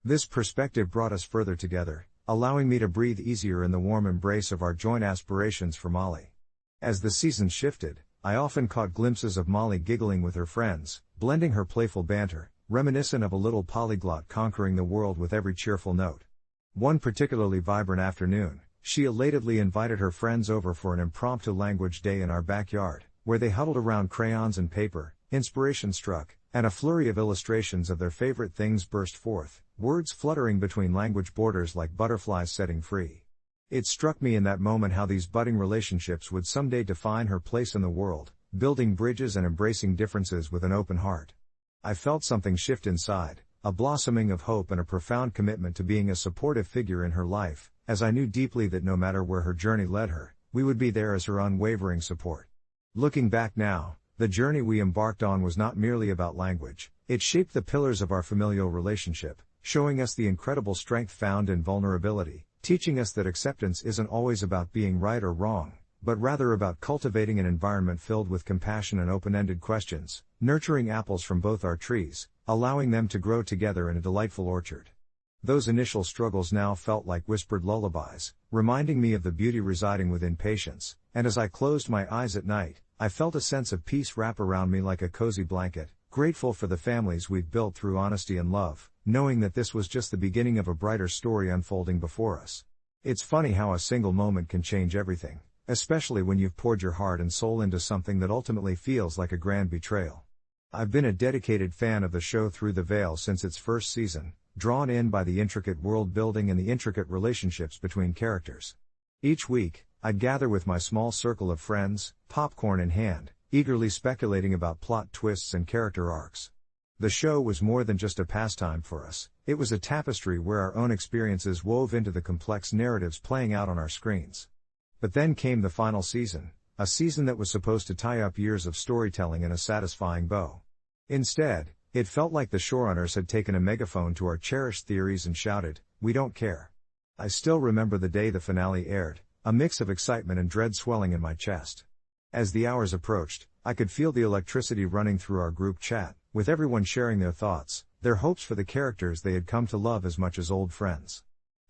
This perspective brought us further together, allowing me to breathe easier in the warm embrace of our joint aspirations for Molly. As the seasons shifted, I often caught glimpses of Molly giggling with her friends, blending her playful banter, reminiscent of a little polyglot conquering the world with every cheerful note. One particularly vibrant afternoon, she elatedly invited her friends over for an impromptu language day in our backyard, where they huddled around crayons and paper, inspiration struck, and a flurry of illustrations of their favorite things burst forth, words fluttering between language borders like butterflies setting free. It struck me in that moment how these budding relationships would someday define her place in the world, building bridges and embracing differences with an open heart. I felt something shift inside, a blossoming of hope and a profound commitment to being a supportive figure in her life, as I knew deeply that no matter where her journey led her, we would be there as her unwavering support. Looking back now, the journey we embarked on was not merely about language, it shaped the pillars of our familial relationship, showing us the incredible strength found in vulnerability, teaching us that acceptance isn't always about being right or wrong, but rather about cultivating an environment filled with compassion and open-ended questions, nurturing apples from both our trees, allowing them to grow together in a delightful orchard. Those initial struggles now felt like whispered lullabies, reminding me of the beauty residing within patience, and as I closed my eyes at night, I felt a sense of peace wrap around me like a cozy blanket, grateful for the families we've built through honesty and love, knowing that this was just the beginning of a brighter story unfolding before us. It's funny how a single moment can change everything, especially when you've poured your heart and soul into something that ultimately feels like a grand betrayal. I've been a dedicated fan of the show through the veil since its first season, drawn in by the intricate world building and the intricate relationships between characters. Each week, I'd gather with my small circle of friends, popcorn in hand, eagerly speculating about plot twists and character arcs. The show was more than just a pastime for us, it was a tapestry where our own experiences wove into the complex narratives playing out on our screens. But then came the final season, a season that was supposed to tie up years of storytelling in a satisfying bow. Instead, it felt like the showrunners had taken a megaphone to our cherished theories and shouted, "We don't care." I still remember the day the finale aired, a mix of excitement and dread swelling in my chest. As the hours approached, I could feel the electricity running through our group chat, with everyone sharing their thoughts, their hopes for the characters they had come to love as much as old friends.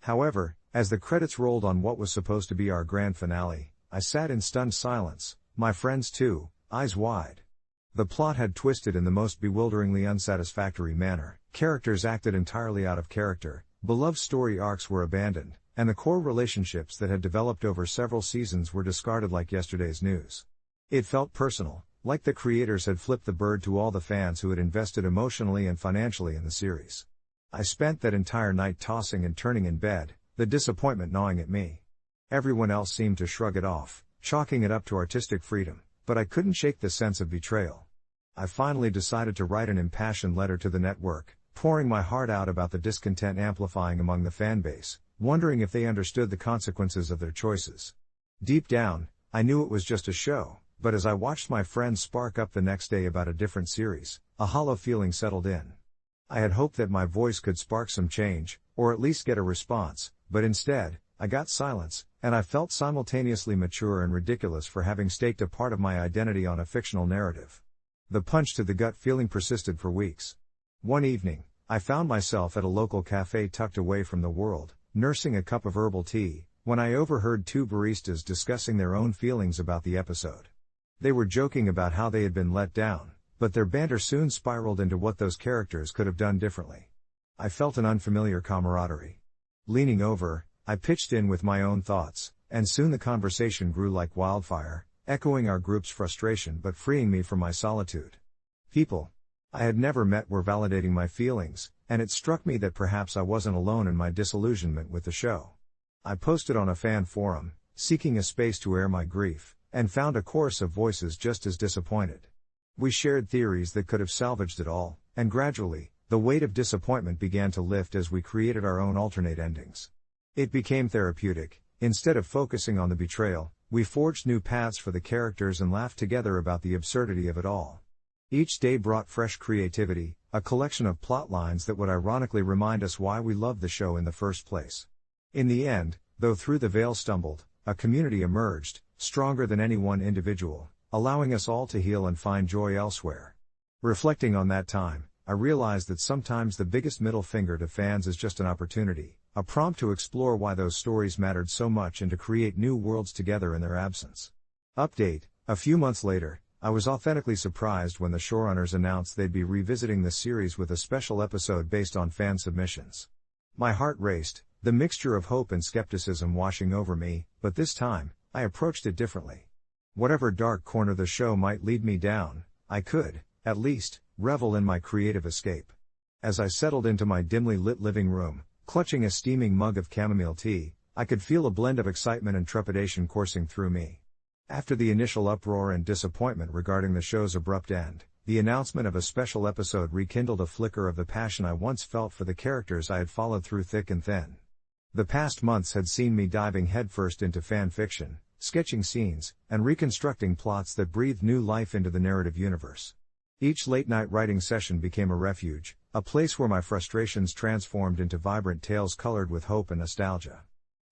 However, as the credits rolled on what was supposed to be our grand finale, I sat in stunned silence, my friends too, eyes wide. The plot had twisted in the most bewilderingly unsatisfactory manner, characters acted entirely out of character, beloved story arcs were abandoned, and the core relationships that had developed over several seasons were discarded like yesterday's news. It felt personal, like the creators had flipped the bird to all the fans who had invested emotionally and financially in the series. I spent that entire night tossing and turning in bed, the disappointment gnawing at me. Everyone else seemed to shrug it off, chalking it up to artistic freedom, but I couldn't shake the sense of betrayal. I finally decided to write an impassioned letter to the network, pouring my heart out about the discontent amplifying among the fanbase, wondering if they understood the consequences of their choices. Deep down, I knew it was just a show, but as I watched my friends spark up the next day about a different series, a hollow feeling settled in. I had hoped that my voice could spark some change, or at least get a response, but instead, I got silence, and I felt simultaneously mature and ridiculous for having staked a part of my identity on a fictional narrative. The punch to the gut feeling persisted for weeks. One evening, I found myself at a local cafe tucked away from the world, nursing a cup of herbal tea, when I overheard two baristas discussing their own feelings about the episode. They were joking about how they had been let down, but their banter soon spiraled into what those characters could have done differently. I felt an unfamiliar camaraderie. Leaning over, I pitched in with my own thoughts, and soon the conversation grew like wildfire, echoing our group's frustration but freeing me from my solitude. People I had never met were validating my feelings, and it struck me that perhaps I wasn't alone in my disillusionment with the show. I posted on a fan forum, seeking a space to air my grief, and found a chorus of voices just as disappointed. We shared theories that could have salvaged it all, and gradually, the weight of disappointment began to lift as we created our own alternate endings. It became therapeutic. Instead of focusing on the betrayal, we forged new paths for the characters and laughed together about the absurdity of it all. Each day brought fresh creativity, a collection of plot lines that would ironically remind us why we loved the show in the first place. In the end, though Through the Veil stumbled, a community emerged, stronger than any one individual, allowing us all to heal and find joy elsewhere. Reflecting on that time, I realized that sometimes the biggest middle finger to fans is just an opportunity, a prompt to explore why those stories mattered so much and to create new worlds together in their absence. Update: a few months later, I was authentically surprised when the showrunners announced they'd be revisiting the series with a special episode based on fan submissions. My heart raced, the mixture of hope and skepticism washing over me, but this time, I approached it differently. Whatever dark corner the show might lead me down, I could, at least, revel in my creative escape. As I settled into my dimly lit living room, clutching a steaming mug of chamomile tea, I could feel a blend of excitement and trepidation coursing through me. After the initial uproar and disappointment regarding the show's abrupt end, the announcement of a special episode rekindled a flicker of the passion I once felt for the characters I had followed through thick and thin. The past months had seen me diving headfirst into fan fiction, sketching scenes, and reconstructing plots that breathed new life into the narrative universe. Each late-night writing session became a refuge, a place where my frustrations transformed into vibrant tales colored with hope and nostalgia.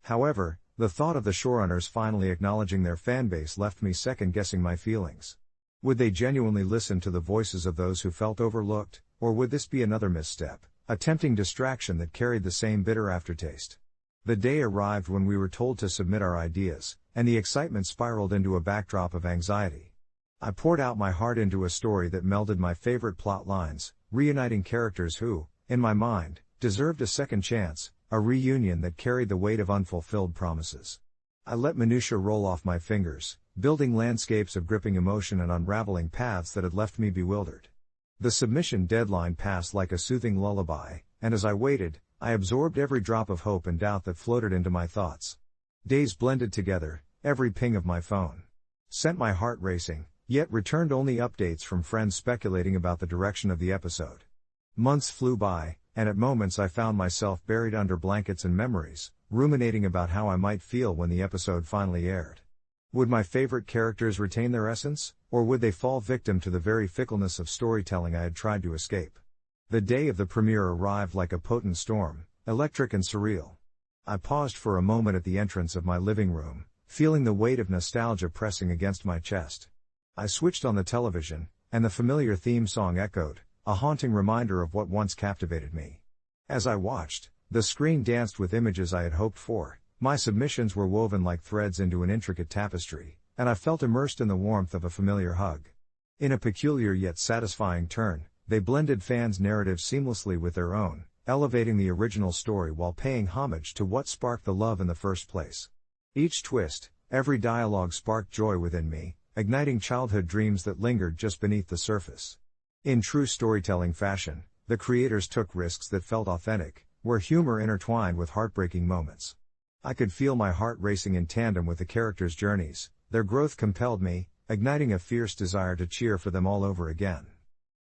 However, the thought of the showrunners finally acknowledging their fanbase left me second-guessing my feelings. Would they genuinely listen to the voices of those who felt overlooked, or would this be another misstep, a tempting distraction that carried the same bitter aftertaste? The day arrived when we were told to submit our ideas, and the excitement spiraled into a backdrop of anxiety. I poured out my heart into a story that melded my favorite plot lines, reuniting characters who, in my mind, deserved a second chance, a reunion that carried the weight of unfulfilled promises. I let minutiae roll off my fingers, building landscapes of gripping emotion and unraveling paths that had left me bewildered. The submission deadline passed like a soothing lullaby, and as I waited, I absorbed every drop of hope and doubt that floated into my thoughts. Days blended together, every ping of my phone sent my heart racing, yet returned only updates from friends speculating about the direction of the episode. Months flew by, and at moments I found myself buried under blankets and memories, ruminating about how I might feel when the episode finally aired. Would my favorite characters retain their essence, or would they fall victim to the very fickleness of storytelling I had tried to escape? The day of the premiere arrived like a potent storm, electric and surreal. I paused for a moment at the entrance of my living room, feeling the weight of nostalgia pressing against my chest. I switched on the television, and the familiar theme song echoed, a haunting reminder of what once captivated me. As I watched, the screen danced with images I had hoped for, my submissions were woven like threads into an intricate tapestry, and I felt immersed in the warmth of a familiar hug. In a peculiar yet satisfying turn, they blended fans' narratives seamlessly with their own, elevating the original story while paying homage to what sparked the love in the first place. Each twist, every dialogue sparked joy within me, igniting childhood dreams that lingered just beneath the surface. In true storytelling fashion, the creators took risks that felt authentic, where humor intertwined with heartbreaking moments. I could feel my heart racing in tandem with the characters' journeys, their growth compelled me, igniting a fierce desire to cheer for them all over again.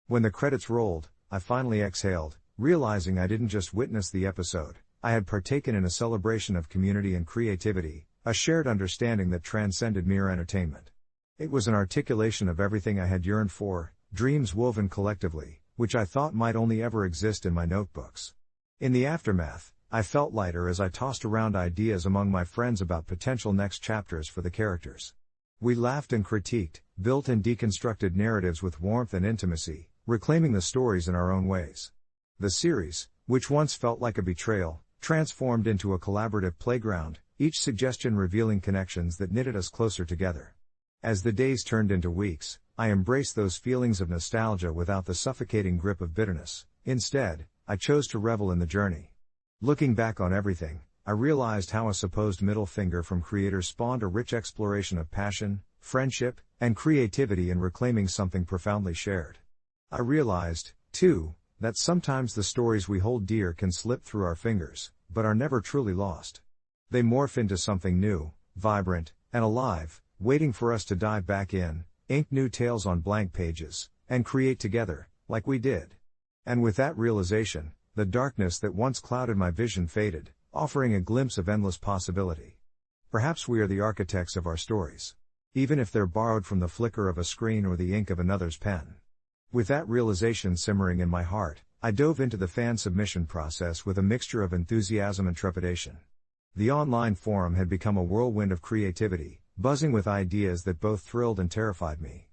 When the credits rolled, I finally exhaled, realizing I didn't just witness the episode, I had partaken in a celebration of community and creativity, a shared understanding that transcended mere entertainment. It was an articulation of everything I had yearned for, dreams woven collectively, which I thought might only ever exist in my notebooks. In the aftermath, I felt lighter as I tossed around ideas among my friends about potential next chapters for the characters. We laughed and critiqued, built and deconstructed narratives with warmth and intimacy, reclaiming the stories in our own ways. The series, which once felt like a betrayal, transformed into a collaborative playground, each suggestion revealing connections that knitted us closer together. As the days turned into weeks, I embraced those feelings of nostalgia without the suffocating grip of bitterness. Instead, I chose to revel in the journey. Looking back on everything, I realized how a supposed middle finger from creators spawned a rich exploration of passion, friendship, and creativity in reclaiming something profoundly shared. I realized, too, that sometimes the stories we hold dear can slip through our fingers, but are never truly lost. They morph into something new, vibrant, and alive, waiting for us to dive back in, ink new tales on blank pages, and create together, like we did. And with that realization, the darkness that once clouded my vision faded, offering a glimpse of endless possibility. Perhaps we are the architects of our stories, even if they're borrowed from the flicker of a screen or the ink of another's pen. With that realization simmering in my heart, I dove into the fan submission process with a mixture of enthusiasm and trepidation. The online forum had become a whirlwind of creativity, buzzing with ideas that both thrilled and terrified me.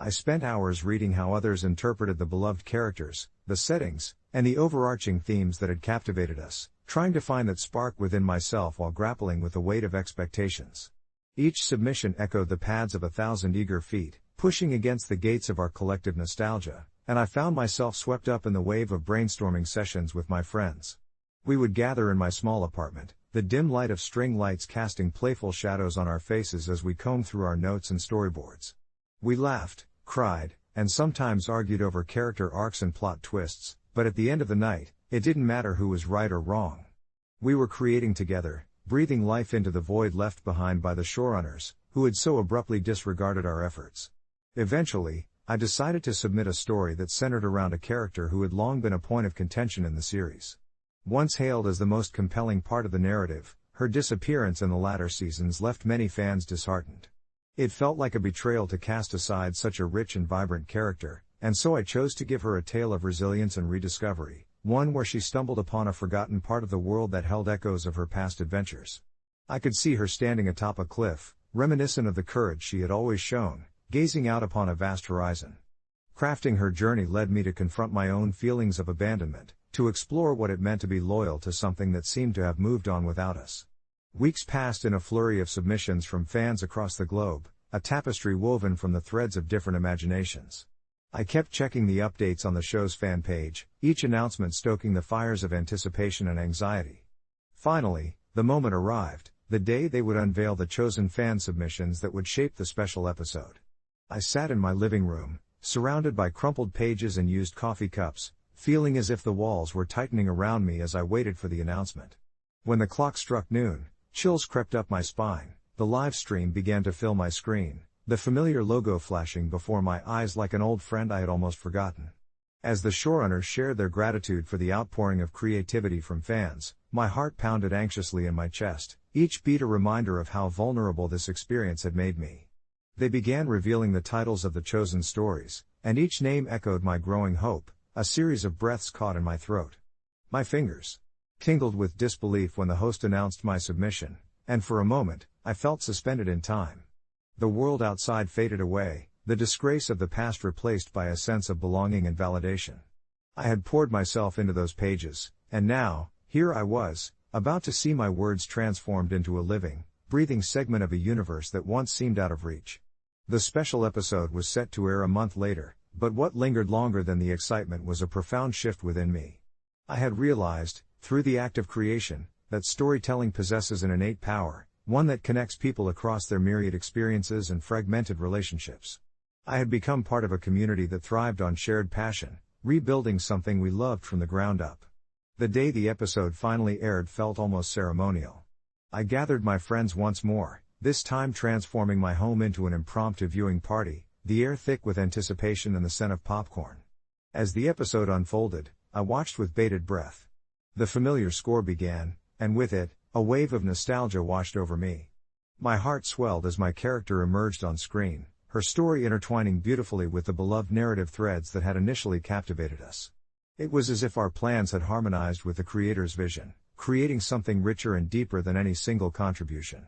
I spent hours reading how others interpreted the beloved characters, the settings, and the overarching themes that had captivated us, trying to find that spark within myself while grappling with the weight of expectations. Each submission echoed the pads of 1,000 eager feet, pushing against the gates of our collective nostalgia, and I found myself swept up in the wave of brainstorming sessions with my friends. We would gather in my small apartment, the dim light of string lights casting playful shadows on our faces as we combed through our notes and storyboards. We laughed, cried, and sometimes argued over character arcs and plot twists, but at the end of the night, it didn't matter who was right or wrong. We were creating together, breathing life into the void left behind by the showrunners, who had so abruptly disregarded our efforts. Eventually, I decided to submit a story that centered around a character who had long been a point of contention in the series. Once hailed as the most compelling part of the narrative, her disappearance in the latter seasons left many fans disheartened. It felt like a betrayal to cast aside such a rich and vibrant character, and so I chose to give her a tale of resilience and rediscovery, one where she stumbled upon a forgotten part of the world that held echoes of her past adventures. I could see her standing atop a cliff, reminiscent of the courage she had always shown, gazing out upon a vast horizon. Crafting her journey led me to confront my own feelings of abandonment, to explore what it meant to be loyal to something that seemed to have moved on without us. Weeks passed in a flurry of submissions from fans across the globe, a tapestry woven from the threads of different imaginations. I kept checking the updates on the show's fan page, each announcement stoking the fires of anticipation and anxiety. Finally, the moment arrived, the day they would unveil the chosen fan submissions that would shape the special episode. I sat in my living room, surrounded by crumpled pages and used coffee cups, feeling as if the walls were tightening around me as I waited for the announcement. When the clock struck noon, chills crept up my spine, the live stream began to fill my screen, the familiar logo flashing before my eyes like an old friend I had almost forgotten. As the showrunners shared their gratitude for the outpouring of creativity from fans, my heart pounded anxiously in my chest, each beat a reminder of how vulnerable this experience had made me. They began revealing the titles of the chosen stories, and each name echoed my growing hope, a series of breaths caught in my throat. My fingers tingled with disbelief when the host announced my submission, and for a moment, I felt suspended in time. The world outside faded away, the disgrace of the past replaced by a sense of belonging and validation. I had poured myself into those pages, and now, here I was, about to see my words transformed into a living, breathing segment of a universe that once seemed out of reach. The special episode was set to air a month later, but what lingered longer than the excitement was a profound shift within me. I had realized, through the act of creation, that storytelling possesses an innate power, one that connects people across their myriad experiences and fragmented relationships. I had become part of a community that thrived on shared passion, rebuilding something we loved from the ground up. The day the episode finally aired felt almost ceremonial. I gathered my friends once more, this time transforming my home into an impromptu viewing party, the air thick with anticipation and the scent of popcorn. As the episode unfolded, I watched with bated breath. The familiar score began, and with it, a wave of nostalgia washed over me. My heart swelled as my character emerged on screen, her story intertwining beautifully with the beloved narrative threads that had initially captivated us. It was as if our plans had harmonized with the creator's vision, creating something richer and deeper than any single contribution.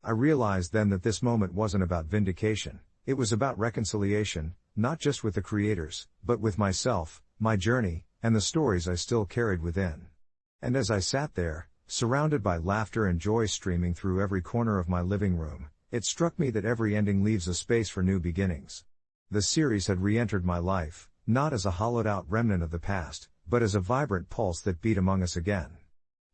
I realized then that this moment wasn't about vindication. It was about reconciliation, not just with the creators, but with myself, my journey, and the stories I still carried within. And as I sat there, surrounded by laughter and joy streaming through every corner of my living room, it struck me that every ending leaves a space for new beginnings. The series had re-entered my life, not as a hollowed-out remnant of the past, but as a vibrant pulse that beat among us again.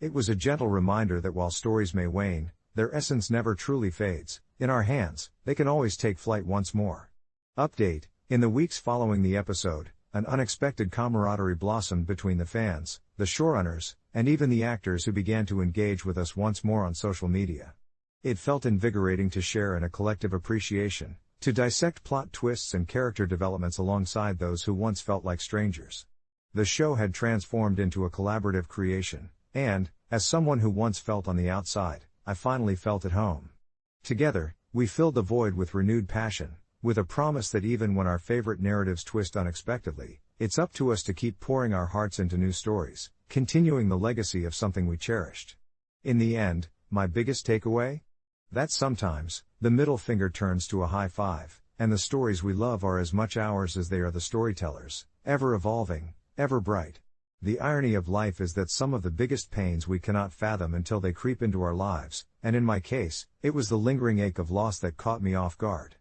It was a gentle reminder that while stories may wane, their essence never truly fades. In our hands, they can always take flight once more. Update: in the weeks following the episode, an unexpected camaraderie blossomed between the fans, the showrunners, and even the actors who began to engage with us once more on social media. It felt invigorating to share in a collective appreciation, to dissect plot twists and character developments alongside those who once felt like strangers. The show had transformed into a collaborative creation, and, as someone who once felt on the outside, I finally felt at home. Together, we filled the void with renewed passion, with a promise that even when our favorite narratives twist unexpectedly, it's up to us to keep pouring our hearts into new stories, continuing the legacy of something we cherished. In the end, my biggest takeaway? That sometimes, the middle finger turns to a high five, and the stories we love are as much ours as they are the storytellers, ever evolving, ever bright. The irony of life is that some of the biggest pains we cannot fathom until they creep into our lives, and in my case, it was the lingering ache of loss that caught me off guard.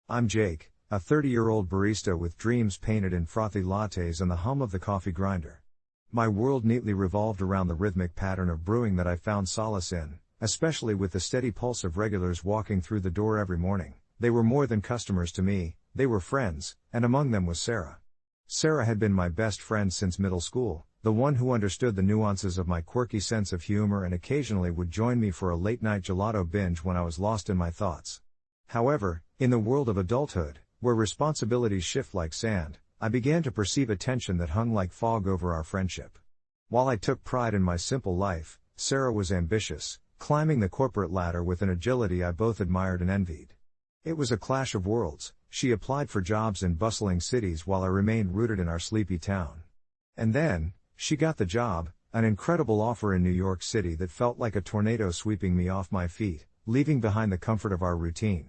I'm Jake, a 30-year-old barista with dreams painted in frothy lattes and the hum of the coffee grinder. My world neatly revolved around the rhythmic pattern of brewing that I found solace in, especially with the steady pulse of regulars walking through the door every morning. They were more than customers to me, they were friends, and among them was Sarah. Sarah had been my best friend since middle school, the one who understood the nuances of my quirky sense of humor and occasionally would join me for a late-night gelato binge when I was lost in my thoughts. However, in the world of adulthood, where responsibilities shift like sand, I began to perceive a tension that hung like fog over our friendship. While I took pride in my simple life, Sarah was ambitious, climbing the corporate ladder with an agility I both admired and envied. It was a clash of worlds. She applied for jobs in bustling cities while I remained rooted in our sleepy town. And then, she got the job, an incredible offer in New York City that felt like a tornado sweeping me off my feet, leaving behind the comfort of our routine.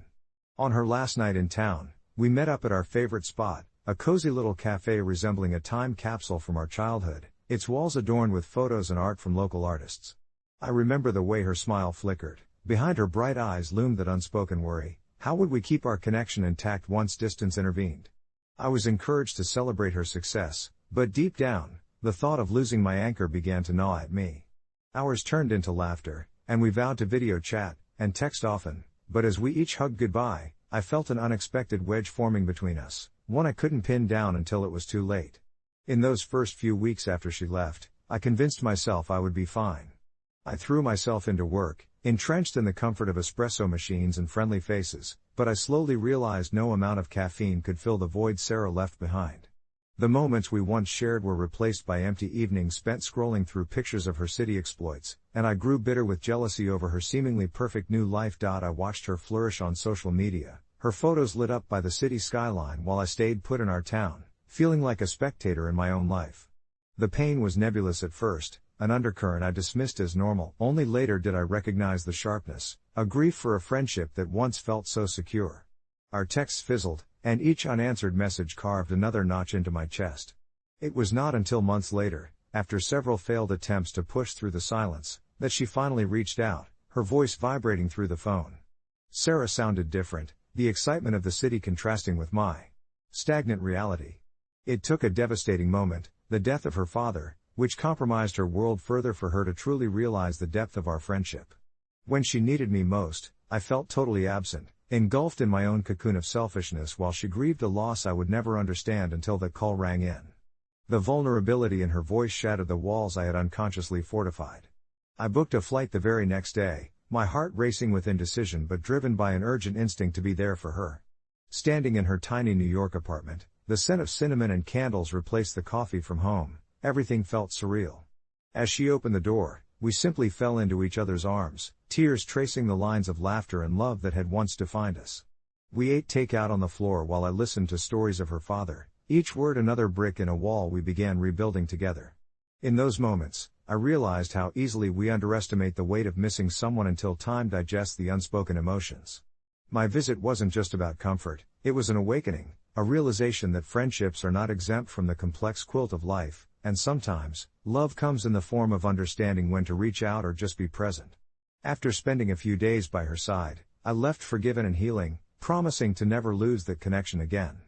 On her last night in town, we met up at our favorite spot, a cozy little cafe resembling a time capsule from our childhood, its walls adorned with photos and art from local artists. I remember the way her smile flickered. Behind her bright eyes loomed that unspoken worry. How would we keep our connection intact once distance intervened? I was encouraged to celebrate her success, but deep down, the thought of losing my anchor began to gnaw at me. Hours turned into laughter, and we vowed to video chat and text often, but as we each hugged goodbye, I felt an unexpected wedge forming between us, one I couldn't pin down until it was too late. In those first few weeks after she left, I convinced myself I would be fine. I threw myself into work, entrenched in the comfort of espresso machines and friendly faces, but I slowly realized no amount of caffeine could fill the void Sarah left behind. The moments we once shared were replaced by empty evenings spent scrolling through pictures of her city exploits, and I grew bitter with jealousy over her seemingly perfect new life. I watched her flourish on social media, her photos lit up by the city skyline while I stayed put in our town, feeling like a spectator in my own life. The pain was nebulous at first, an undercurrent I dismissed as normal. Only later did I recognize the sharpness, a grief for a friendship that once felt so secure. Our texts fizzled, and each unanswered message carved another notch into my chest. It was not until months later, after several failed attempts to push through the silence, that she finally reached out, her voice vibrating through the phone. Sarah sounded different, the excitement of the city contrasting with my stagnant reality. It took a devastating moment, the death of her father, which compromised her world further for her to truly realize the depth of our friendship. When she needed me most, I felt totally absent, engulfed in my own cocoon of selfishness while she grieved a loss I would never understand until that call rang in. The vulnerability in her voice shattered the walls I had unconsciously fortified. I booked a flight the very next day, my heart racing with indecision but driven by an urgent instinct to be there for her. Standing in her tiny New York apartment, the scent of cinnamon and candles replaced the coffee from home, everything felt surreal. As she opened the door, we simply fell into each other's arms, tears tracing the lines of laughter and love that had once defined us. We ate takeout on the floor while I listened to stories of her father, each word another brick in a wall we began rebuilding together. In those moments, I realized how easily we underestimate the weight of missing someone until time digests the unspoken emotions. My visit wasn't just about comfort, it was an awakening, a realization that friendships are not exempt from the complex quilt of life, and sometimes, love comes in the form of understanding when to reach out or just be present. After spending a few days by her side, I left forgiven and healing, promising to never lose that connection again.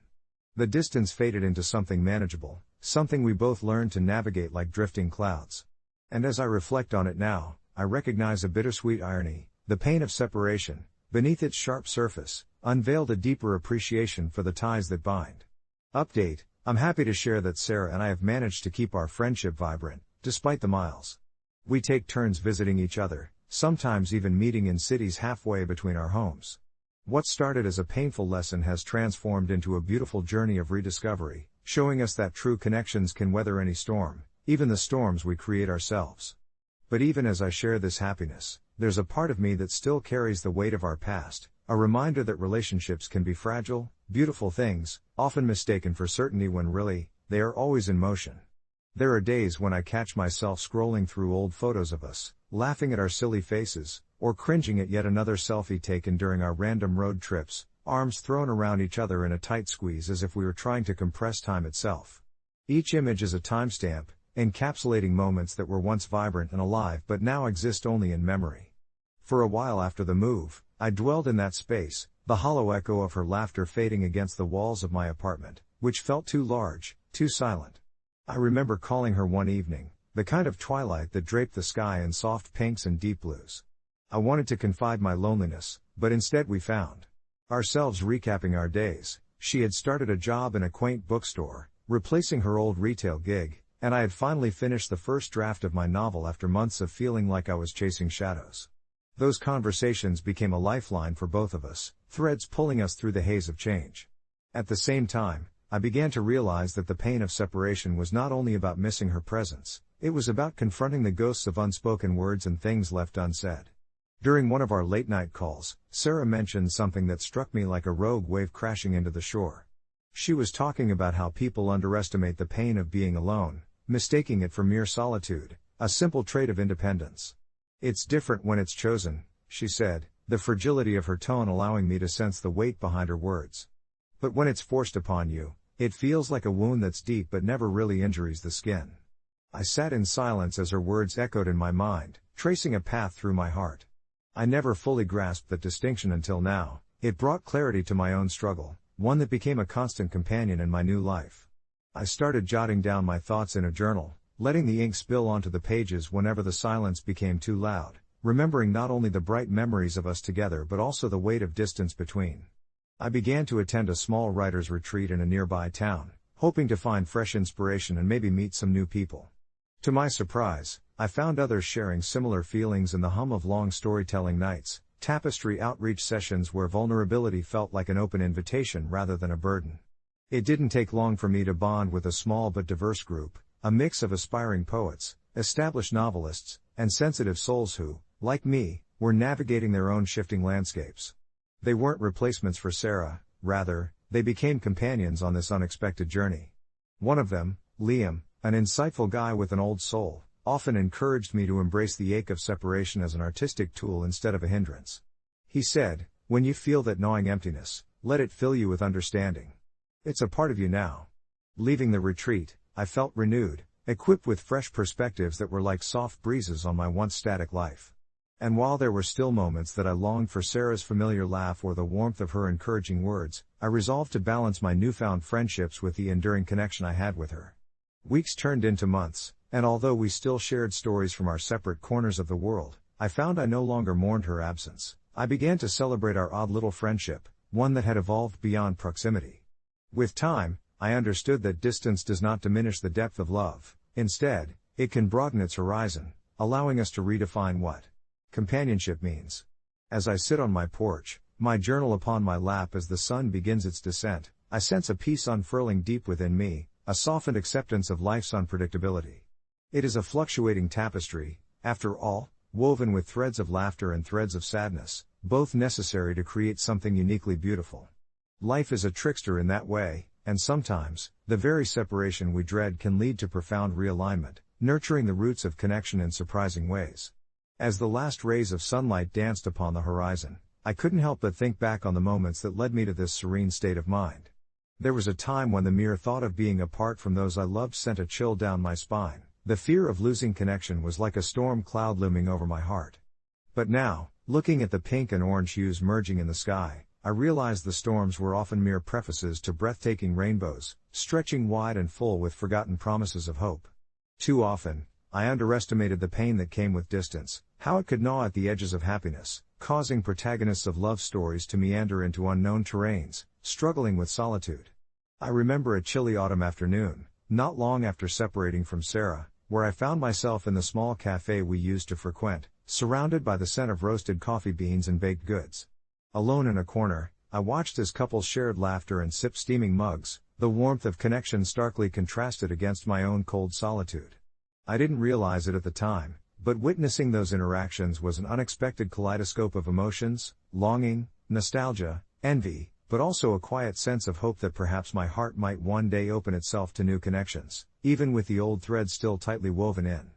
The distance faded into something manageable, something we both learned to navigate like drifting clouds. And as I reflect on it now, I recognize a bittersweet irony. The pain of separation, beneath its sharp surface, unveiled a deeper appreciation for the ties that bind. Update: I'm happy to share that Sarah and I have managed to keep our friendship vibrant, despite the miles. We take turns visiting each other, sometimes even meeting in cities halfway between our homes. What started as a painful lesson has transformed into a beautiful journey of rediscovery, showing us that true connections can weather any storm, even the storms we create ourselves. But even as I share this happiness, there's a part of me that still carries the weight of our past, a reminder that relationships can be fragile, beautiful things, often mistaken for certainty when really, they are always in motion. There are days when I catch myself scrolling through old photos of us, laughing at our silly faces, or cringing at yet another selfie taken during our random road trips, arms thrown around each other in a tight squeeze as if we were trying to compress time itself. Each image is a timestamp, encapsulating moments that were once vibrant and alive but now exist only in memory. For a while after the move, I dwelled in that space, the hollow echo of her laughter fading against the walls of my apartment, which felt too large, too silent. I remember calling her one evening, the kind of twilight that draped the sky in soft pinks and deep blues. I wanted to confide my loneliness, but instead we found ourselves recapping our days. She had started a job in a quaint bookstore, replacing her old retail gig, and I had finally finished the first draft of my novel after months of feeling like I was chasing shadows. Those conversations became a lifeline for both of us, threads pulling us through the haze of change. At the same time, I began to realize that the pain of separation was not only about missing her presence, it was about confronting the ghosts of unspoken words and things left unsaid. During one of our late-night calls, Sarah mentioned something that struck me like a rogue wave crashing into the shore. She was talking about how people underestimate the pain of being alone, mistaking it for mere solitude, a simple trait of independence. "It's different when it's chosen," she said, the fragility of her tone allowing me to sense the weight behind her words. "But when it's forced upon you, it feels like a wound that's deep but never really injures the skin." I sat in silence as her words echoed in my mind, tracing a path through my heart. I never fully grasped that distinction until now. It brought clarity to my own struggle, one that became a constant companion in my new life. I started jotting down my thoughts in a journal, letting the ink spill onto the pages whenever the silence became too loud, remembering not only the bright memories of us together but also the weight of distance between. I began to attend a small writer's retreat in a nearby town, hoping to find fresh inspiration and maybe meet some new people. To my surprise, I found others sharing similar feelings in the hum of long storytelling nights, tapestry outreach sessions where vulnerability felt like an open invitation rather than a burden. It didn't take long for me to bond with a small but diverse group, a mix of aspiring poets, established novelists, and sensitive souls who, like me, were navigating their own shifting landscapes. They weren't replacements for Sarah, rather, they became companions on this unexpected journey. One of them, Liam, an insightful guy with an old soul, often encouraged me to embrace the ache of separation as an artistic tool instead of a hindrance. He said, "When you feel that gnawing emptiness, let it fill you with understanding. It's a part of you now." Leaving the retreat, I felt renewed, equipped with fresh perspectives that were like soft breezes on my once static life. And while there were still moments that I longed for Sarah's familiar laugh or the warmth of her encouraging words, I resolved to balance my newfound friendships with the enduring connection I had with her. Weeks turned into months, and although we still shared stories from our separate corners of the world, I found I no longer mourned her absence. I began to celebrate our odd little friendship, one that had evolved beyond proximity. With time, I understood that distance does not diminish the depth of love. Instead, it can broaden its horizon, allowing us to redefine what companionship means. As I sit on my porch, my journal upon my lap as the sun begins its descent, I sense a peace unfurling deep within me, a softened acceptance of life's unpredictability. It is a fluctuating tapestry, after all, woven with threads of laughter and threads of sadness, both necessary to create something uniquely beautiful. Life is a trickster in that way, and sometimes, the very separation we dread can lead to profound realignment, nurturing the roots of connection in surprising ways. As the last rays of sunlight danced upon the horizon, I couldn't help but think back on the moments that led me to this serene state of mind. There was a time when the mere thought of being apart from those I loved sent a chill down my spine. The fear of losing connection was like a storm cloud looming over my heart. But now, looking at the pink and orange hues merging in the sky, I realized the storms were often mere prefaces to breathtaking rainbows, stretching wide and full with forgotten promises of hope. Too often, I underestimated the pain that came with distance, how it could gnaw at the edges of happiness, causing protagonists of love stories to meander into unknown terrains, struggling with solitude. I remember a chilly autumn afternoon, not long after separating from Sarah, where I found myself in the small cafe we used to frequent, surrounded by the scent of roasted coffee beans and baked goods. Alone in a corner, I watched as couples shared laughter and sipped steaming mugs, the warmth of connection starkly contrasted against my own cold solitude. I didn't realize it at the time, but witnessing those interactions was an unexpected kaleidoscope of emotions, longing, nostalgia, envy, but also a quiet sense of hope that perhaps my heart might one day open itself to new connections, even with the old threads still tightly woven in.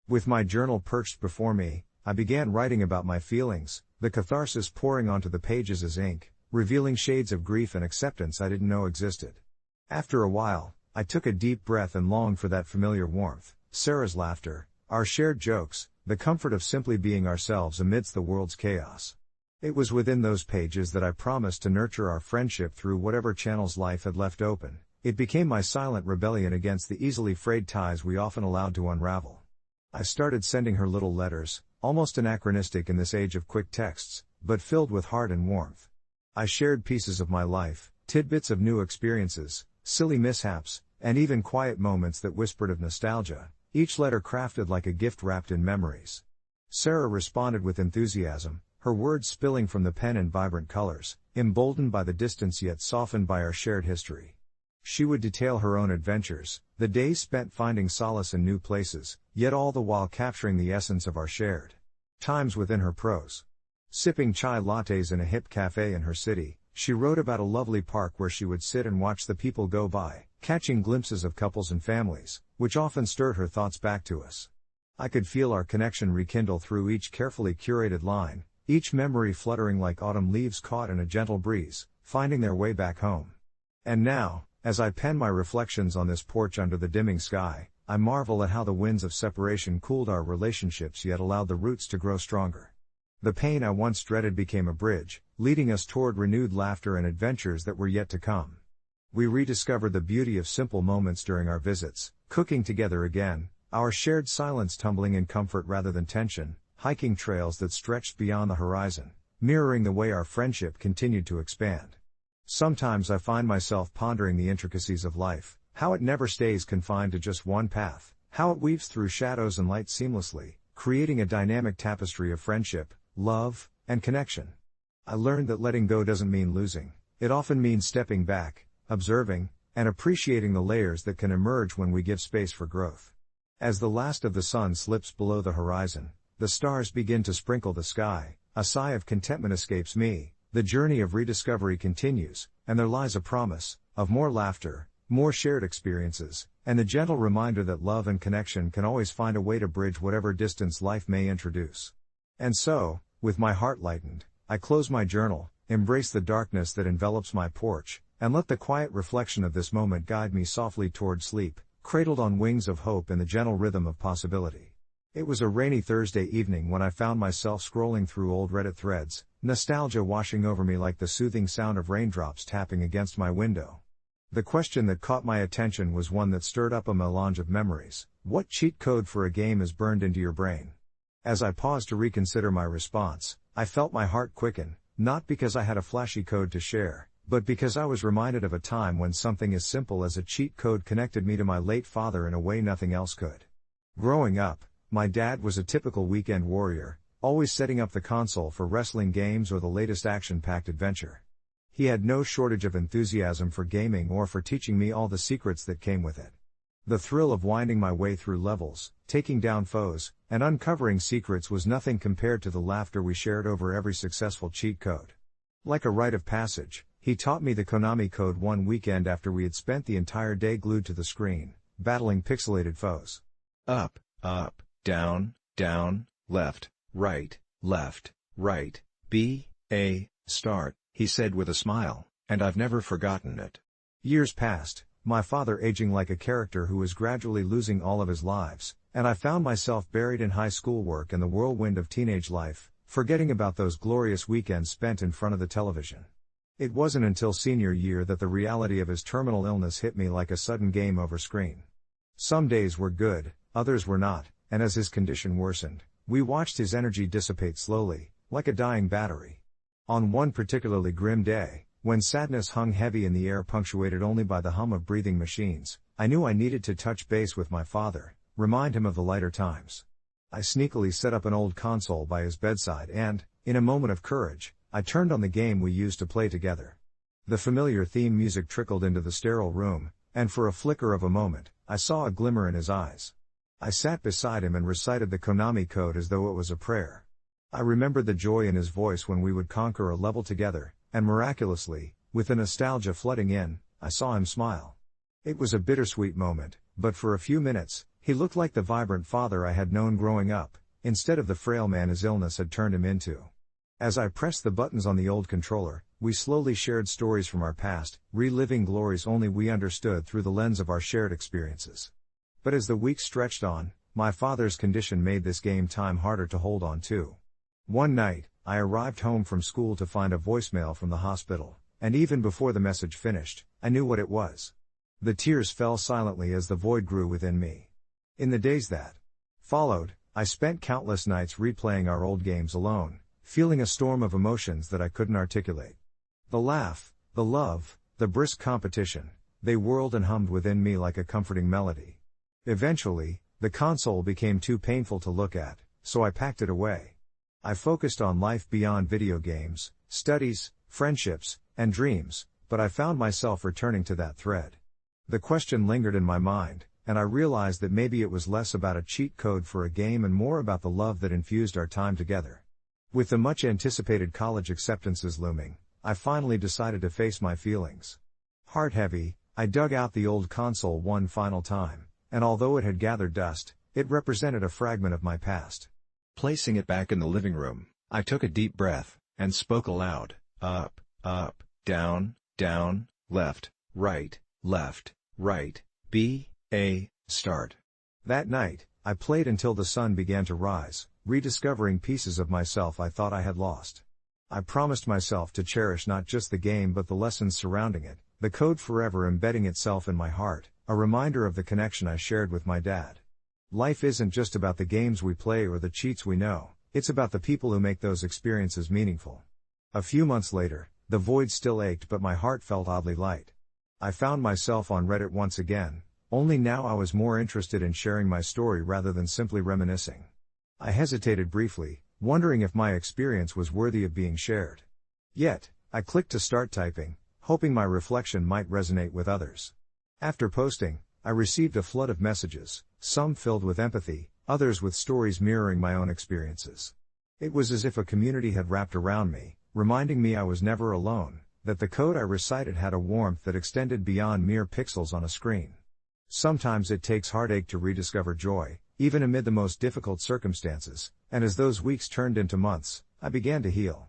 With my journal perched before me, I began writing about my feelings, the catharsis pouring onto the pages as ink, revealing shades of grief and acceptance I didn't know existed. After a while, I took a deep breath and longed for that familiar warmth, Sarah's laughter, our shared jokes, the comfort of simply being ourselves amidst the world's chaos. It was within those pages that I promised to nurture our friendship through whatever channels life had left open. It became my silent rebellion against the easily frayed ties we often allowed to unravel. I started sending her little letters, almost anachronistic in this age of quick texts, but filled with heart and warmth. I shared pieces of my life, tidbits of new experiences, silly mishaps, and even quiet moments that whispered of nostalgia, each letter crafted like a gift wrapped in memories. Sarah responded with enthusiasm, her words spilling from the pen in vibrant colors, emboldened by the distance yet softened by our shared history. She would detail her own adventures, the days spent finding solace in new places, yet all the while capturing the essence of our shared times within her prose. Sipping chai lattes in a hip cafe in her city, she wrote about a lovely park where she would sit and watch the people go by, catching glimpses of couples and families, which often stirred her thoughts back to us. I could feel our connection rekindle through each carefully curated line, each memory fluttering like autumn leaves caught in a gentle breeze, finding their way back home. And now, as I pen my reflections on this porch under the dimming sky, I marvel at how the winds of separation cooled our relationships yet allowed the roots to grow stronger. The pain I once dreaded became a bridge, leading us toward renewed laughter and adventures that were yet to come. We rediscovered the beauty of simple moments during our visits, cooking together again, our shared silence tumbling in comfort rather than tension, hiking trails that stretched beyond the horizon, mirroring the way our friendship continued to expand. Sometimes I find myself pondering the intricacies of life, how it never stays confined to just one path, how it weaves through shadows and light seamlessly, creating a dynamic tapestry of friendship, love, and connection. I learned that letting go doesn't mean losing, it often means stepping back, observing, and appreciating the layers that can emerge when we give space for growth. As the last of the sun slips below the horizon, the stars begin to sprinkle the sky, a sigh of contentment escapes me. The journey of rediscovery continues, and there lies a promise of more laughter, more shared experiences, and the gentle reminder that love and connection can always find a way to bridge whatever distance life may introduce. And so, with my heart lightened, I close my journal, embrace the darkness that envelops my porch, and let the quiet reflection of this moment guide me softly toward sleep, cradled on wings of hope in the gentle rhythm of possibility. It was a rainy Thursday evening when I found myself scrolling through old Reddit threads, nostalgia washing over me like the soothing sound of raindrops tapping against my window. The question that caught my attention was one that stirred up a melange of memories. What cheat code for a game is burned into your brain? As I paused to reconsider my response, I felt my heart quicken, not because I had a flashy code to share, but because I was reminded of a time when something as simple as a cheat code connected me to my late father in a way nothing else could. Growing up, my dad was a typical weekend warrior, always setting up the console for wrestling games or the latest action-packed adventure. He had no shortage of enthusiasm for gaming or for teaching me all the secrets that came with it. The thrill of winding my way through levels, taking down foes, and uncovering secrets was nothing compared to the laughter we shared over every successful cheat code. Like a rite of passage, he taught me the Konami code one weekend after we had spent the entire day glued to the screen, battling pixelated foes. Up, up, down, down, left, right, B, A, start, he said with a smile, and I've never forgotten it. Years passed, my father aging like a character who was gradually losing all of his lives, and I found myself buried in high school work and the whirlwind of teenage life, forgetting about those glorious weekends spent in front of the television. It wasn't until senior year that the reality of his terminal illness hit me like a sudden game over screen. Some days were good, others were not, and as his condition worsened, we watched his energy dissipate slowly, like a dying battery. On one particularly grim day, when sadness hung heavy in the air punctuated only by the hum of breathing machines, I knew I needed to touch base with my father, remind him of the lighter times. I sneakily set up an old console by his bedside and, in a moment of courage, I turned on the game we used to play together. The familiar theme music trickled into the sterile room, and for a flicker of a moment, I saw a glimmer in his eyes. I sat beside him and recited the Konami code as though it was a prayer. I remembered the joy in his voice when we would conquer a level together, and miraculously, with the nostalgia flooding in, I saw him smile. It was a bittersweet moment, but for a few minutes, he looked like the vibrant father I had known growing up, instead of the frail man his illness had turned him into. As I pressed the buttons on the old controller, we slowly shared stories from our past, reliving glories only we understood through the lens of our shared experiences. But as the weeks stretched on, my father's condition made this game time harder to hold on to. One night, I arrived home from school to find a voicemail from the hospital, and even before the message finished, I knew what it was. The tears fell silently as the void grew within me. In the days that followed, I spent countless nights replaying our old games alone, feeling a storm of emotions that I couldn't articulate. The laugh, the love, the brisk competition, they whirled and hummed within me like a comforting melody. Eventually, the console became too painful to look at, so I packed it away. I focused on life beyond video games, studies, friendships, and dreams, but I found myself returning to that thread. The question lingered in my mind, and I realized that maybe it was less about a cheat code for a game and more about the love that infused our time together. With the much anticipated college acceptances looming, I finally decided to face my feelings. Heart heavy, I dug out the old console one final time, and although it had gathered dust, it represented a fragment of my past. Placing it back in the living room, I took a deep breath, and spoke aloud, up, down, left, right, B, A, start. That night, I played until the sun began to rise, rediscovering pieces of myself I thought I had lost. I promised myself to cherish not just the game but the lessons surrounding it, the code forever embedding itself in my heart, a reminder of the connection I shared with my dad. Life isn't just about the games we play or the cheats we know, it's about the people who make those experiences meaningful. A few months later, the void still ached but my heart felt oddly light. I found myself on Reddit once again, only now I was more interested in sharing my story rather than simply reminiscing. I hesitated briefly, wondering if my experience was worthy of being shared. Yet, I clicked to start typing, hoping my reflection might resonate with others. After posting, I received a flood of messages, some filled with empathy, others with stories mirroring my own experiences. It was as if a community had wrapped around me, reminding me I was never alone, that the code I recited had a warmth that extended beyond mere pixels on a screen. Sometimes it takes heartache to rediscover joy, even amid the most difficult circumstances, and as those weeks turned into months, I began to heal.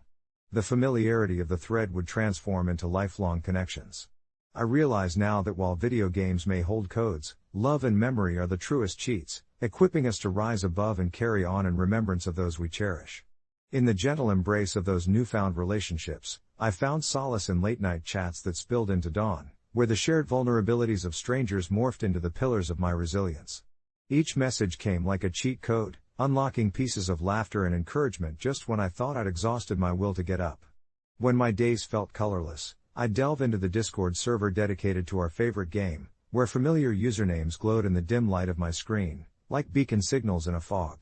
The familiarity of the thread would transform into lifelong connections. I realize now that while video games may hold codes, love and memory are the truest cheats, equipping us to rise above and carry on in remembrance of those we cherish. In the gentle embrace of those newfound relationships, I found solace in late-night chats that spilled into dawn, where the shared vulnerabilities of strangers morphed into the pillars of my resilience. Each message came like a cheat code, unlocking pieces of laughter and encouragement just when I thought I'd exhausted my will to get up. When my days felt colorless, I'd delve into the Discord server dedicated to our favorite game, where familiar usernames glowed in the dim light of my screen, like beacon signals in a fog.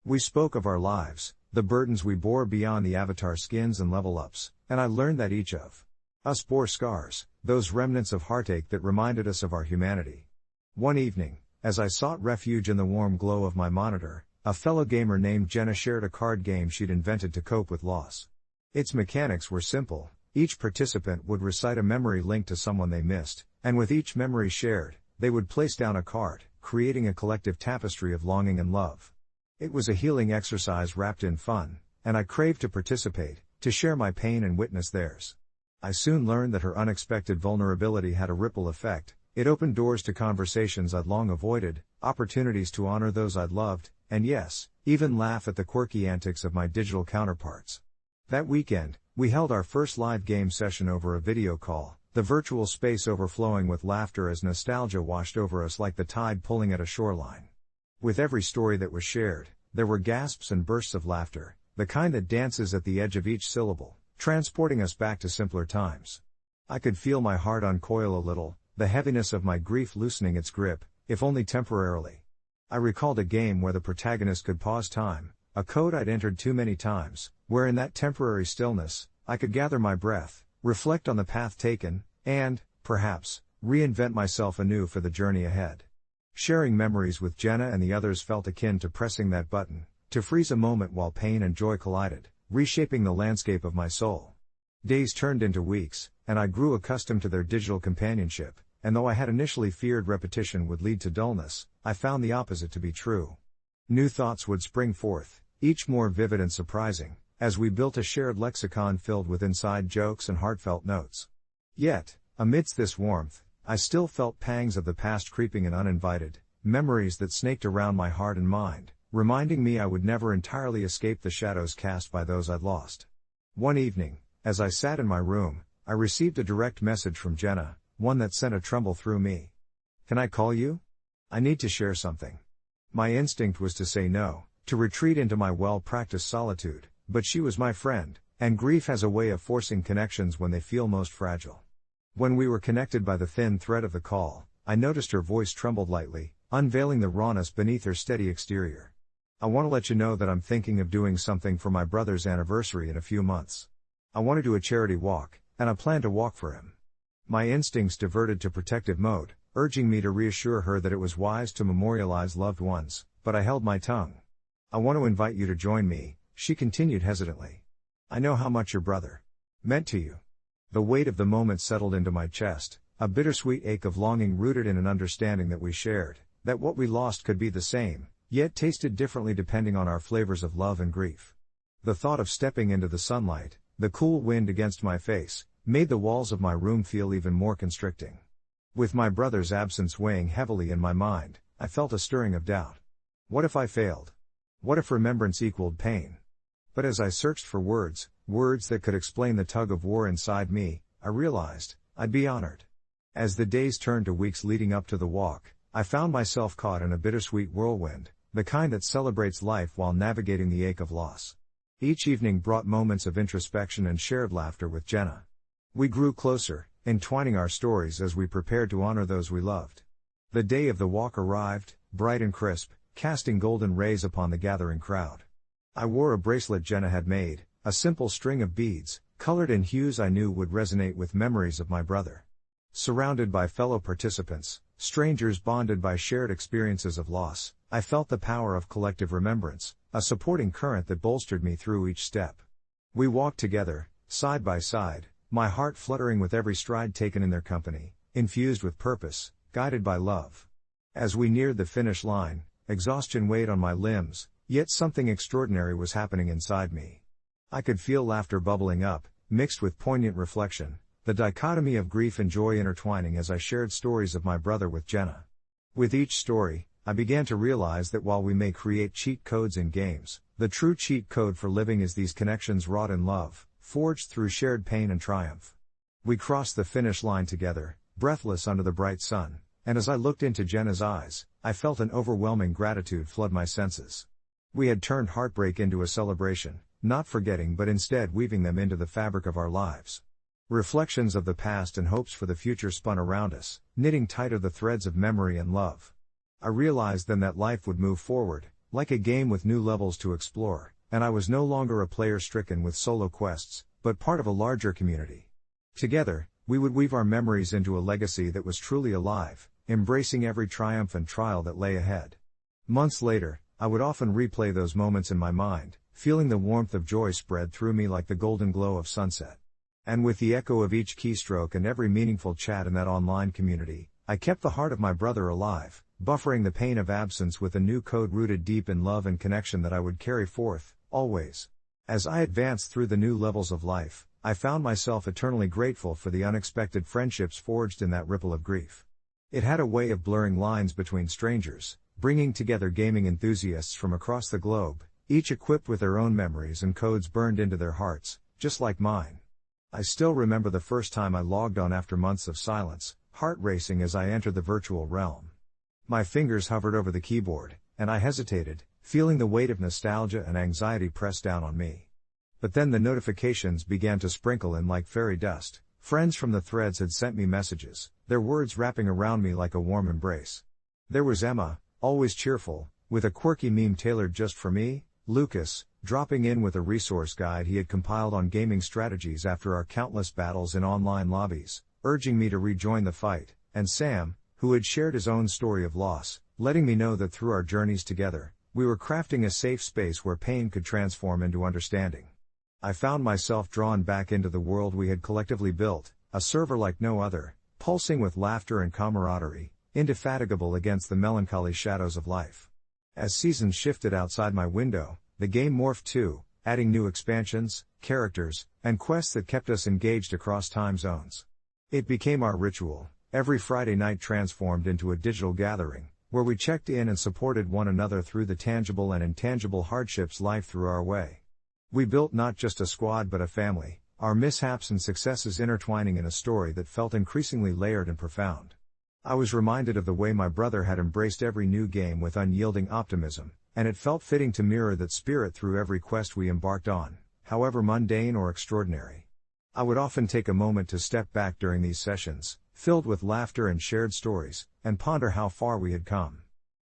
We spoke of our lives, the burdens we bore beyond the avatar skins and level-ups, and I learned that each of us bore scars, those remnants of heartache that reminded us of our humanity. One evening, as I sought refuge in the warm glow of my monitor, a fellow gamer named Jenna shared a card game she'd invented to cope with loss. Its mechanics were simple. Each participant would recite a memory linked to someone they missed, and with each memory shared, they would place down a card, creating a collective tapestry of longing and love. It was a healing exercise wrapped in fun, and I craved to participate, to share my pain and witness theirs. I soon learned that her unexpected vulnerability had a ripple effect. It opened doors to conversations I'd long avoided, opportunities to honor those I'd loved, and yes, even laugh at the quirky antics of my digital counterparts. That weekend, we held our first live game session over a video call, the virtual space overflowing with laughter as nostalgia washed over us like the tide pulling at a shoreline. With every story that was shared, there were gasps and bursts of laughter, the kind that dances at the edge of each syllable, transporting us back to simpler times. I could feel my heart uncoil a little, the heaviness of my grief loosening its grip, if only temporarily. I recalled a game where the protagonist could pause time, a code I'd entered too many times, where in that temporary stillness, I could gather my breath, reflect on the path taken, and, perhaps, reinvent myself anew for the journey ahead. Sharing memories with Jenna and the others felt akin to pressing that button, to freeze a moment while pain and joy collided, reshaping the landscape of my soul. Days turned into weeks, and I grew accustomed to their digital companionship, and though I had initially feared repetition would lead to dullness, I found the opposite to be true. New thoughts would spring forth, each more vivid and surprising, as we built a shared lexicon filled with inside jokes and heartfelt notes. Yet, amidst this warmth, I still felt pangs of the past creeping in uninvited, memories that snaked around my heart and mind, reminding me I would never entirely escape the shadows cast by those I'd lost. One evening, as I sat in my room, I received a direct message from Jenna, one that sent a tremble through me. "Can I call you? I need to share something." My instinct was to say no, to retreat into my well-practiced solitude, but she was my friend, and grief has a way of forcing connections when they feel most fragile. When we were connected by the thin thread of the call, I noticed her voice trembled lightly, unveiling the rawness beneath her steady exterior. "I want to let you know that I'm thinking of doing something for my brother's anniversary in a few months. I want to do a charity walk, and I plan to walk for him." My instincts diverted to protective mode, urging me to reassure her that it was wise to memorialize loved ones, but I held my tongue. "I want to invite you to join me," she continued hesitantly. "I know how much your brother meant to you." The weight of the moment settled into my chest, a bittersweet ache of longing rooted in an understanding that we shared, that what we lost could be the same, yet tasted differently depending on our flavors of love and grief. The thought of stepping into the sunlight, the cool wind against my face, made the walls of my room feel even more constricting. With my brother's absence weighing heavily in my mind, I felt a stirring of doubt. What if I failed? What if remembrance equaled pain? But as I searched for words that could explain the tug of war inside me, I realized I'd be honored. As the days turned to weeks leading up to the walk, I found myself caught in a bittersweet whirlwind, the kind that celebrates life while navigating the ache of loss. Each evening brought moments of introspection and shared laughter with Jenna. We grew closer, entwining our stories as we prepared to honor those we loved. The day of the walk arrived, bright and crisp, casting golden rays upon the gathering crowd. I wore a bracelet Jenna had made, a simple string of beads, colored in hues I knew would resonate with memories of my brother. Surrounded by fellow participants, strangers bonded by shared experiences of loss, I felt the power of collective remembrance, a supporting current that bolstered me through each step. We walked together, side by side, my heart fluttering with every stride taken in their company, infused with purpose, guided by love. As we neared the finish line, exhaustion weighed on my limbs, yet something extraordinary was happening inside me. I could feel laughter bubbling up, mixed with poignant reflection, the dichotomy of grief and joy intertwining as I shared stories of my brother with Jenna. With each story, I began to realize that while we may create cheat codes in games, the true cheat code for living is these connections wrought in love, forged through shared pain and triumph. We crossed the finish line together, breathless under the bright sun, and as I looked into Jenna's eyes, I felt an overwhelming gratitude flood my senses. We had turned heartbreak into a celebration, not forgetting but instead weaving them into the fabric of our lives. Reflections of the past and hopes for the future spun around us, knitting tighter the threads of memory and love. I realized then that life would move forward, like a game with new levels to explore, and I was no longer a player stricken with solo quests, but part of a larger community. Together, we would weave our memories into a legacy that was truly alive, embracing every triumph and trial that lay ahead. Months later, I would often replay those moments in my mind, feeling the warmth of joy spread through me like the golden glow of sunset. And with the echo of each keystroke and every meaningful chat in that online community, I kept the heart of my brother alive, buffering the pain of absence with a new code rooted deep in love and connection that I would carry forth, always. As I advanced through the new levels of life, I found myself eternally grateful for the unexpected friendships forged in that ripple of grief. It had a way of blurring lines between strangers, bringing together gaming enthusiasts from across the globe, each equipped with their own memories and codes burned into their hearts, just like mine. I still remember the first time I logged on after months of silence, heart racing as I entered the virtual realm. My fingers hovered over the keyboard, and I hesitated, feeling the weight of nostalgia and anxiety press down on me. But then the notifications began to sprinkle in like fairy dust. Friends from the threads had sent me messages, their words wrapping around me like a warm embrace. There was Emma, always cheerful, with a quirky meme tailored just for me, Lucas, dropping in with a resource guide he had compiled on gaming strategies after our countless battles in online lobbies, urging me to rejoin the fight, and Sam, who had shared his own story of loss, letting me know that through our journeys together, we were crafting a safe space where pain could transform into understanding. I found myself drawn back into the world we had collectively built, a server like no other, pulsing with laughter and camaraderie, indefatigable against the melancholy shadows of life. As seasons shifted outside my window, the game morphed too, adding new expansions, characters, and quests that kept us engaged across time zones. It became our ritual, every Friday night transformed into a digital gathering, where we checked in and supported one another through the tangible and intangible hardships life threw our way. We built not just a squad but a family, our mishaps and successes intertwining in a story that felt increasingly layered and profound. I was reminded of the way my brother had embraced every new game with unyielding optimism, and it felt fitting to mirror that spirit through every quest we embarked on, however mundane or extraordinary. I would often take a moment to step back during these sessions, filled with laughter and shared stories, and ponder how far we had come.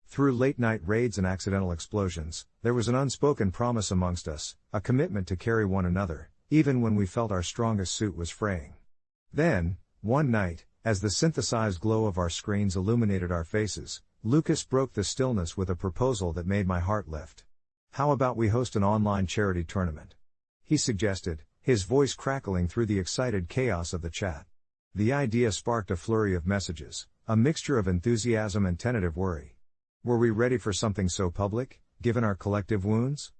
Through late-night raids and accidental explosions, there was an unspoken promise amongst us, a commitment to carry one another, even when we felt our strongest suit was fraying. Then, one night, as the synthesized glow of our screens illuminated our faces, Lucas broke the stillness with a proposal that made my heart lift. "How about we host an online charity tournament?" he suggested, his voice crackling through the excited chaos of the chat. The idea sparked a flurry of messages, a mixture of enthusiasm and tentative worry. Were we ready for something so public, given our collective wounds?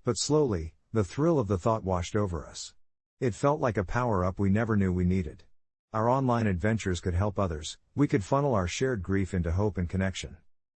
But slowly, the thrill of the thought washed over us. It felt like a power-up we never knew we needed. Our online adventures could help others, we could funnel our shared grief into hope and connection.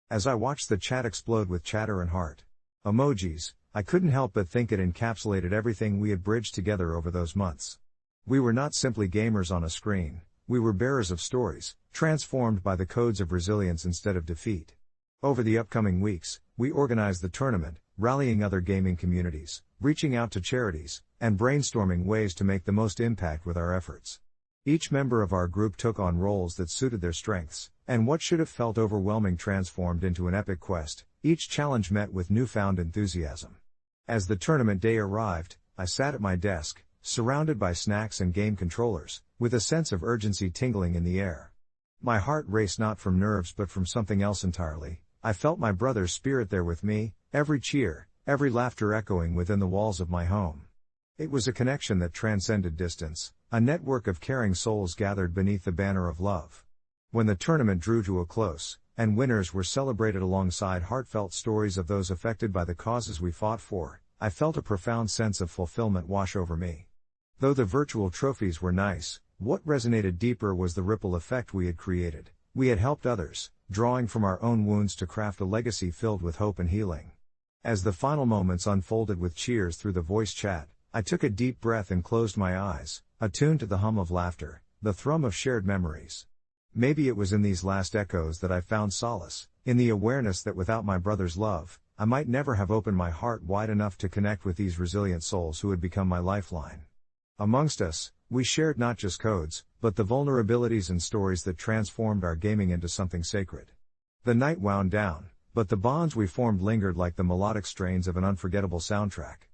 As I watched the chat explode with chatter and heart emojis, I couldn't help but think it encapsulated everything we had bridged together over those months. We were not simply gamers on a screen, we were bearers of stories, transformed by the codes of resilience instead of defeat. Over the upcoming weeks, we organized the tournament, rallying other gaming communities, reaching out to charities, and brainstorming ways to make the most impact with our efforts. Each member of our group took on roles that suited their strengths, and what should have felt overwhelming transformed into an epic quest, each challenge met with newfound enthusiasm. As the tournament day arrived, I sat at my desk, surrounded by snacks and game controllers, with a sense of urgency tingling in the air. My heart raced not from nerves but from something else entirely. I felt my brother's spirit there with me, every cheer, every laughter echoing within the walls of my home. It was a connection that transcended distance, a network of caring souls gathered beneath the banner of love. When the tournament drew to a close, and winners were celebrated alongside heartfelt stories of those affected by the causes we fought for, I felt a profound sense of fulfillment wash over me. Though the virtual trophies were nice, what resonated deeper was the ripple effect we had created. We had helped others, drawing from our own wounds to craft a legacy filled with hope and healing. As the final moments unfolded with cheers through the voice chat, I took a deep breath and closed my eyes, attuned to the hum of laughter, the thrum of shared memories. Maybe it was in these last echoes that I found solace, in the awareness that without my brother's love, I might never have opened my heart wide enough to connect with these resilient souls who had become my lifeline. Amongst us, we shared not just codes, but the vulnerabilities and stories that transformed our gaming into something sacred. The night wound down, but the bonds we formed lingered like the melodic strains of an unforgettable soundtrack.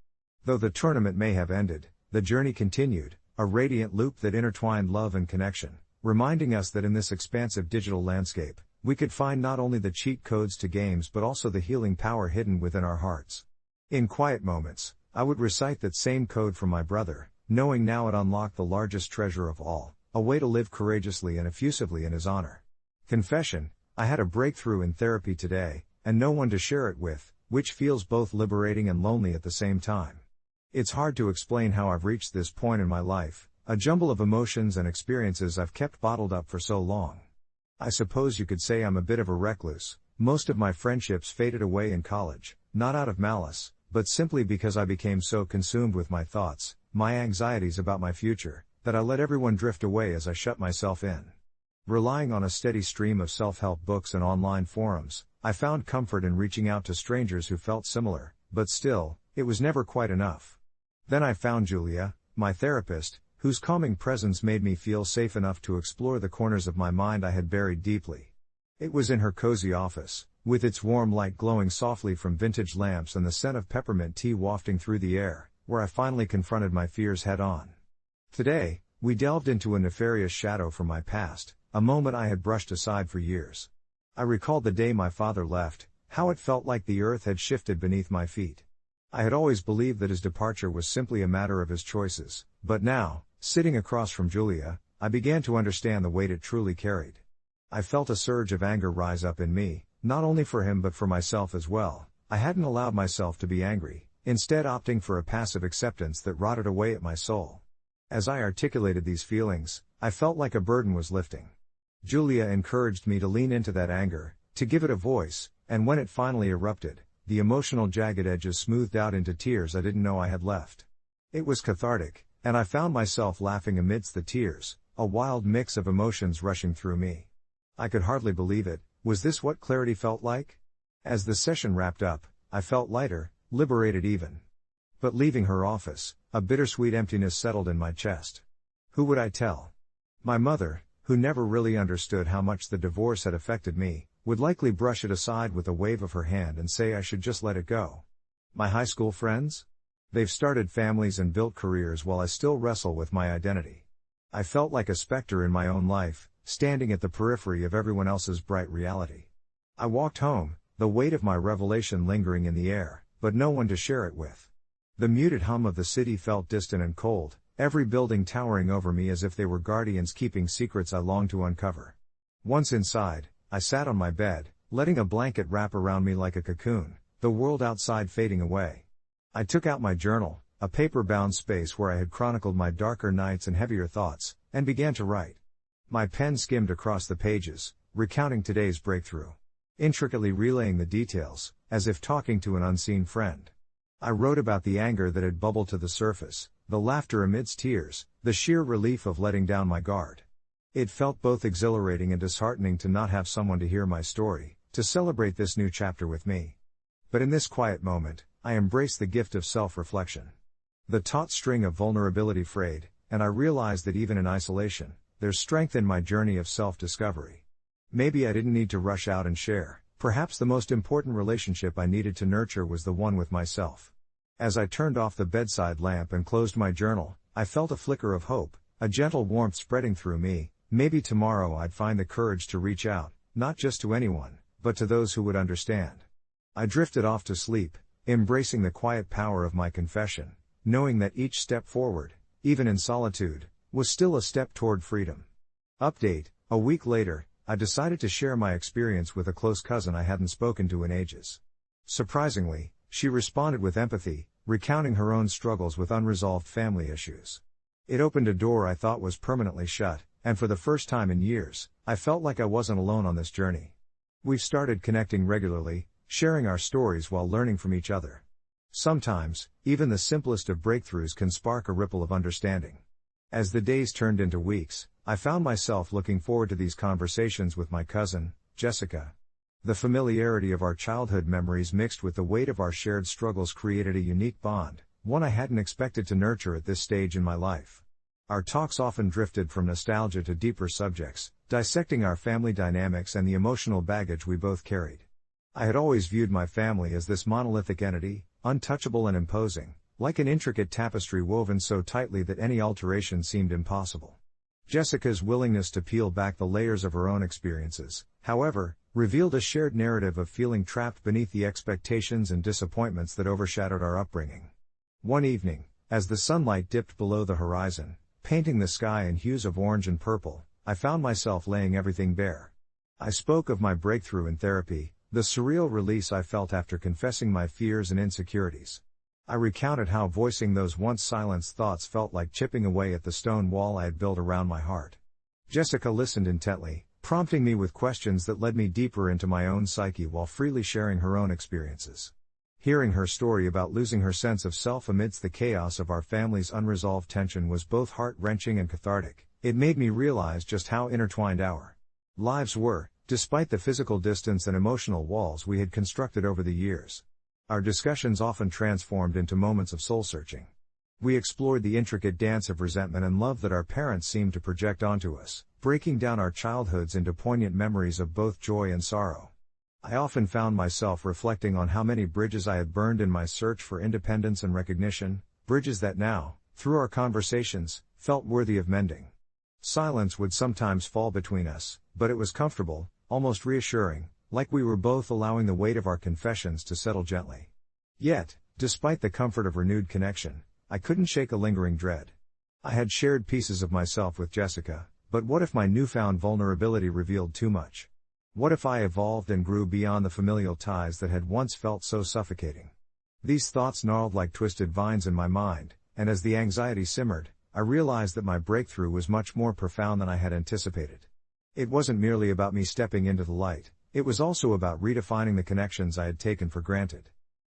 Though the tournament may have ended, the journey continued, a radiant loop that intertwined love and connection, reminding us that in this expansive digital landscape, we could find not only the cheat codes to games but also the healing power hidden within our hearts. In quiet moments, I would recite that same code from my brother, knowing now it unlocked the largest treasure of all, a way to live courageously and effusively in his honor. Confession: I had a breakthrough in therapy today, and no one to share it with, which feels both liberating and lonely at the same time. It's hard to explain how I've reached this point in my life, a jumble of emotions and experiences I've kept bottled up for so long. I suppose you could say I'm a bit of a recluse. Most of my friendships faded away in college, not out of malice, but simply because I became so consumed with my thoughts, my anxieties about my future, that I let everyone drift away as I shut myself in. Relying on a steady stream of self-help books and online forums, I found comfort in reaching out to strangers who felt similar, but still, it was never quite enough. Then I found Julia, my therapist, whose calming presence made me feel safe enough to explore the corners of my mind I had buried deeply. It was in her cozy office, with its warm light glowing softly from vintage lamps and the scent of peppermint tea wafting through the air, where I finally confronted my fears head-on. Today, we delved into a nefarious shadow from my past, a moment I had brushed aside for years. I recalled the day my father left, how it felt like the earth had shifted beneath my feet. I had always believed that his departure was simply a matter of his choices, but now, sitting across from Julia, I began to understand the weight it truly carried. I felt a surge of anger rise up in me, not only for him but for myself as well. I hadn't allowed myself to be angry, instead opting for a passive acceptance that rotted away at my soul. As I articulated these feelings, I felt like a burden was lifting. Julia encouraged me to lean into that anger, to give it a voice, and when it finally erupted, the emotional jagged edges smoothed out into tears I didn't know I had left. It was cathartic, and I found myself laughing amidst the tears, a wild mix of emotions rushing through me. I could hardly believe it. Was this what clarity felt like? As the session wrapped up, I felt lighter, liberated even. But leaving her office, a bittersweet emptiness settled in my chest. Who would I tell? My mother, who never really understood how much the divorce had affected me, would likely brush it aside with a wave of her hand and say I should just let it go. My high school friends? They've started families and built careers while I still wrestle with my identity. I felt like a specter in my own life, standing at the periphery of everyone else's bright reality. I walked home, the weight of my revelation lingering in the air, but no one to share it with. The muted hum of the city felt distant and cold, every building towering over me as if they were guardians keeping secrets I longed to uncover. Once inside, I sat on my bed, letting a blanket wrap around me like a cocoon, the world outside fading away. I took out my journal, a paper-bound space where I had chronicled my darker nights and heavier thoughts, and began to write. My pen skimmed across the pages, recounting today's breakthrough, intricately relaying the details, as if talking to an unseen friend. I wrote about the anger that had bubbled to the surface, the laughter amidst tears, the sheer relief of letting down my guard. It felt both exhilarating and disheartening to not have someone to hear my story, to celebrate this new chapter with me. But in this quiet moment, I embraced the gift of self-reflection. The taut string of vulnerability frayed, and I realized that even in isolation, there's strength in my journey of self-discovery. Maybe I didn't need to rush out and share. Perhaps the most important relationship I needed to nurture was the one with myself. As I turned off the bedside lamp and closed my journal, I felt a flicker of hope, a gentle warmth spreading through me. Maybe tomorrow I'd find the courage to reach out, not just to anyone, but to those who would understand. I drifted off to sleep, embracing the quiet power of my confession, knowing that each step forward, even in solitude, was still a step toward freedom. Update: a week later, I decided to share my experience with a close cousin I hadn't spoken to in ages. Surprisingly, she responded with empathy, recounting her own struggles with unresolved family issues. It opened a door I thought was permanently shut, and for the first time in years, I felt like I wasn't alone on this journey. We've started connecting regularly, sharing our stories while learning from each other. Sometimes, even the simplest of breakthroughs can spark a ripple of understanding. As the days turned into weeks, I found myself looking forward to these conversations with my cousin, Jessica. The familiarity of our childhood memories mixed with the weight of our shared struggles created a unique bond, one I hadn't expected to nurture at this stage in my life. Our talks often drifted from nostalgia to deeper subjects, dissecting our family dynamics and the emotional baggage we both carried. I had always viewed my family as this monolithic entity, untouchable and imposing, like an intricate tapestry woven so tightly that any alteration seemed impossible. Jessica's willingness to peel back the layers of her own experiences, however, revealed a shared narrative of feeling trapped beneath the expectations and disappointments that overshadowed our upbringing. One evening, as the sunlight dipped below the horizon, painting the sky in hues of orange and purple, I found myself laying everything bare. I spoke of my breakthrough in therapy, the surreal release I felt after confessing my fears and insecurities. I recounted how voicing those once silenced thoughts felt like chipping away at the stone wall I had built around my heart. Jessica listened intently, prompting me with questions that led me deeper into my own psyche while freely sharing her own experiences. Hearing her story about losing her sense of self amidst the chaos of our family's unresolved tension was both heart-wrenching and cathartic. It made me realize just how intertwined our lives were, despite the physical distance and emotional walls we had constructed over the years. Our discussions often transformed into moments of soul-searching. We explored the intricate dance of resentment and love that our parents seemed to project onto us, breaking down our childhoods into poignant memories of both joy and sorrow. I often found myself reflecting on how many bridges I had burned in my search for independence and recognition, bridges that now, through our conversations, felt worthy of mending. Silence would sometimes fall between us, but it was comfortable, almost reassuring, like we were both allowing the weight of our confessions to settle gently. Yet, despite the comfort of renewed connection, I couldn't shake a lingering dread. I had shared pieces of myself with Jessica, but what if my newfound vulnerability revealed too much? What if I evolved and grew beyond the familial ties that had once felt so suffocating? These thoughts gnarled like twisted vines in my mind, and as the anxiety simmered, I realized that my breakthrough was much more profound than I had anticipated. It wasn't merely about me stepping into the light, It was also about redefining the connections I had taken for granted.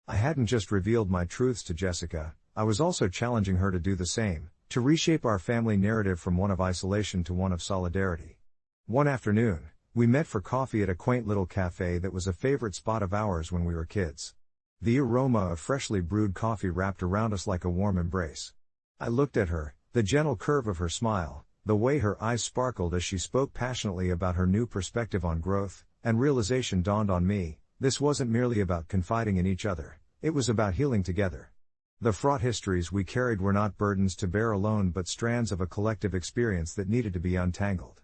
I hadn't just revealed my truths to Jessica, I was also challenging her to do the same, to reshape our family narrative from one of isolation to one of solidarity. One afternoon, we met for coffee at a quaint little cafe that was a favorite spot of ours when we were kids. The aroma of freshly brewed coffee wrapped around us like a warm embrace. I looked at her, the gentle curve of her smile, the way her eyes sparkled as she spoke passionately about her new perspective on growth, and realization dawned on me, this wasn't merely about confiding in each other, it was about healing together. The fraught histories we carried were not burdens to bear alone but strands of a collective experience that needed to be untangled.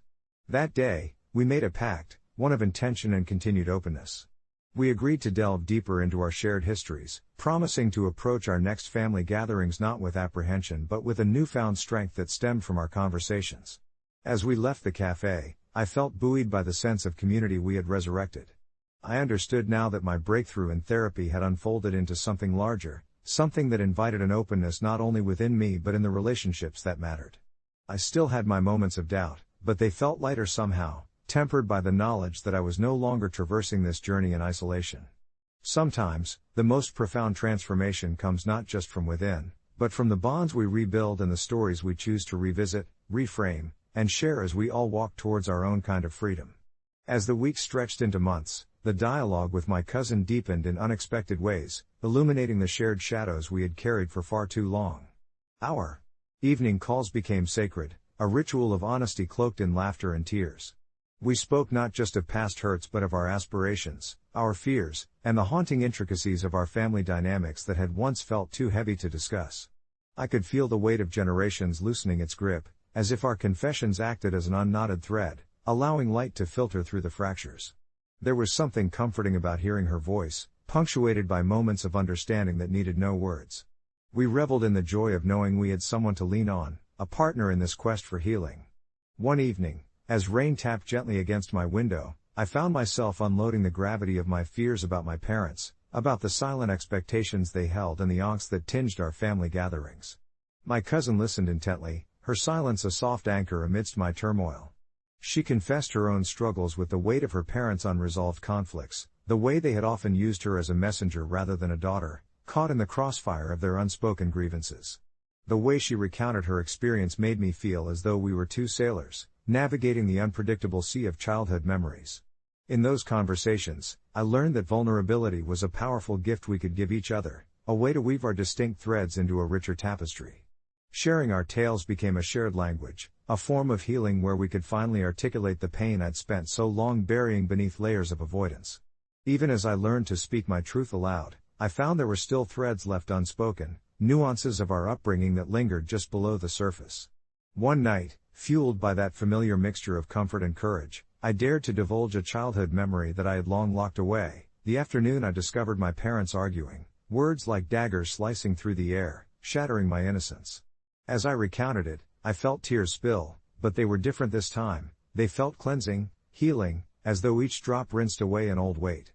That day, we made a pact, one of intention and continued openness. We agreed to delve deeper into our shared histories, promising to approach our next family gatherings not with apprehension but with a newfound strength that stemmed from our conversations. As we left the cafe, I felt buoyed by the sense of community we had resurrected. I understood now that my breakthrough in therapy had unfolded into something larger, something that invited an openness not only within me but in the relationships that mattered. I still had my moments of doubt, but they felt lighter somehow, tempered by the knowledge that I was no longer traversing this journey in isolation. Sometimes, the most profound transformation comes not just from within, but from the bonds we rebuild and the stories we choose to revisit, reframe, and share as we all walk towards our own kind of freedom. As the weeks stretched into months, the dialogue with my cousin deepened in unexpected ways, illuminating the shared shadows we had carried for far too long. Our evening calls became sacred, a ritual of honesty cloaked in laughter and tears. We spoke not just of past hurts but of our aspirations, our fears, and the haunting intricacies of our family dynamics that had once felt too heavy to discuss. I could feel the weight of generations loosening its grip, as if our confessions acted as an unknotted thread, allowing light to filter through the fractures. There was something comforting about hearing her voice, punctuated by moments of understanding that needed no words. We reveled in the joy of knowing we had someone to lean on, a partner in this quest for healing. One evening, as rain tapped gently against my window, I found myself unloading the gravity of my fears about my parents, about the silent expectations they held and the angst that tinged our family gatherings. My cousin listened intently, her silence a soft anchor amidst my turmoil. She confessed her own struggles with the weight of her parents' unresolved conflicts, the way they had often used her as a messenger rather than a daughter, caught in the crossfire of their unspoken grievances. The way she recounted her experience made me feel as though we were two sailors, navigating the unpredictable sea of childhood memories. In those conversations, I learned that vulnerability was a powerful gift we could give each other, a way to weave our distinct threads into a richer tapestry. Sharing our tales became a shared language, a form of healing where we could finally articulate the pain I'd spent so long burying beneath layers of avoidance. Even as I learned to speak my truth aloud, I found there were still threads left unspoken, nuances of our upbringing that lingered just below the surface. One night, fueled by that familiar mixture of comfort and courage, I dared to divulge a childhood memory that I had long locked away. The afternoon I discovered my parents arguing, words like daggers slicing through the air, shattering my innocence. As I recounted it, I felt tears spill, but they were different this time. They felt cleansing, healing, as though each drop rinsed away an old weight.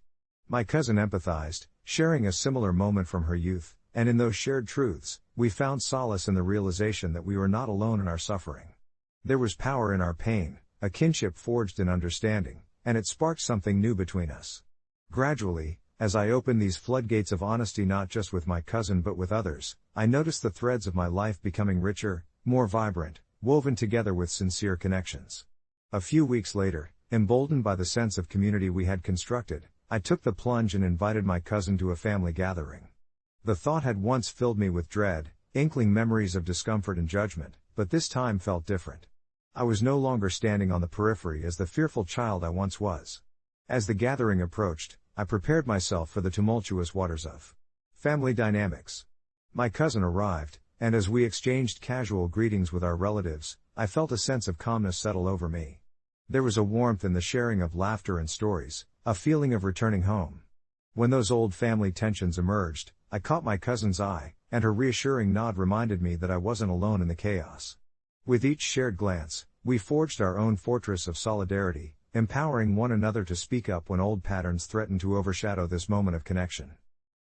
My cousin empathized, sharing a similar moment from her youth, and in those shared truths, we found solace in the realization that we were not alone in our suffering. There was power in our pain, a kinship forged in understanding, and it sparked something new between us. Gradually, as I opened these floodgates of honesty not just with my cousin but with others, I noticed the threads of my life becoming richer, more vibrant, woven together with sincere connections. A few weeks later, emboldened by the sense of community we had constructed, I took the plunge and invited my cousin to a family gathering. The thought had once filled me with dread, inkling memories of discomfort and judgment, but this time felt different. I was no longer standing on the periphery as the fearful child I once was. As the gathering approached, I prepared myself for the tumultuous waters of family dynamics. My cousin arrived, and as we exchanged casual greetings with our relatives, I felt a sense of calmness settle over me. There was a warmth in the sharing of laughter and stories, a feeling of returning home. When those old family tensions emerged, I caught my cousin's eye, and her reassuring nod reminded me that I wasn't alone in the chaos. With each shared glance, we forged our own fortress of solidarity, empowering one another to speak up when old patterns threatened to overshadow this moment of connection.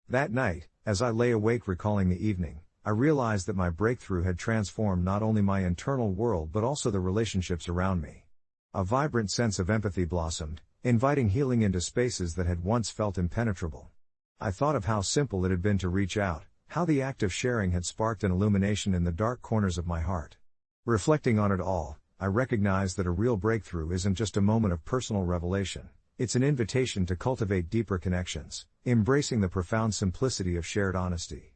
That night, as I lay awake recalling the evening, I realized that my breakthrough had transformed not only my internal world but also the relationships around me. A vibrant sense of empathy blossomed, inviting healing into spaces that had once felt impenetrable. I thought of how simple it had been to reach out, how the act of sharing had sparked an illumination in the dark corners of my heart. Reflecting on it all, I recognized that a real breakthrough isn't just a moment of personal revelation, it's an invitation to cultivate deeper connections, embracing the profound simplicity of shared honesty.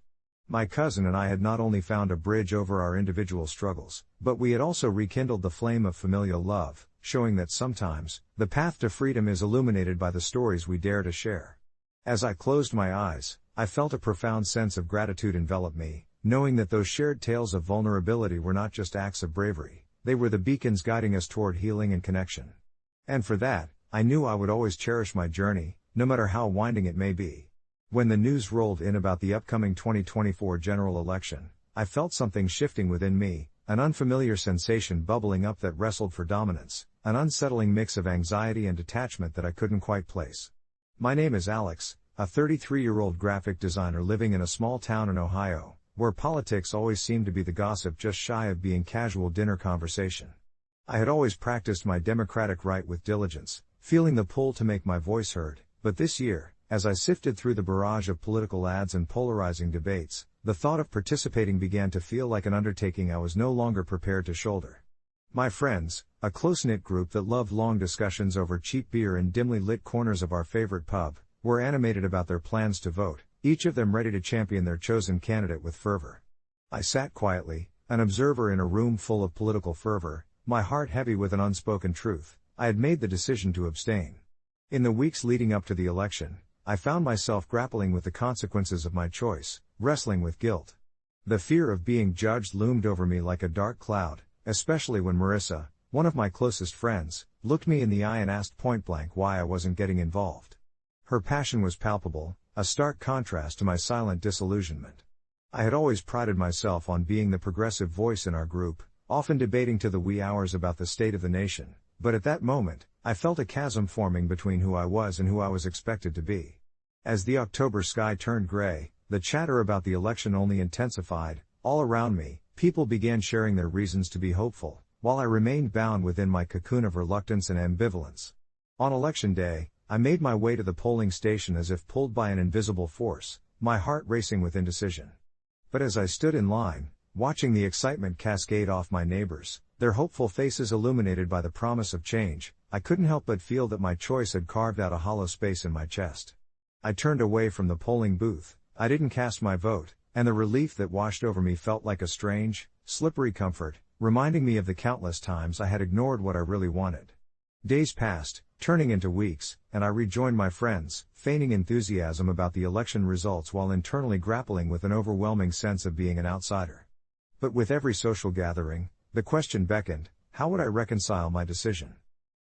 My cousin and I had not only found a bridge over our individual struggles, but we had also rekindled the flame of familial love, showing that sometimes, the path to freedom is illuminated by the stories we dare to share. As I closed my eyes, I felt a profound sense of gratitude envelop me, knowing that those shared tales of vulnerability were not just acts of bravery, they were the beacons guiding us toward healing and connection. And for that, I knew I would always cherish my journey, no matter how winding it may be. When the news rolled in about the upcoming 2024 general election, I felt something shifting within me, an unfamiliar sensation bubbling up that wrestled for dominance, an unsettling mix of anxiety and detachment that I couldn't quite place. My name is Alex, a 33-year-old graphic designer living in a small town in Ohio, where politics always seemed to be the gossip just shy of being casual dinner conversation. I had always practiced my democratic right with diligence, feeling the pull to make my voice heard, but this year, as I sifted through the barrage of political ads and polarizing debates, the thought of participating began to feel like an undertaking I was no longer prepared to shoulder. My friends, a close-knit group that loved long discussions over cheap beer in dimly lit corners of our favorite pub, were animated about their plans to vote, each of them ready to champion their chosen candidate with fervor. I sat quietly, an observer in a room full of political fervor, my heart heavy with an unspoken truth. I had made the decision to abstain. In the weeks leading up to the election, I found myself grappling with the consequences of my choice, wrestling with guilt. The fear of being judged loomed over me like a dark cloud, especially when Marissa, one of my closest friends, looked me in the eye and asked point-blank why I wasn't getting involved. Her passion was palpable, a stark contrast to my silent disillusionment. I had always prided myself on being the progressive voice in our group, often debating to the wee hours about the state of the nation, but at that moment, I felt a chasm forming between who I was and who I was expected to be. As the October sky turned gray, the chatter about the election only intensified. All around me, people began sharing their reasons to be hopeful, while I remained bound within my cocoon of reluctance and ambivalence. On election day, I made my way to the polling station as if pulled by an invisible force, my heart racing with indecision. But as I stood in line, watching the excitement cascade off my neighbors, their hopeful faces illuminated by the promise of change, I couldn't help but feel that my choice had carved out a hollow space in my chest. I turned away from the polling booth, I didn't cast my vote, and the relief that washed over me felt like a strange, slippery comfort, reminding me of the countless times I had ignored what I really wanted. Days passed, turning into weeks, and I rejoined my friends, feigning enthusiasm about the election results while internally grappling with an overwhelming sense of being an outsider. But with every social gathering, the question beckoned, how would I reconcile my decision?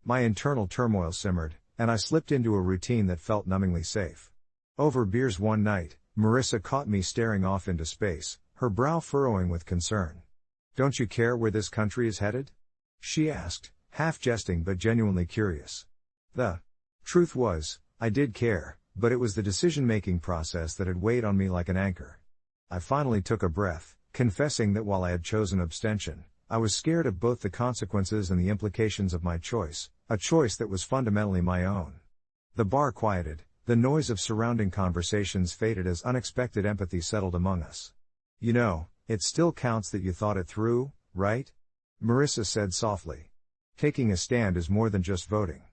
My internal turmoil simmered, and I slipped into a routine that felt numbingly safe. Over beers one night, Marissa caught me staring off into space, her brow furrowing with concern. "Don't you care where this country is headed?" she asked, half jesting but genuinely curious. The truth was, I did care, but it was the decision-making process that had weighed on me like an anchor. I finally took a breath, confessing that while I had chosen abstention, I was scared of both the consequences and the implications of my choice, a choice that was fundamentally my own. The bar quieted, the noise of surrounding conversations faded as unexpected empathy settled among us. "You know, it still counts that you thought it through, right?" Marissa said softly. "Taking a stand is more than just voting."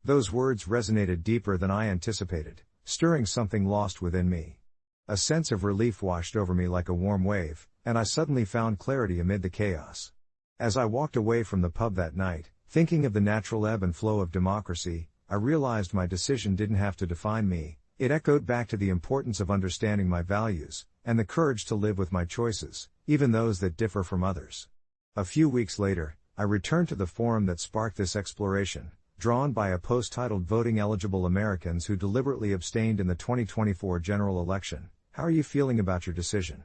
Those words resonated deeper than I anticipated, stirring something lost within me. A sense of relief washed over me like a warm wave, and I suddenly found clarity amid the chaos. As I walked away from the pub that night, thinking of the natural ebb and flow of democracy, I realized my decision didn't have to define me. It echoed back to the importance of understanding my values, and the courage to live with my choices, even those that differ from others. A few weeks later, I returned to the forum that sparked this exploration, drawn by a post titled "Voting Eligible Americans Who Deliberately Abstained in the 2024 General Election. How are you feeling about your decision?"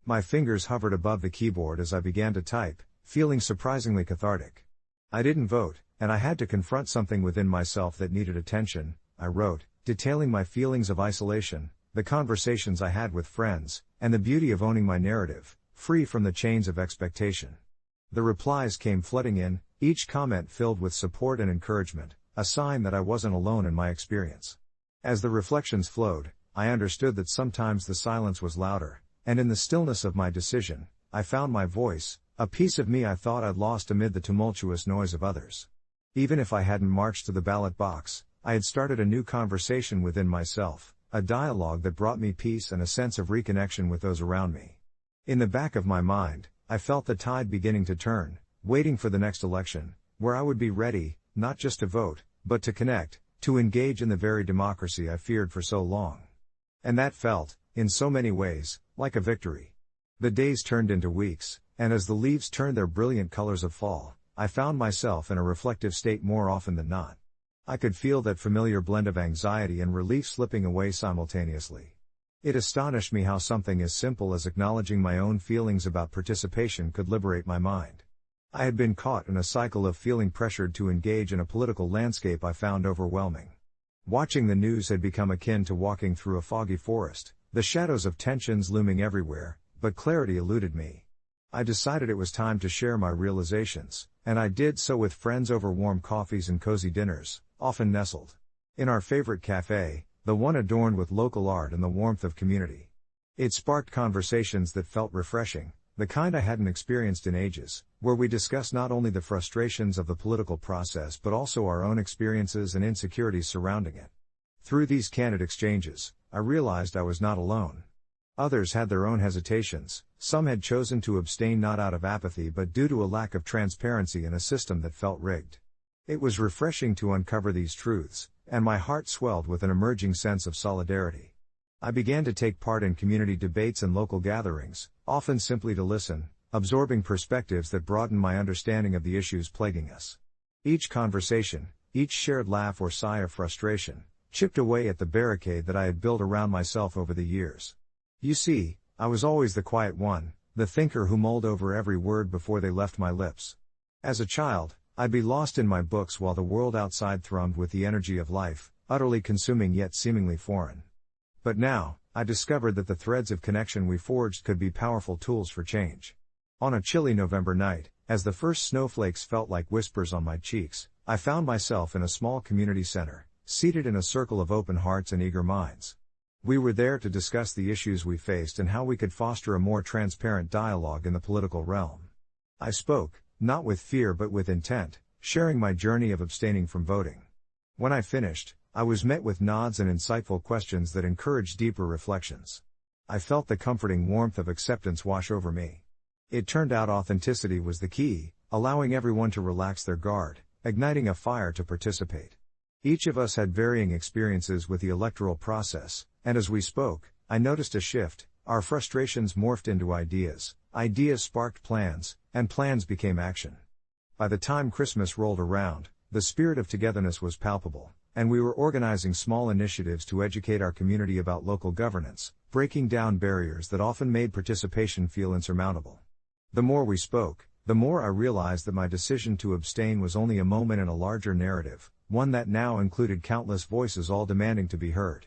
My fingers hovered above the keyboard as I began to type, feeling surprisingly cathartic. "I didn't vote, and I had to confront something within myself that needed attention," I wrote, detailing my feelings of isolation, the conversations I had with friends, and the beauty of owning my narrative, free from the chains of expectation. The replies came flooding in, each comment filled with support and encouragement, a sign that I wasn't alone in my experience. As the reflections flowed, I understood that sometimes the silence was louder, and in the stillness of my decision, I found my voice, a piece of me I thought I'd lost amid the tumultuous noise of others. Even if I hadn't marched to the ballot box, I had started a new conversation within myself, a dialogue that brought me peace and a sense of reconnection with those around me. In the back of my mind, I felt the tide beginning to turn, waiting for the next election, where I would be ready, not just to vote, but to connect, to engage in the very democracy I feared for so long. And that felt, in so many ways, like a victory. The days turned into weeks, and as the leaves turned their brilliant colors of fall, I found myself in a reflective state more often than not. I could feel that familiar blend of anxiety and relief slipping away simultaneously. It astonished me how something as simple as acknowledging my own feelings about participation could liberate my mind. I had been caught in a cycle of feeling pressured to engage in a political landscape I found overwhelming. Watching the news had become akin to walking through a foggy forest, the shadows of tensions looming everywhere, but clarity eluded me. I decided it was time to share my realizations, and I did so with friends over warm coffees and cozy dinners, often nestled in our favorite cafe, the one adorned with local art and the warmth of community. It sparked conversations that felt refreshing, the kind I hadn't experienced in ages, where we discussed not only the frustrations of the political process but also our own experiences and insecurities surrounding it. Through these candid exchanges, I realized I was not alone. Others had their own hesitations, some had chosen to abstain not out of apathy but due to a lack of transparency in a system that felt rigged. It was refreshing to uncover these truths, and my heart swelled with an emerging sense of solidarity. I began to take part in community debates and local gatherings, often simply to listen, absorbing perspectives that broadened my understanding of the issues plaguing us. Each conversation, each shared laugh or sigh of frustration, chipped away at the barricade that I had built around myself over the years. You see, I was always the quiet one, the thinker who mulled over every word before they left my lips. As a child, I'd be lost in my books while the world outside thrummed with the energy of life, utterly consuming yet seemingly foreign. But now, I discovered that the threads of connection we forged could be powerful tools for change. On a chilly November night, as the first snowflakes felt like whispers on my cheeks, I found myself in a small community center, seated in a circle of open hearts and eager minds. We were there to discuss the issues we faced and how we could foster a more transparent dialogue in the political realm. I spoke, not with fear but with intent, sharing my journey of abstaining from voting. When I finished, I was met with nods and insightful questions that encouraged deeper reflections. I felt the comforting warmth of acceptance wash over me. It turned out authenticity was the key, allowing everyone to relax their guard, igniting a fire to participate. Each of us had varying experiences with the electoral process, and as we spoke, I noticed a shift. Our frustrations morphed into ideas, ideas sparked plans, and plans became action. By the time Christmas rolled around, the spirit of togetherness was palpable, and we were organizing small initiatives to educate our community about local governance, breaking down barriers that often made participation feel insurmountable. The more we spoke, the more I realized that my decision to abstain was only a moment in a larger narrative, one that now included countless voices all demanding to be heard.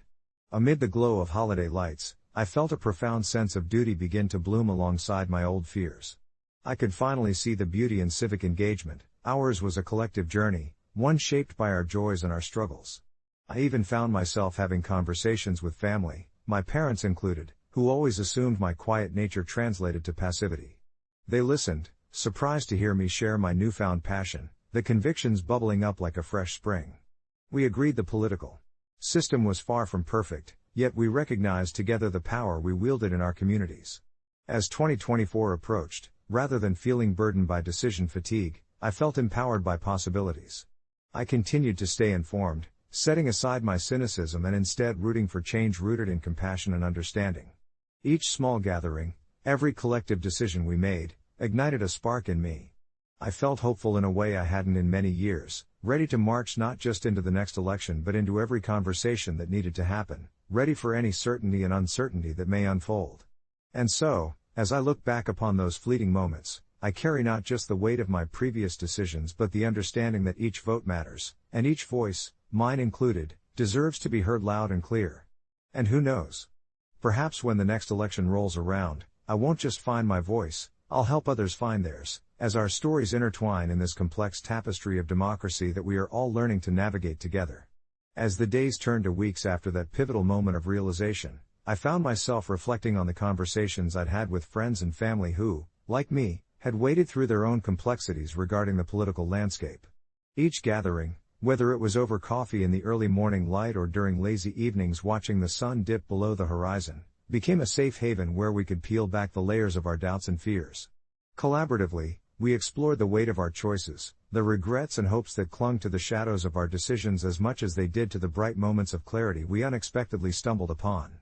Amid the glow of holiday lights, I felt a profound sense of duty begin to bloom alongside my old fears. I could finally see the beauty in civic engagement. Ours was a collective journey, one shaped by our joys and our struggles. I even found myself having conversations with family, my parents included, who always assumed my quiet nature translated to passivity. They listened, surprised to hear me share my newfound passion, the convictions bubbling up like a fresh spring. We agreed the political system was far from perfect, yet we recognized together the power we wielded in our communities. As 2024 approached, rather than feeling burdened by decision fatigue, I felt empowered by possibilities. I continued to stay informed, setting aside my cynicism and instead rooting for change rooted in compassion and understanding. Each small gathering, every collective decision we made, ignited a spark in me. I felt hopeful in a way I hadn't in many years, ready to march not just into the next election but into every conversation that needed to happen, ready for any certainty and uncertainty that may unfold. And so, as I look back upon those fleeting moments, I carry not just the weight of my previous decisions but the understanding that each vote matters, and each voice, mine included, deserves to be heard loud and clear. And who knows? Perhaps when the next election rolls around, I won't just find my voice, I'll help others find theirs, as our stories intertwine in this complex tapestry of democracy that we are all learning to navigate together. As the days turned to weeks after that pivotal moment of realization, I found myself reflecting on the conversations I'd had with friends and family who, like me, had waded through their own complexities regarding the political landscape. Each gathering, whether it was over coffee in the early morning light or during lazy evenings watching the sun dip below the horizon, became a safe haven where we could peel back the layers of our doubts and fears. Collaboratively, we explored the weight of our choices, the regrets and hopes that clung to the shadows of our decisions as much as they did to the bright moments of clarity we unexpectedly stumbled upon.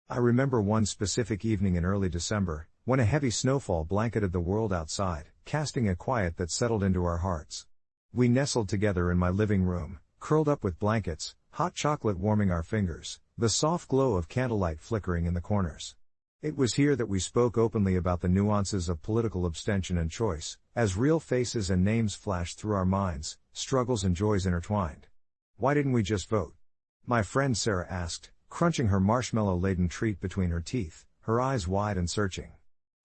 I remember one specific evening in early December, when a heavy snowfall blanketed the world outside, casting a quiet that settled into our hearts. We nestled together in my living room, curled up with blankets, hot chocolate warming our fingers, the soft glow of candlelight flickering in the corners. It was here that we spoke openly about the nuances of political abstention and choice, as real faces and names flashed through our minds, struggles and joys intertwined. Why didn't we just vote? My friend Sarah asked, crunching her marshmallow-laden treat between her teeth, her eyes wide and searching.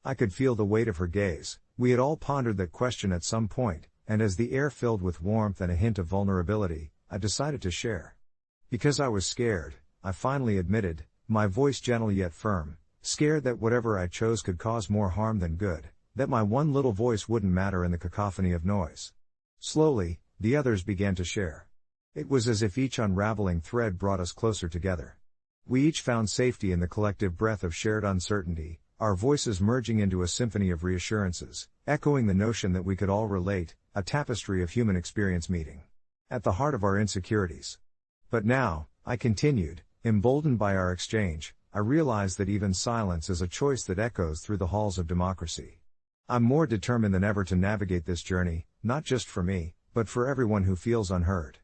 I could feel the weight of her gaze. We had all pondered that question at some point, and as the air filled with warmth and a hint of vulnerability, I decided to share. Because I was scared, I finally admitted, my voice gentle yet firm, scared that whatever I chose could cause more harm than good, that my one little voice wouldn't matter in the cacophony of noise. Slowly, the others began to share. It was as if each unraveling thread brought us closer together. We each found safety in the collective breath of shared uncertainty, our voices merging into a symphony of reassurances, echoing the notion that we could all relate, a tapestry of human experience meeting at the heart of our insecurities. But now, I continued, emboldened by our exchange, I realize that even silence is a choice that echoes through the halls of democracy. I'm more determined than ever to navigate this journey, not just for me, but for everyone who feels unheard.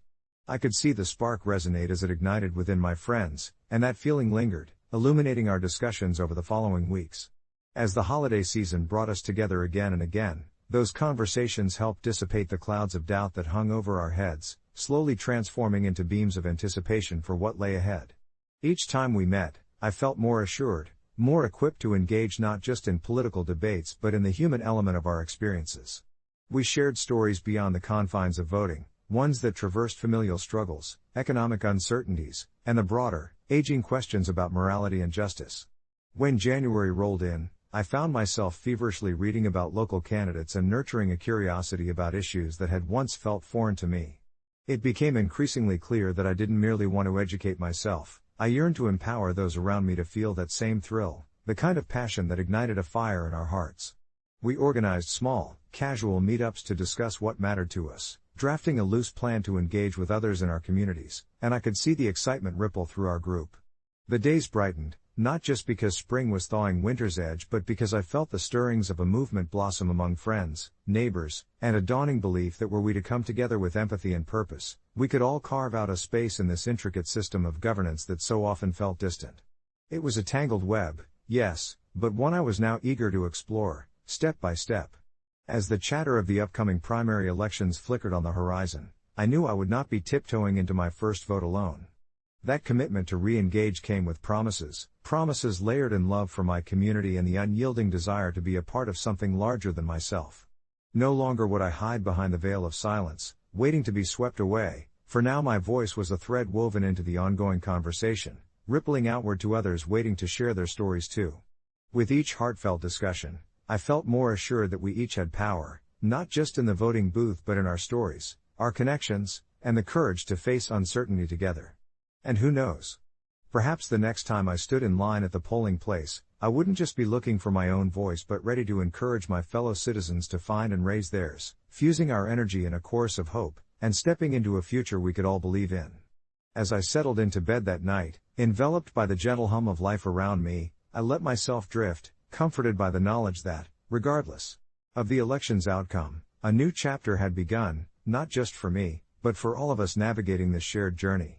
I could see the spark resonate as it ignited within my friends, and that feeling lingered, illuminating our discussions over the following weeks. As the holiday season brought us together again and again, those conversations helped dissipate the clouds of doubt that hung over our heads, slowly transforming into beams of anticipation for what lay ahead. Each time we met, I felt more assured, more equipped to engage not just in political debates but in the human element of our experiences. We shared stories beyond the confines of voting, ones that traversed familial struggles, economic uncertainties, and the broader, aging questions about morality and justice. When January rolled in, I found myself feverishly reading about local candidates and nurturing a curiosity about issues that had once felt foreign to me. It became increasingly clear that I didn't merely want to educate myself, I yearned to empower those around me to feel that same thrill, the kind of passion that ignited a fire in our hearts. We organized small, casual meetups to discuss what mattered to us, drafting a loose plan to engage with others in our communities, and I could see the excitement ripple through our group. The days brightened, not just because spring was thawing winter's edge but because I felt the stirrings of a movement blossom among friends, neighbors, and a dawning belief that were we to come together with empathy and purpose, we could all carve out a space in this intricate system of governance that so often felt distant. It was a tangled web, yes, but one I was now eager to explore, step by step. As the chatter of the upcoming primary elections flickered on the horizon, I knew I would not be tiptoeing into my first vote alone. That commitment to re-engage came with promises layered in love for my community and the unyielding desire to be a part of something larger than myself. No longer would I hide behind the veil of silence, waiting to be swept away, for now my voice was a thread woven into the ongoing conversation, rippling outward to others waiting to share their stories too. With each heartfelt discussion, I felt more assured that we each had power, not just in the voting booth but in our stories, our connections, and the courage to face uncertainty together. And who knows? Perhaps the next time I stood in line at the polling place, I wouldn't just be looking for my own voice but ready to encourage my fellow citizens to find and raise theirs, fusing our energy in a chorus of hope, and stepping into a future we could all believe in. As I settled into bed that night, enveloped by the gentle hum of life around me, I let myself drift, comforted by the knowledge that, regardless of the election's outcome, a new chapter had begun, not just for me, but for all of us navigating this shared journey.